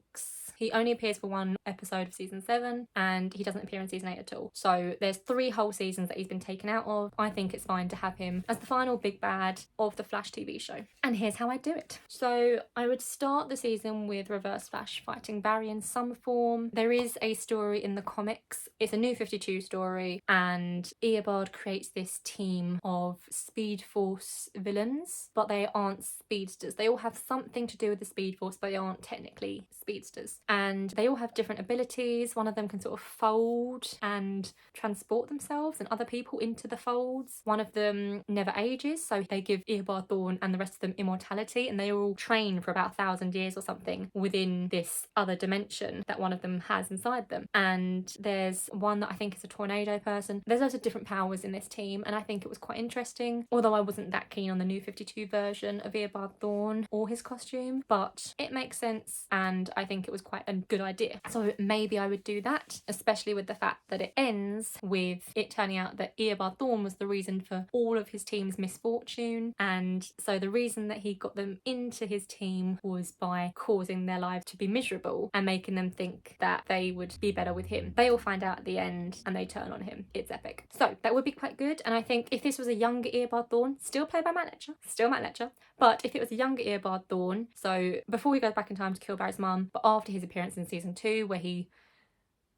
he only appears for one episode of season 7, and he doesn't appear in season 8 at all. So there's 3 whole seasons that he's been taken out of. I think it's fine to have him as the final big bad of the Flash TV show. And here's how I do it. So I would start the season with Reverse Flash fighting Barry in some form. There is a story in the comics. It's a New 52 story, and Eobard creates this team of Speed Force villains, but they aren't speedsters. They all have something to do with the Speed Force, but they aren't technically speedsters. And they all have different abilities. One of them can sort of fold and transport themselves and other people into the folds. One of them never ages, so they give Eobard Thawne and the rest of them immortality, and they are all trained for about 1,000 years or something within this other dimension that one of them has inside them. And there's one that I think is a tornado person. There's lots of different powers in this team, and I think it was quite interesting, although I wasn't that keen on the New 52 version of Eobard Thawne or his costume, but it makes sense, and I think it was quite a good idea. So maybe I would do that, especially with the fact that it ends with it turning out that Eobard Thawne was the reason for all of his team's misfortune, and so the reason that he got them into his team was by causing their lives to be miserable and making them think that they would be better with him. They all find out at the end and they turn on him. It's epic. So that would be quite good, and I think if this was a younger Eobard Thawne, still played by Matt Letcher, but if it was a younger Eobard Thawne, so before he goes back in time to kill Barry's mum, but after his appearance in season 2 where he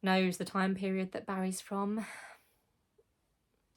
knows the time period that Barry's from.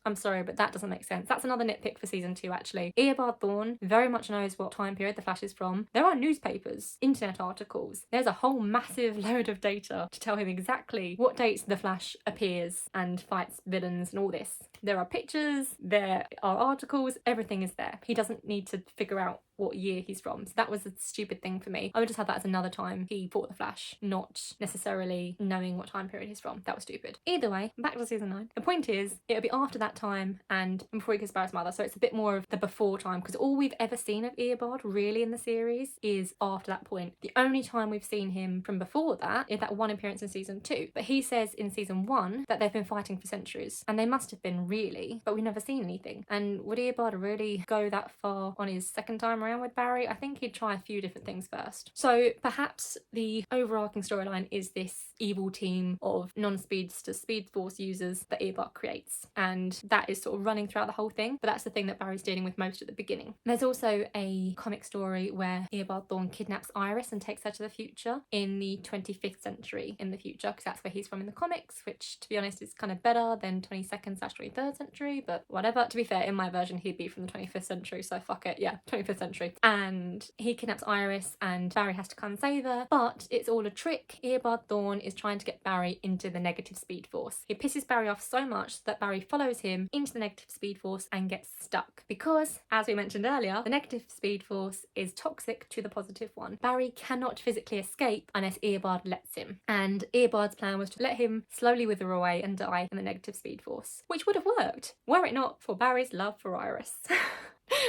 I'm sorry, but that doesn't make sense. That's another nitpick for season 2, actually. Eobard Thawne very much knows what time period the Flash is from. There are newspapers, internet articles. There's a whole massive load of data to tell him exactly what dates the Flash appears and fights villains and all this. There are pictures, there are articles, everything is there. He doesn't need to figure out what year he's from. So that was a stupid thing for me. I would just have that as another time he fought the Flash, not necessarily knowing what time period he's from. That was stupid. Either way, back to season 9. The point is, it'll be after that time and before he kills Barry's mother, so it's a bit more of the before time, because all we've ever seen of Eobard really in the series is after that point. The only time we've seen him from before that is that one appearance in season 2. But he says in season 1 that they've been fighting for centuries, and they must have been really, but we've never seen anything. And would Eobard really go that far on his second time around with Barry? I think he'd try a few different things first. So perhaps the overarching storyline is this evil team of non-speedster Speed Force users that Eobard creates, and that is sort of running throughout the whole thing, but that's the thing that Barry's dealing with most at the beginning. There's also a comic story where Eobard Thawne kidnaps Iris and takes her to the future in the 25th century in the future, because that's where he's from in the comics, which to be honest is kind of better than 22nd/23rd century, but whatever. To be fair, in my version he'd be from the 25th century, so fuck it, yeah, 25th century. And he kidnaps Iris and Barry has to come and save her, but it's all a trick. Eobard Thawne is trying to get Barry into the negative Speed Force. He pisses Barry off so much that Barry follows him into the negative Speed Force and gets stuck, because, as we mentioned earlier, the negative Speed Force is toxic to the positive one. Barry cannot physically escape unless Eobard lets him, and Eobard's plan was to let him slowly wither away and die in the negative Speed Force, which would have worked were it not for Barry's love for Iris.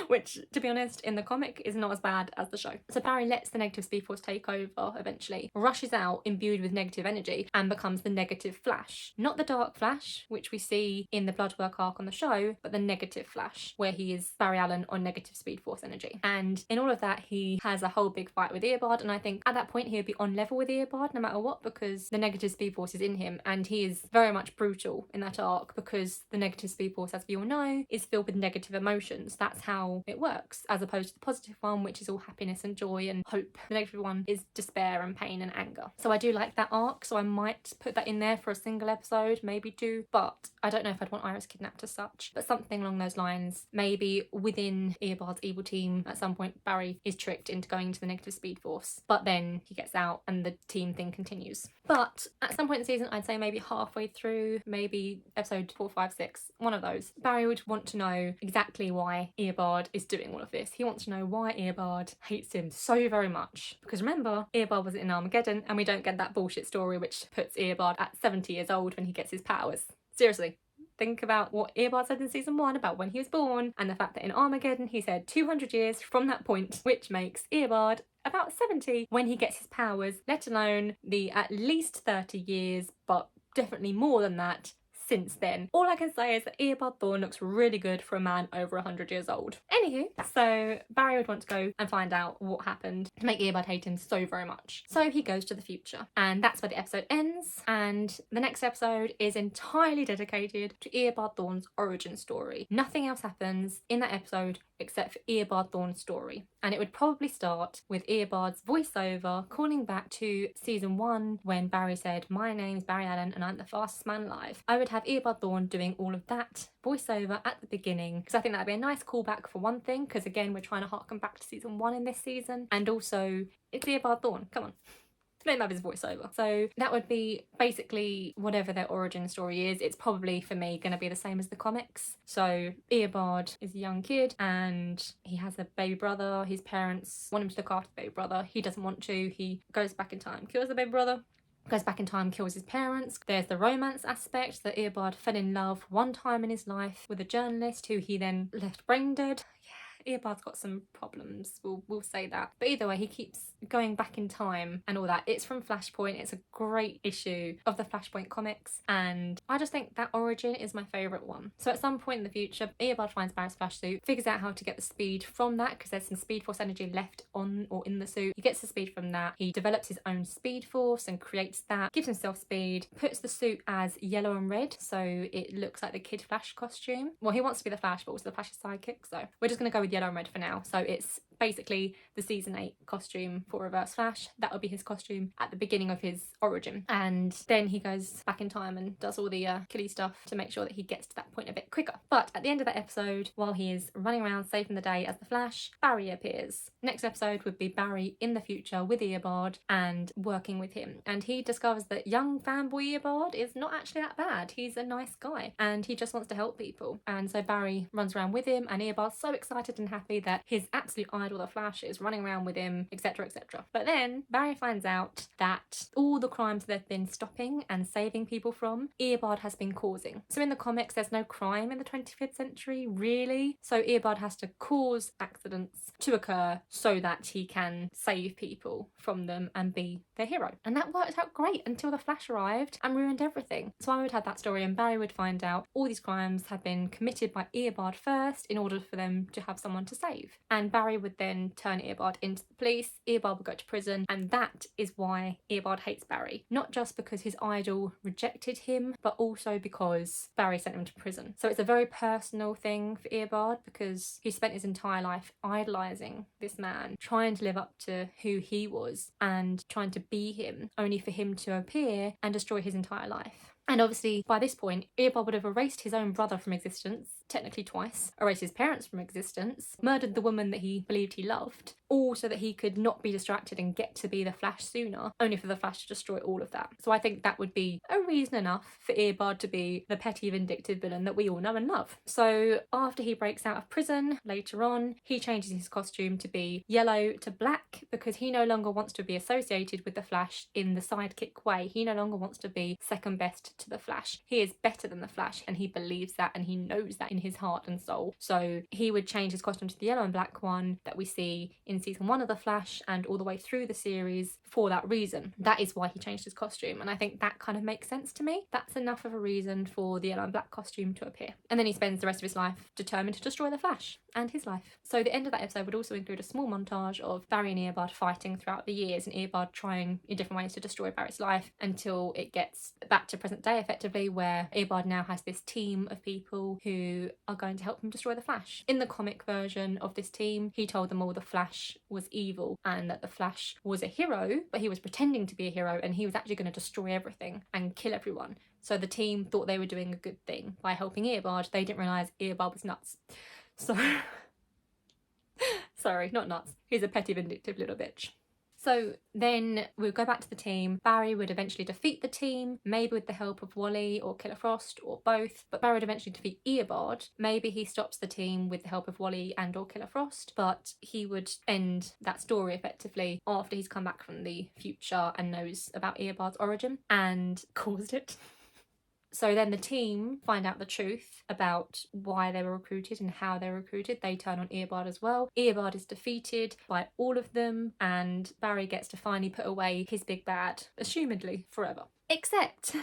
Which, to be honest, in the comic is not as bad as the show. So Barry lets the negative Speed Force take over eventually, rushes out imbued with negative energy and becomes the negative Flash. Not the Dark Flash, which we see in the Bloodwork arc on the show, but the negative Flash, where he is Barry Allen on negative Speed Force energy. And in all of that, he has a whole big fight with Eobard, and I think at that point he would be on level with Eobard no matter what, because the negative Speed Force is in him, and he is very much brutal in that arc, because the negative Speed Force, as we all know, is filled with negative emotions. That's how it works, as opposed to the positive one, which is all happiness and joy and hope. The negative one is despair and pain and anger. So I do like that arc, so I might put that in there for a single episode, maybe two, but I don't know if I'd want Iris kidnapped as such, but something along those lines. Maybe within Eobard's evil team, at some point Barry is tricked into going to the negative speed force, but then he gets out and the team thing continues. But at some point in the season, I'd say maybe halfway through, maybe episode 4, 5, 6, one of those, Barry would want to know exactly why Eobard is doing all of this. He wants to know why Eobard hates him so very much. Because remember, Eobard was in Armageddon, and we don't get that bullshit story which puts Eobard at 70 years old when he gets his powers. Seriously. Think about what Eobard said in season 1 about when he was born, and the fact that in Armageddon he said 200 years from that point, which makes Eobard about 70 when he gets his powers, let alone the at least 30 years, but definitely more than that since then. All I can say is that Eobard Thawne looks really good for a man over 100 years old. Anywho, so Barry would want to go and find out what happened to make Eobard hate him so very much. So he goes to the future, and that's where the episode ends, and the next episode is entirely dedicated to Eobard Thawne's origin story. Nothing else happens in that episode except for Eobard Thawne's story, and it would probably start with Eobard's voiceover calling back to season 1 when Barry said, "My name's Barry Allen and I'm the fastest man alive." I would have Eobard Thawne doing all of that voiceover at the beginning, because I think that'd be a nice callback for one thing, because again we're trying to harken back to season 1 in this season, and also it's Eobard Thawne, come on. Let him have his voiceover. So that would be basically whatever their origin story is. It's probably, for me, going to be the same as the comics. So Eobard is a young kid and he has a baby brother. His parents want him to look after the baby brother. He doesn't want to. He goes back in time, kills the baby brother. Goes back in time, kills his parents. There's the romance aspect, that Eobard fell in love one time in his life with a journalist who he then left brain dead. Eobard's got some problems, we'll say that. But either way, he keeps going back in time and all that. It's from Flashpoint. It's a great issue of the Flashpoint comics, and I just think that origin is my favourite one. So at some point in the future, Eobard finds Barry's flash suit, figures out how to get the speed from that, because there's some Speed Force energy left on or in the suit. He gets the speed from that. He develops his own Speed Force and creates that, gives himself speed, puts the suit as yellow and red, so it looks like the Kid Flash costume. Well, he wants to be the Flash, but also the Flash's sidekick, so we're just going to go with yellow and red for now. So it's basically the season 8 costume for Reverse Flash. That would be his costume at the beginning of his origin, and then he goes back in time and does all the killy stuff to make sure that he gets to that point a bit quicker. But at the end of that episode, while he is running around saving the day as the Flash, Barry appears. Next episode would be Barry in the future with Eobard and working with him, and he discovers that young fanboy Eobard is not actually that bad. He's a nice guy and he just wants to help people, and so Barry runs around with him, and Eobard's so excited and happy that his absolute idol, the Flash, is running around with him, etc, etc. But then Barry finds out that all the crimes they've been stopping and saving people from, Eobard has been causing. So in the comics there's no crime in the 25th century really, so Eobard has to cause accidents to occur so that he can save people from them and be their hero. And that worked out great until the Flash arrived and ruined everything. So I would have that story, and Barry would find out all these crimes have been committed by Eobard first in order for them to have someone to save. And Barry would then turn Eobard into the police, Eobard would go to prison, and that is why Eobard hates Barry. Not just because his idol rejected him, but also because Barry sent him to prison. So it's a very personal thing for Eobard, because he spent his entire life idolising this man, trying to live up to who he was and trying to be him, only for him to appear and destroy his entire life. And obviously, by this point, Eobard would have erased his own brother from existence, technically twice, erased his parents from existence, murdered the woman that he believed he loved, all so that he could not be distracted and get to be the Flash sooner, only for the Flash to destroy all of that. So I think that would be a reason enough for Eobard to be the petty, vindictive villain that we all know and love. So after he breaks out of prison, later on, he changes his costume to be yellow to black, because he no longer wants to be associated with the Flash in the sidekick way. He no longer wants to be second best to the Flash. He is better than the Flash, and he believes that, and he knows that in his heart and soul. So he would change his costume to the yellow and black one that we see in season 1 of the Flash and all the way through the series for that reason. That is why he changed his costume, and I think that kind of makes sense to me. That's enough of a reason for the yellow and black costume to appear. And then he spends the rest of his life determined to destroy the Flash. and his life. So the end of that episode would also include a small montage of Barry and Eobard fighting throughout the years, and Eobard trying in different ways to destroy Barry's life until it gets back to present day effectively, where Eobard now has this team of people who are going to help him destroy the Flash. In the comic version of this team, he told them all the Flash was evil and that the Flash was a hero, but he was pretending to be a hero and he was actually going to destroy everything and kill everyone. So the team thought they were doing a good thing by helping Eobard. They didn't realise Eobard was nuts. So sorry, not nuts. He's a petty, vindictive little bitch. So then we'll go back to the team. Barry would eventually defeat the team, maybe with the help of Wally or Killer Frost or both, but Barry would eventually defeat Eobard. Maybe he stops the team with the help of Wally and or Killer Frost, but he would end that story effectively after he's come back from the future and knows about Eobard's origin and caused it. So then the team find out the truth about why they were recruited and how they were recruited. They turn on Eobard as well. Eobard is defeated by all of them, and Barry gets to finally put away his big bad, assumedly forever. Except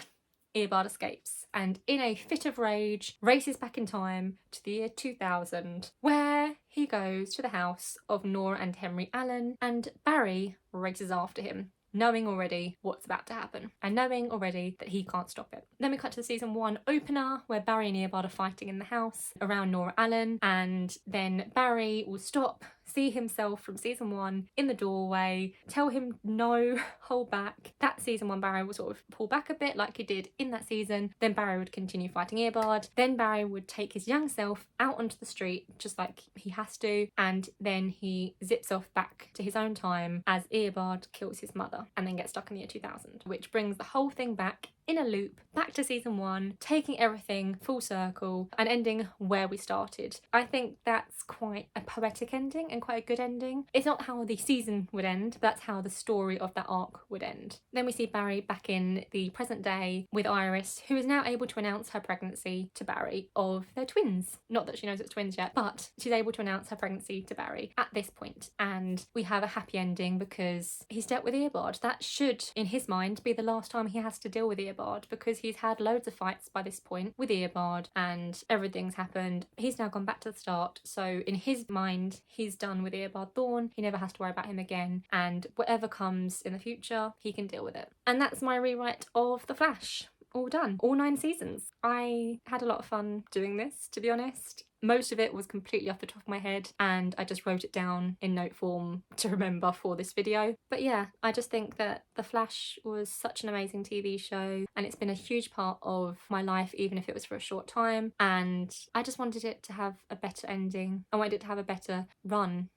Eobard escapes and, in a fit of rage, races back in time to the year 2000, where he goes to the house of Nora and Henry Allen, and Barry races after him, knowing already what's about to happen and knowing already that he can't stop it. Then we cut to the season 1 opener where Barry and Eobard are fighting in the house around Nora Allen, and then Barry will stop, see himself from season 1 in the doorway, tell him no, hold back. That season 1 Barry will sort of pull back a bit like he did in that season. Then Barry would continue fighting Eobard. Then Barry would take his young self out onto the street just like he has to, and then he zips off back to his own time as Eobard kills his mother and then gets stuck in the year 2000, which brings the whole thing back in a loop, back to season 1, taking everything full circle and ending where we started. I think that's quite a poetic ending and quite a good ending. It's not how the season would end, but that's how the story of that arc would end. Then we see Barry back in the present day with Iris, who is now able to announce her pregnancy to Barry of their twins. Not that she knows it's twins yet, but she's able to announce her pregnancy to Barry at this point. And we have a happy ending because he's dealt with Eobard. That should, in his mind, be the last time he has to deal with Eobard, because he's had loads of fights by this point with Eobard and everything's happened. He's now gone back to the start, so in his mind he's done with Eobard Thawne. He never has to worry about him again, and whatever comes in the future he can deal with it. And that's my rewrite of The Flash. All done. All 9 seasons. I had a lot of fun doing this, to be honest. Most of it was completely off the top of my head and I just wrote it down in note form to remember for this video. But yeah, I just think that The Flash was such an amazing TV show and it's been a huge part of my life, even if it was for a short time. And I just wanted it to have a better ending. I wanted it to have a better run,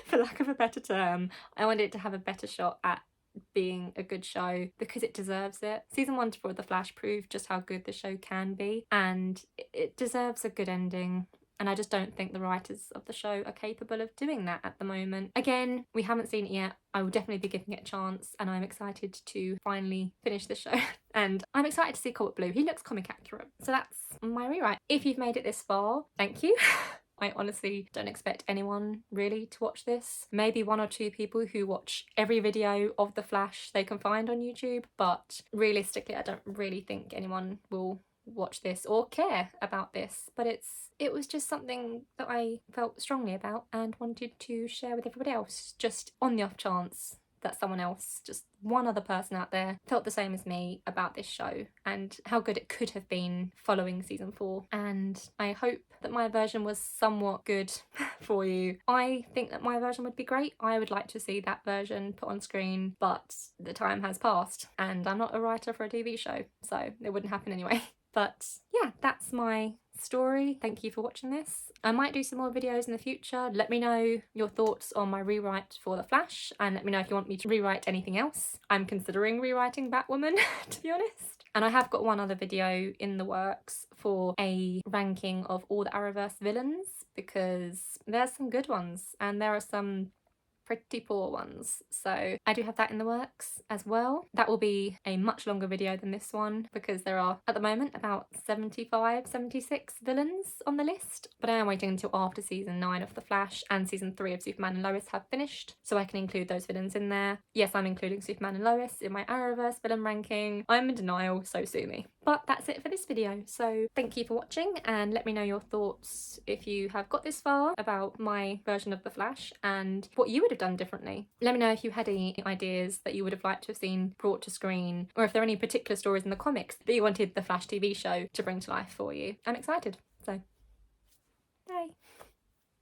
for lack of a better term. I wanted it to have a better shot at being a good show because it deserves it. Season 1 for The Flash proved just how good the show can be, and it deserves a good ending. And I just don't think the writers of the show are capable of doing that at the moment. Again, we haven't seen it yet. I will definitely be giving it a chance and I'm excited to finally finish the show. And I'm excited to see Colt Blue. He looks comic accurate. So that's my rewrite. If you've made it this far, thank you. I honestly don't expect anyone really to watch this. Maybe 1 or 2 people who watch every video of The Flash they can find on YouTube, but realistically I don't really think anyone will watch this or care about this. But it was just something that I felt strongly about and wanted to share with everybody else, just on the off chance that someone else, just one other person out there, felt the same as me about this show and how good it could have been following season 4. And I hope that my version was somewhat good for you. I think that my version would be great. I would like to see that version put on screen, but the time has passed and I'm not a writer for a TV show, so it wouldn't happen anyway. But yeah, that's my story. Thank you for watching this. I might do some more videos in the future. Let me know your thoughts on my rewrite for The Flash and let me know if you want me to rewrite anything else. I'm considering rewriting Batwoman, to be honest. And I have got one other video in the works for a ranking of all the Arrowverse villains because there's some good ones and there are some pretty poor ones, so I do have that in the works as well. That will be a much longer video than this one because there are at the moment about 76 villains on the list, but I am waiting until after season 9 of The Flash and season 3 of Superman and Lois have finished so I can include those villains in there. Yes, I'm including Superman and Lois in my Arrowverse villain ranking. I'm in denial, so sue me. But that's it for this video. So thank you for watching, and let me know your thoughts if you have got this far about my version of The Flash and what you would have done differently. Let me know if you had any ideas that you would have liked to have seen brought to screen, or if there are any particular stories in the comics that you wanted the Flash TV show to bring to life for you. I'm excited.